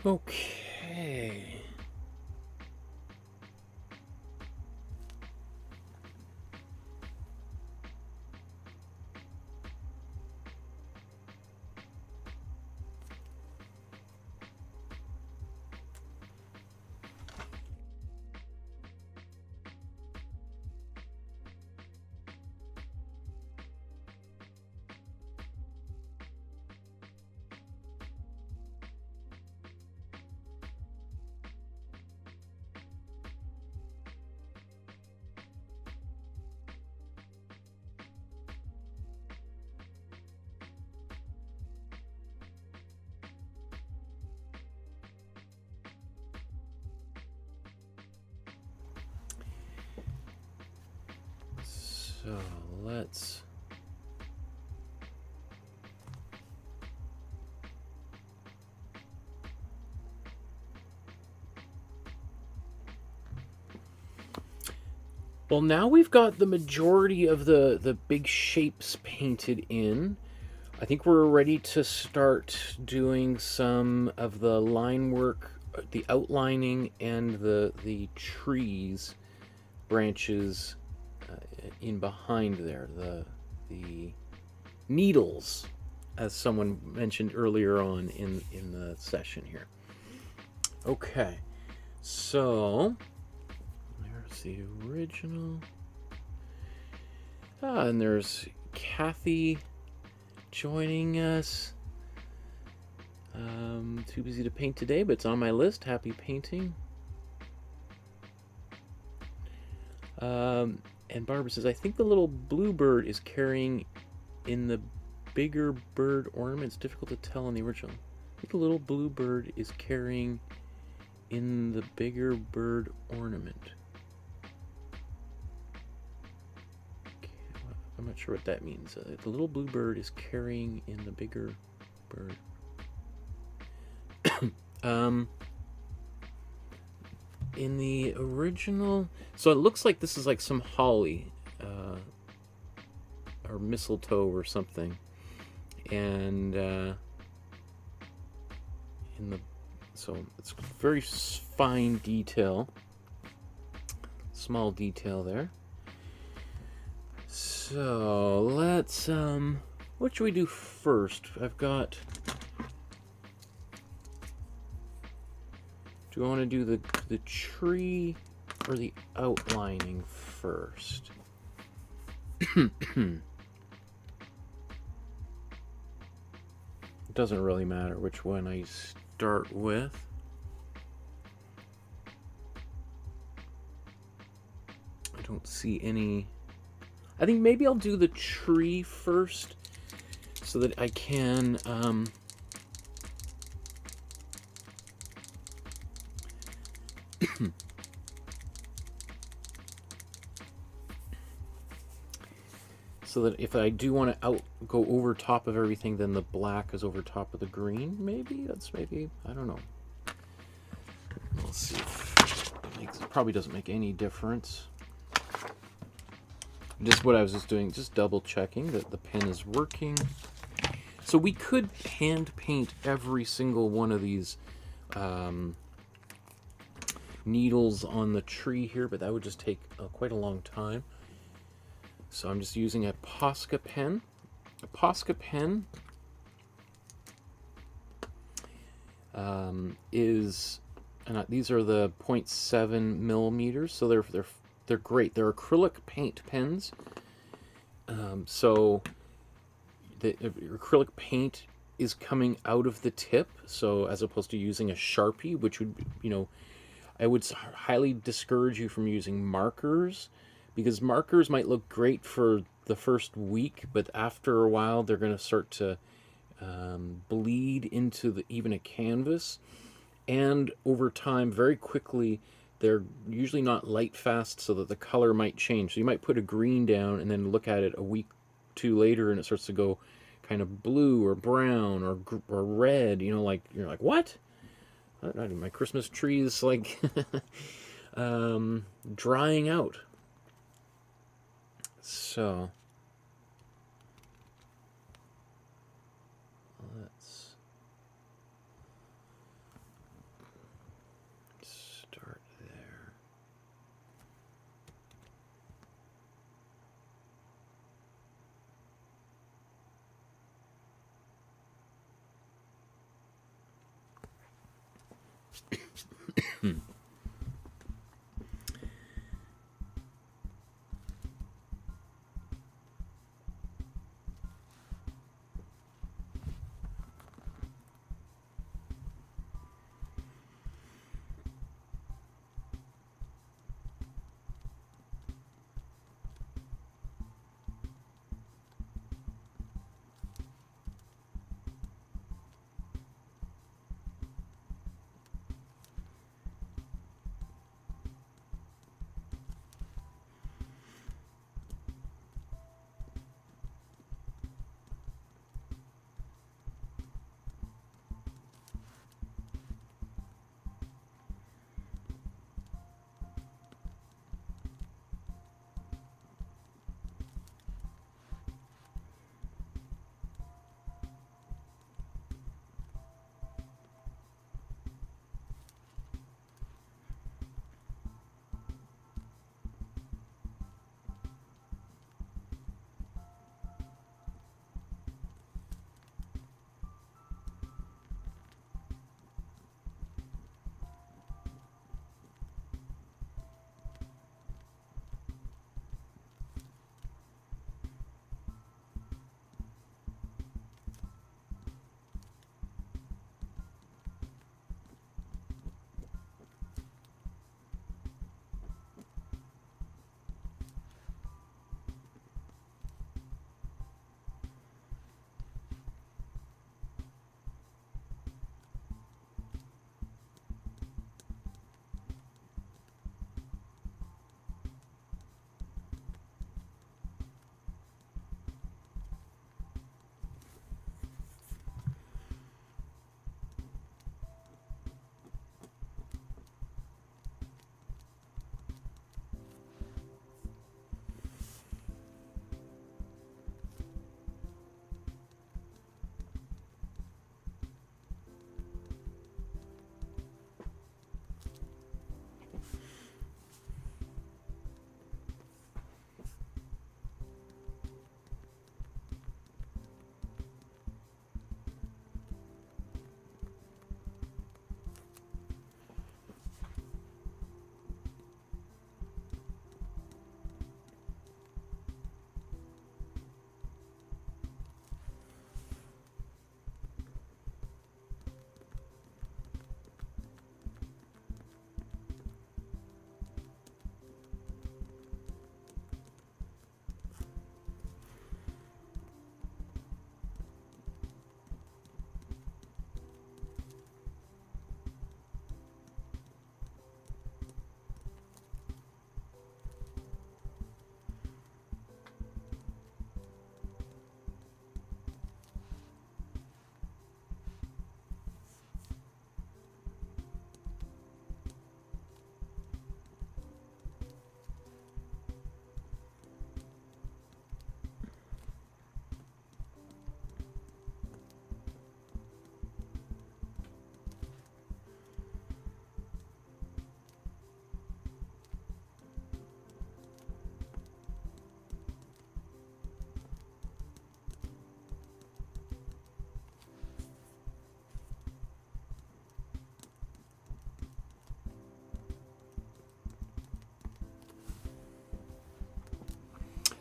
Okay. So let's well, now we've got the majority of the big shapes painted in. I think we're ready to start doing some of the line work, the outlining, and the trees, branches in behind there, the needles, as someone mentioned earlier on in the session here. Okay, so there's the original. And there's Kathy joining us. Too busy to paint today, but it's on my list. Happy painting. And Barbara says, I think the little bluebird is carrying in the bigger bird ornament. It's difficult to tell in the original. I think the little bluebird is carrying in the bigger bird ornament. Okay, I'm not sure what that means. The little bluebird is carrying in the bigger bird. In the original, so it looks like this is like some holly or mistletoe or something, and in the so it's very fine detail, small detail there. So let's what should we do first? I've got. Do I want to do the tree or the outlining first? It doesn't really matter which one I start with. I don't see any. I think maybe I'll do the tree first so that I can so that if I do want to go over top of everything, then the black is over top of the green. Maybe that's I don't know. We'll see. It probably doesn't make any difference. Just what I was just doing, just double checking that the pen is working. So we could hand paint every single one of these needles on the tree here, but that would just take quite a long time. So I'm just using a Posca pen. A Posca pen is, and these are the 0.7 millimeters, so they're great. They're acrylic paint pens. So the acrylic paint is coming out of the tip, so as opposed to using a Sharpie, which would, I would highly discourage you from using markers, because markers might look great for the first week, but after a while they're going to start to bleed into even a canvas, and over time, very quickly, they're usually not light fast, so that the color might change. So you might put a green down and then look at it a week, two later, and it starts to go kind of blue or brown or red. Like you're like, what? My Christmas tree is like drying out. So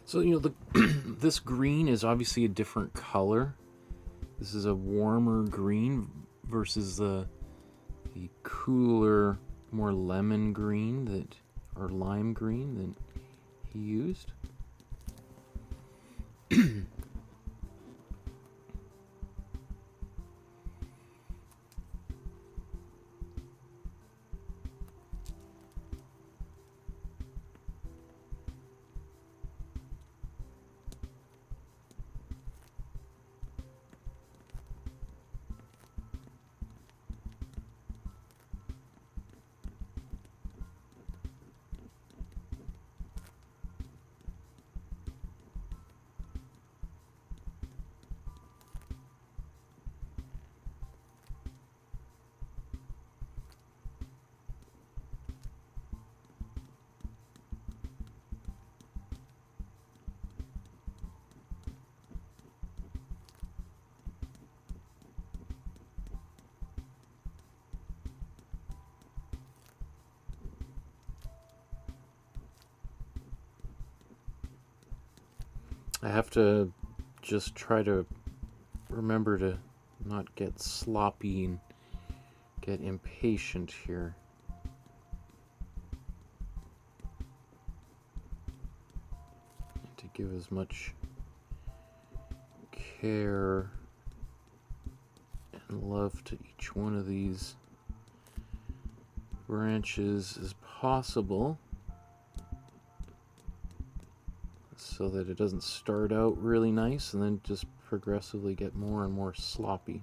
So, the this green is obviously a different color. This is a warmer green versus the cooler, more lemon green or lime green that he used. I have to just try to remember to not get sloppy and get impatient here. And to give as much care and love to each one of these branches as possible, so that it doesn't start out really nice and then just progressively get more and more sloppy.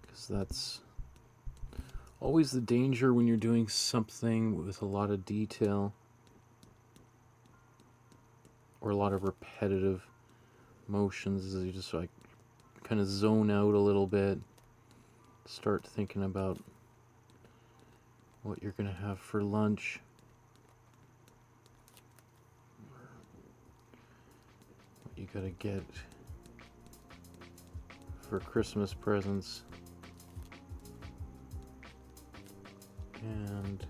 Because that's always the danger when you're doing something with a lot of detail or a lot of repetitive motions, is you just like kind of zone out a little bit, start thinking about what you're going to have for lunch, what you got to get for Christmas presents, and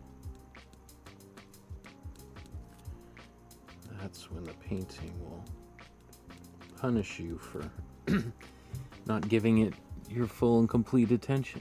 that's when the painting will punish you for not giving it your full and complete attention.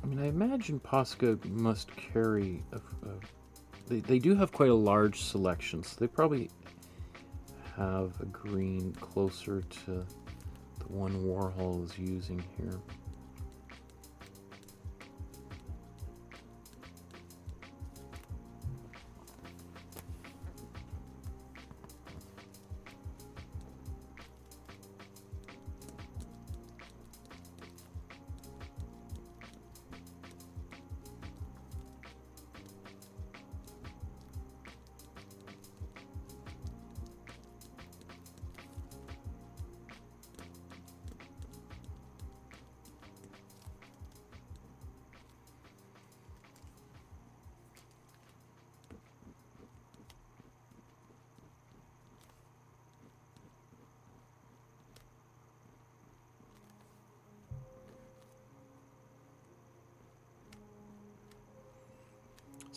I mean, I imagine Posca must carry they do have quite a large selection, so they probably have a green closer to the one Warhol is using here.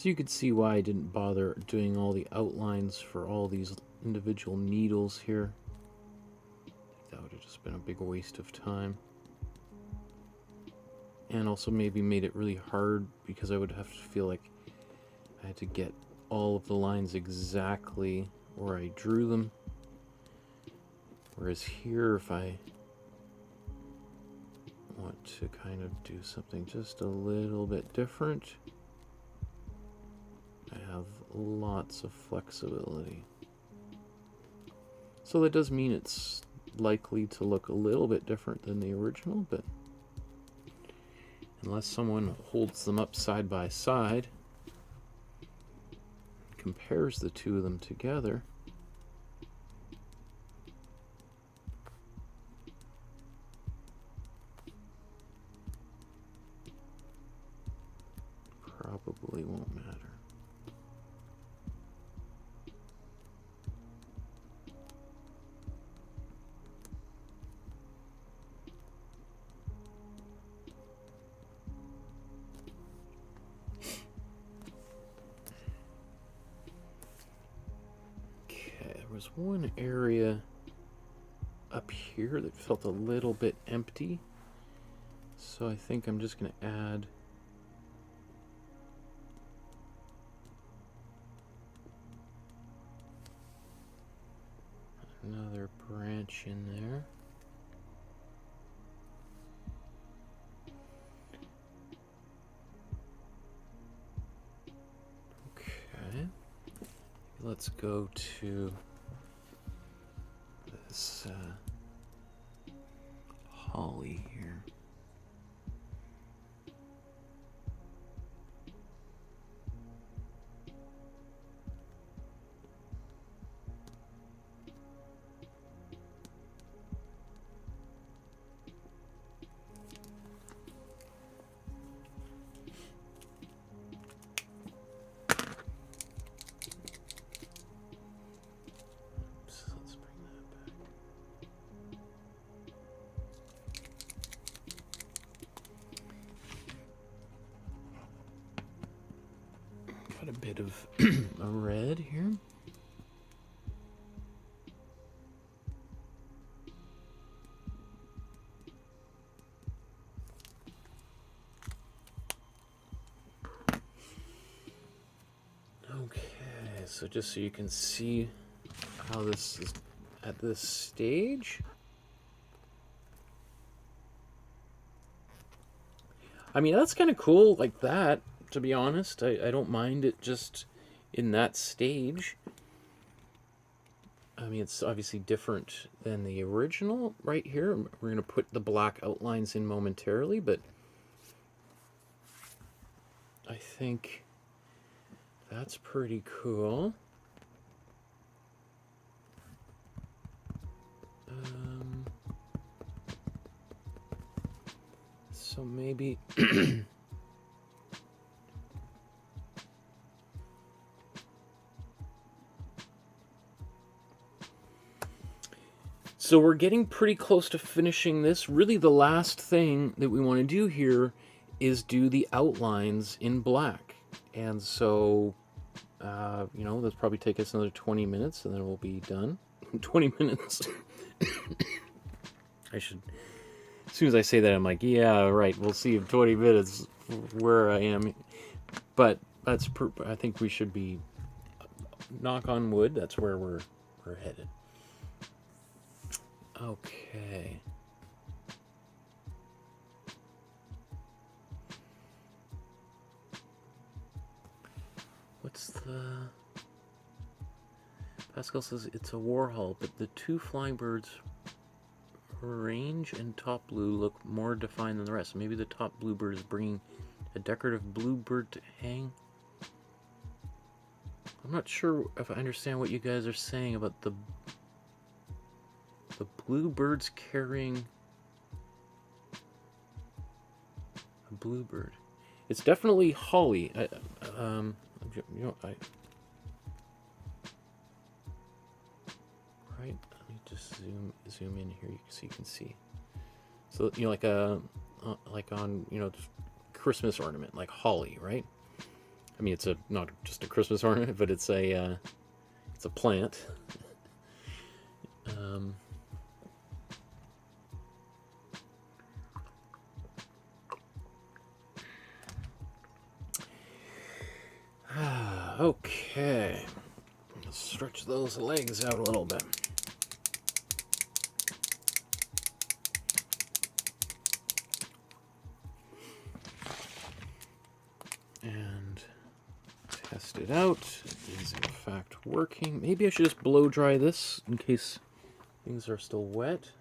So you could see why I didn't bother doing all the outlines for all these individual needles here. I think that would have just been a big waste of time. And also maybe made it really hard because I would have to feel like I had to get all of the lines exactly where I drew them. Whereas here, if I want to kind of do something just a little bit different, I have lots of flexibility. So that does mean it's likely to look a little bit different than the original, but unless someone holds them up side by side, compares the two of them together, probably won't matter. Was one area up here that felt a little bit empty, so I think I'm just going to add another branch in there. Okay, let's go to this holly here. Got a bit of a red here. Okay, so just so you can see how this is at this stage. I mean, that's kind of cool like that. To be honest, I don't mind it just in that stage. I mean, it's obviously different than the original right here. We're going to put the black outlines in momentarily, but I think that's pretty cool. So maybe... So we're getting pretty close to finishing this. Really, the last thing that we want to do here is do the outlines in black. And so, you know, that'll probably take us another 20 minutes, and then we'll be done. 20 minutes. I should... As soon as I say that, I'm like, yeah, right, we'll see in 20 minutes where I am. But that's... I think we should be... Knock on wood, that's where we're headed. Okay. What's the... Pascal says it's a Warhol, but the two flying birds, Range and Top Blue, look more defined than the rest. Maybe the Top Blue bird is bringing a decorative blue bird to hang. I'm not sure if I understand what you guys are saying about the blue birds carrying a blue bird. It's definitely holly. You know, right. Let me just zoom in here so you can see. So you know, like on Christmas ornament, like holly, right? I mean, it's a not just a Christmas ornament, but it's a plant. Okay, let's stretch those legs out a little bit. And test it out. It is in fact working. Maybe I should just blow dry this in case things are still wet.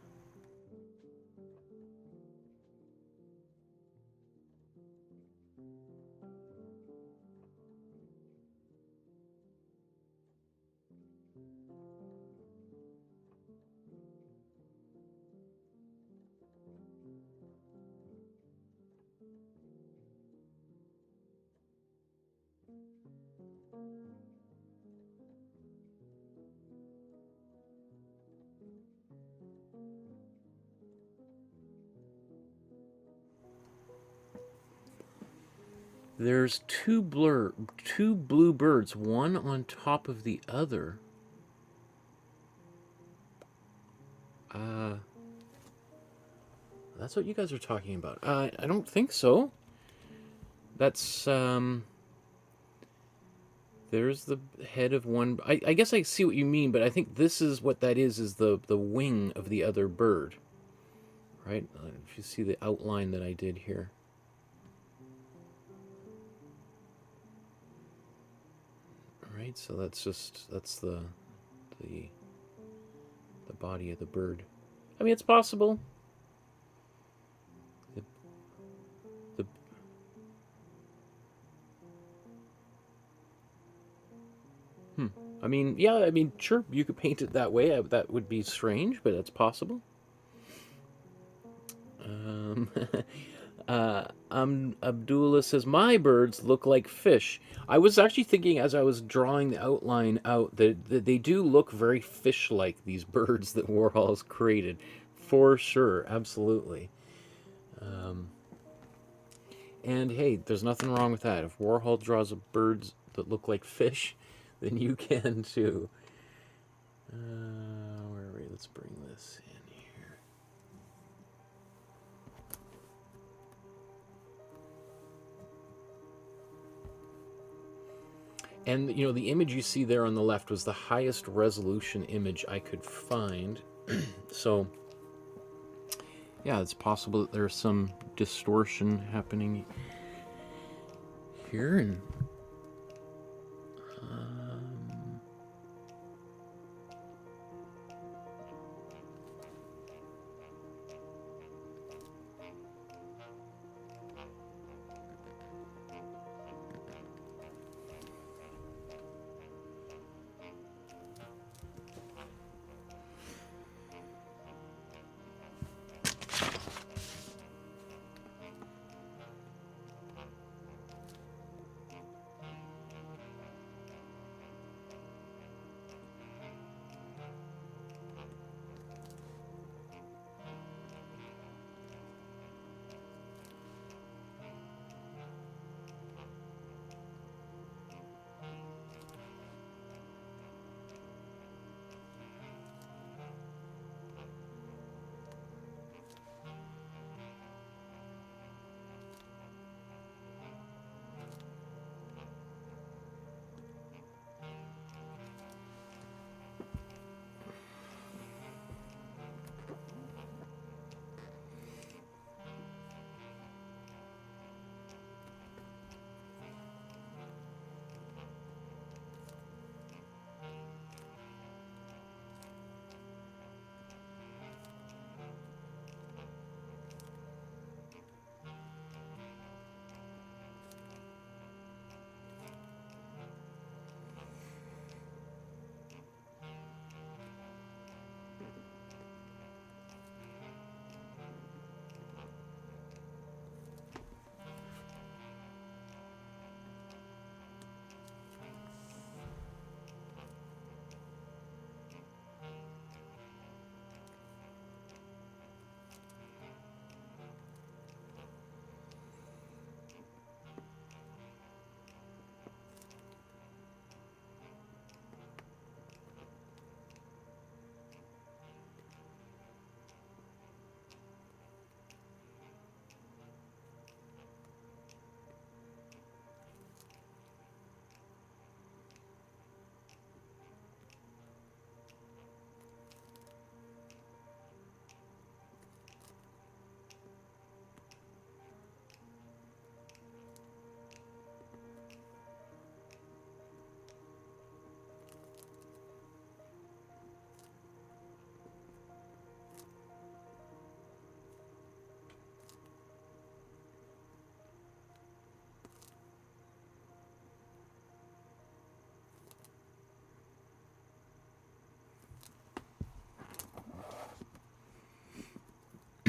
There's two blue birds, one on top of the other. That's what you guys are talking about. I don't think so. That's, there's the head of one. I guess I see what you mean, but I think this is what that is the wing of the other bird. Right? If you see the outline that I did here. Right, so that's the body of the bird. I mean, it's possible. I mean, yeah, I mean, sure, you could paint it that way. That would be strange, but it's possible. Abdullah says, my birds look like fish. I was actually thinking as I was drawing the outline out that they do look very fish-like, these birds that Warhol has created. For sure, absolutely. And hey, there's nothing wrong with that. If Warhol draws birds that look like fish, then you can too. Where are we? Let's bring this in here. And, you know, the image you see there on the left was the highest resolution image I could find. So, yeah, it's possible that there's some distortion happening here. And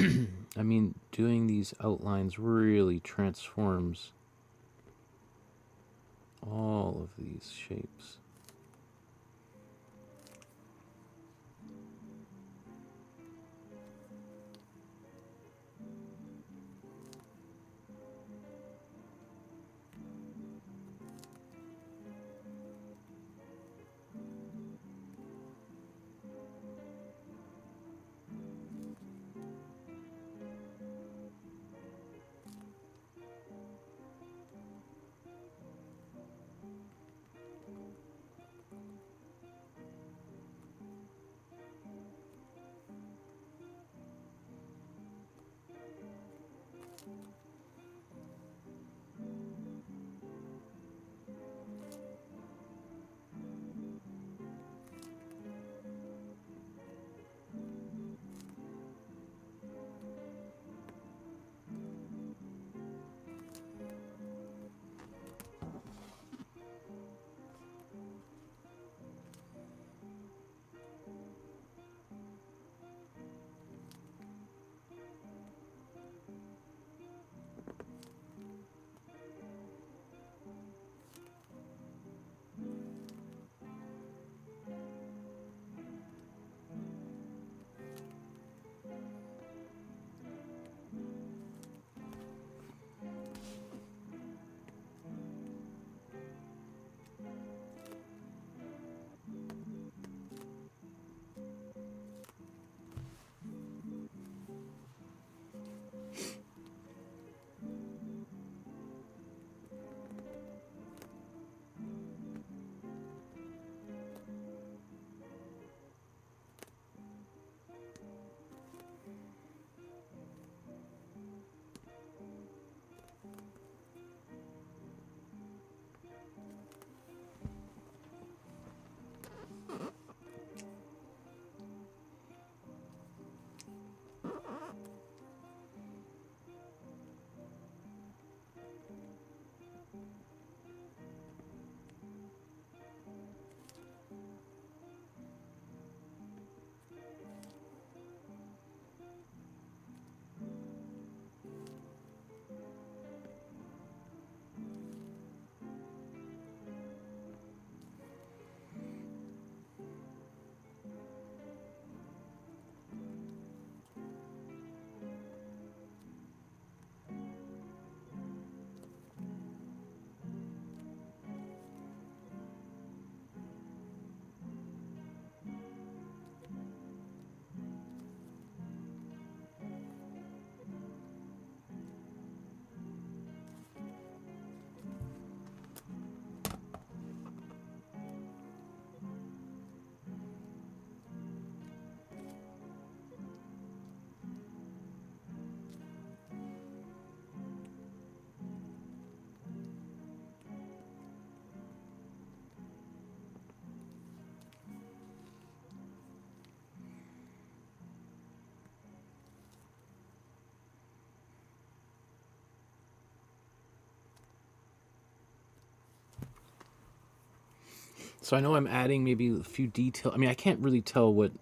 I mean, doing these outlines really transforms all of these shapes. So I know I'm adding maybe a few details. I mean, I can't really tell what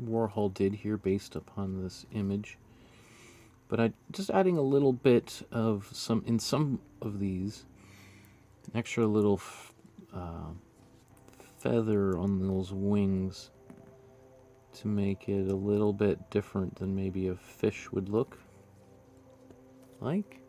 Warhol did here based upon this image, but I just adding a little bit of some of these, an extra little feather on those wings to make it a little bit different than maybe a fish would look like.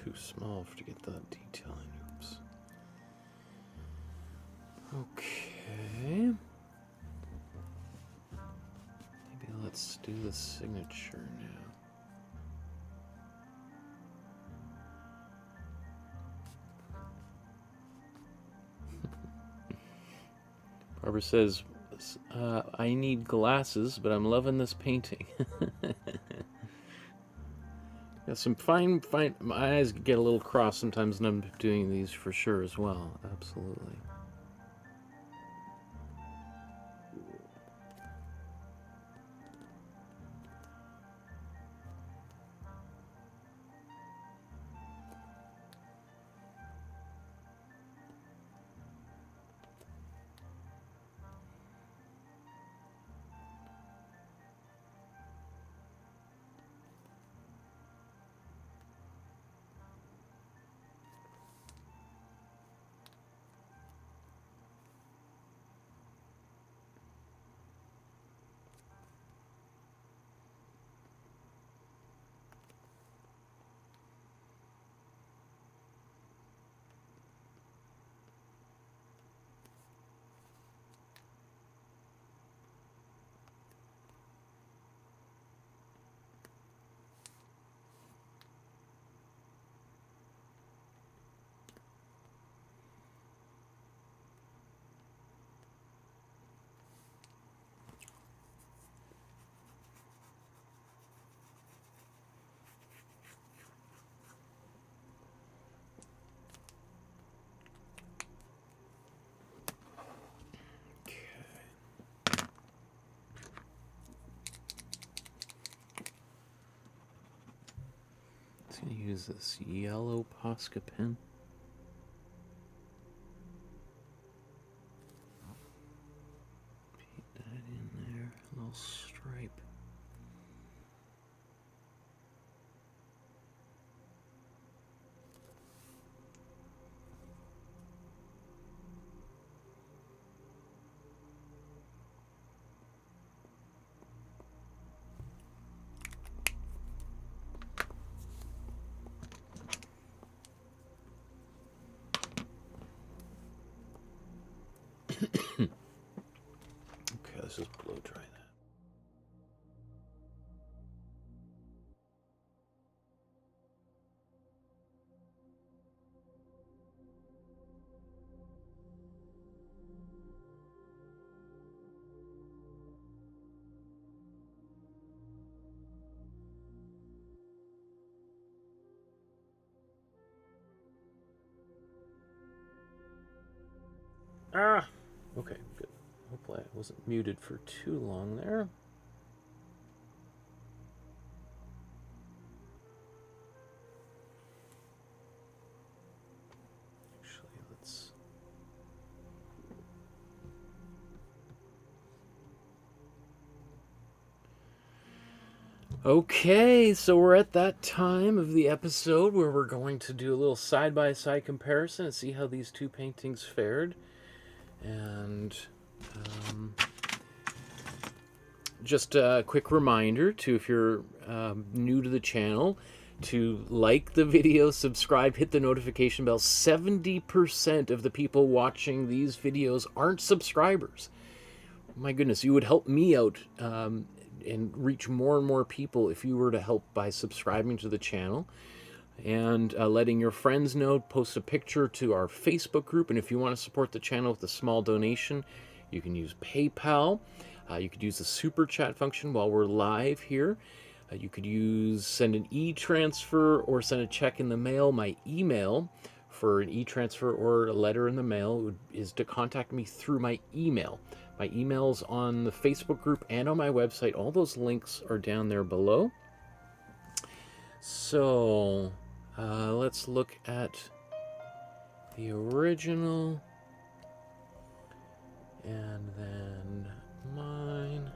too small to get that detailing. Oops. Okay. Maybe let's do the signature now. Barbara says, I need glasses, but I'm loving this painting. Got some fine, my eyes get a little crossed sometimes when I'm doing these for sure as well. Absolutely. I'm going to use this yellow Posca pen. Paint that in there, a little stripe. Okay, let's just blow dry that. Ah! Okay, good. Hopefully I wasn't muted for too long there. Actually, let's... Okay, so we're at that time of the episode where we're going to do a little side-by-side comparison and see how these two paintings fared. And just a quick reminder to, if you're new to the channel, to like the video, subscribe, hit the notification bell. 70% of the people watching these videos aren't subscribers. My goodness, you would help me out and reach more and more people if you were to help by subscribing to the channel and letting your friends know. Post a picture to our Facebook group, and if you want to support the channel with a small donation, you can use PayPal. You could use the super chat function while we're live here. You could send an e-transfer or send a check in the mail. My email for an e-transfer or a letter in the mail is to contact me through my email. My email's on the Facebook group and on my website. All those links are down there below. So let's look at the original and then mine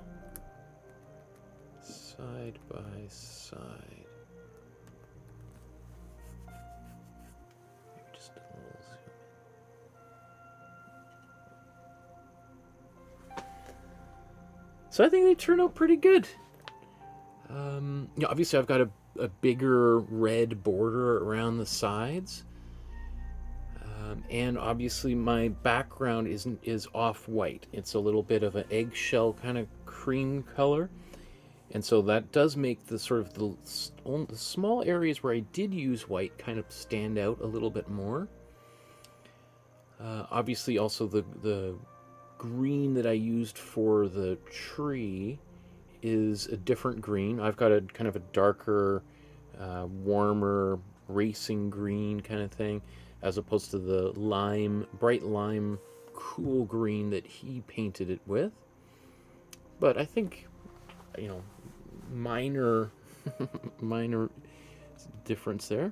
side by side. Maybe just a little zoom in. So I think they turn out pretty good. You know, obviously I've got a bigger red border around the sides. And obviously my background is off-white. It's a little bit of an eggshell kind of cream color. And so that does make the sort of the small areas where I did use white kind of stand out a little bit more. Obviously also the green that I used for the tree is a different green. I've got a kind of a darker, warmer, racing green kind of thing, as opposed to the bright lime, cool green that he painted it with. But I think, you know, minor difference there.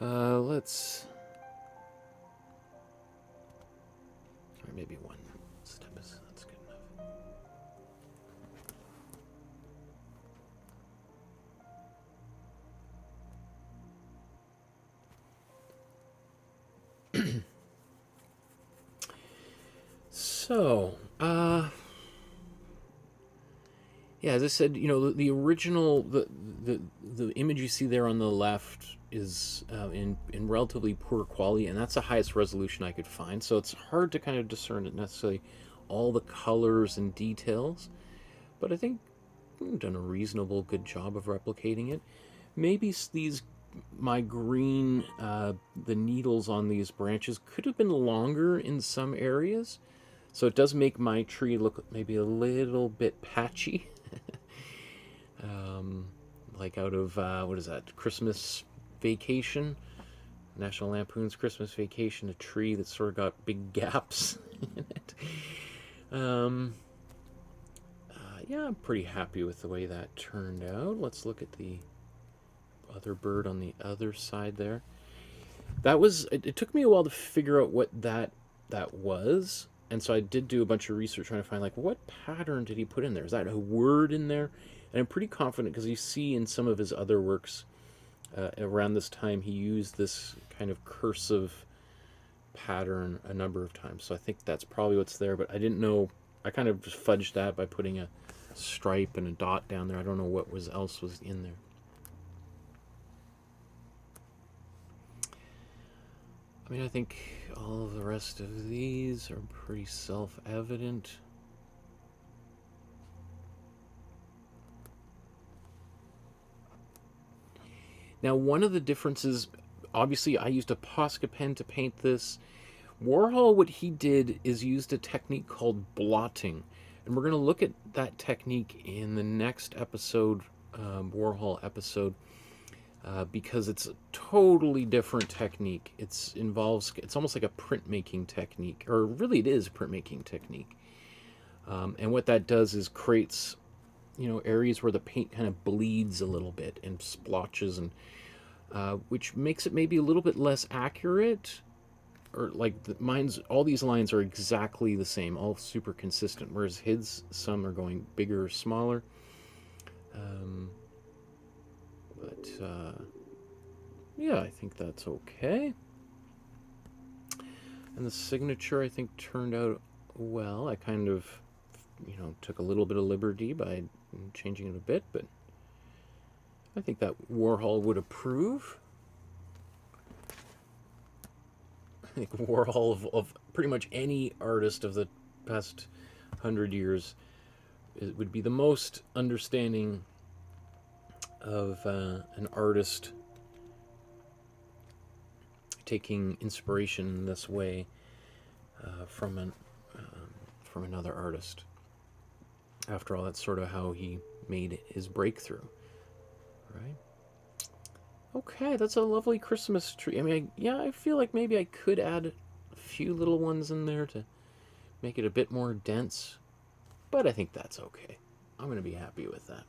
Let's, or maybe one step is, that's good enough. So, yeah, as I said, you know, the original, the image you see there on the left is in relatively poor quality, and that's the highest resolution I could find. So it's hard to kind of discern necessarily all the colors and details, but I think I've done a reasonable good job of replicating it. Maybe my green, the needles on these branches could have been longer in some areas. So it does make my tree look maybe a little bit patchy. Like out of, what is that, Christmas Vacation? National Lampoon's Christmas Vacation, a tree that's sort of got big gaps in it. Yeah, I'm pretty happy with the way that turned out. Let's look at the other bird on the other side there. That was, it took me a while to figure out what that was. And so I did do a bunch of research trying to find, like, what pattern did he put in there? Is that a word in there? And I'm pretty confident because you see in some of his other works around this time he used this kind of cursive pattern a number of times. So I think that's probably what's there, but I didn't know. I kind of just fudged that by putting a stripe and a dot down there. I don't know what else was in there. I mean, I think all of the rest of these are pretty self-evident. Now, one of the differences, obviously I used a Posca pen to paint this. Warhol, what he did is used a technique called blotting. And we're going to look at that technique in the next episode, Warhol episode. Because it's a totally different technique. It's almost like a printmaking technique, or really it is a printmaking technique. And what that does is creates, you know, areas where the paint kind of bleeds a little bit and splotches, and which makes it maybe a little bit less accurate. Or like all these lines are exactly the same, all super consistent, whereas some are going bigger or smaller. But yeah, I think that's okay. And the signature, I think, turned out well. I kind of, you know, took a little bit of liberty by changing it a bit, but I think that Warhol would approve. I think Warhol of pretty much any artist of the past 100 years would be the most understanding of an artist taking inspiration in this way from another artist. After all, that's sort of how he made his breakthrough, right? Okay, that's a lovely Christmas tree. I mean, yeah, I feel like maybe I could add a few little ones in there to make it a bit more dense, but I think that's okay. I'm going to be happy with that.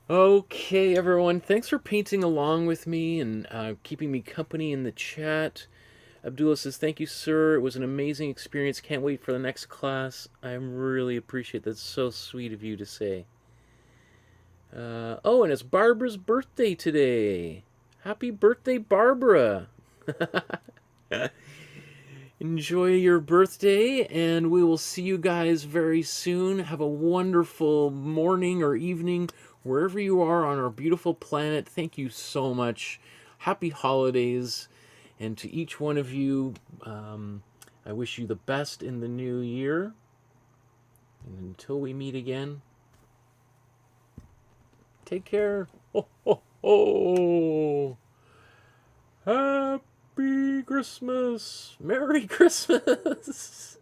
Okay, everyone, thanks for painting along with me and keeping me company in the chat. Abdullah says, thank you, sir. It was an amazing experience. Can't wait for the next class. I really appreciate that. That's so sweet of you to say. Oh, and it's Barbara's birthday today. Happy birthday, Barbara. enjoy your birthday, and we will see you guys very soon. Have a wonderful morning or evening, wherever you are on our beautiful planet. Thank you so much. Happy holidays. And to each one of you, I wish you the best in the new year. And until we meet again, take care. Ho, ho, ho. Happy Christmas. Merry Christmas.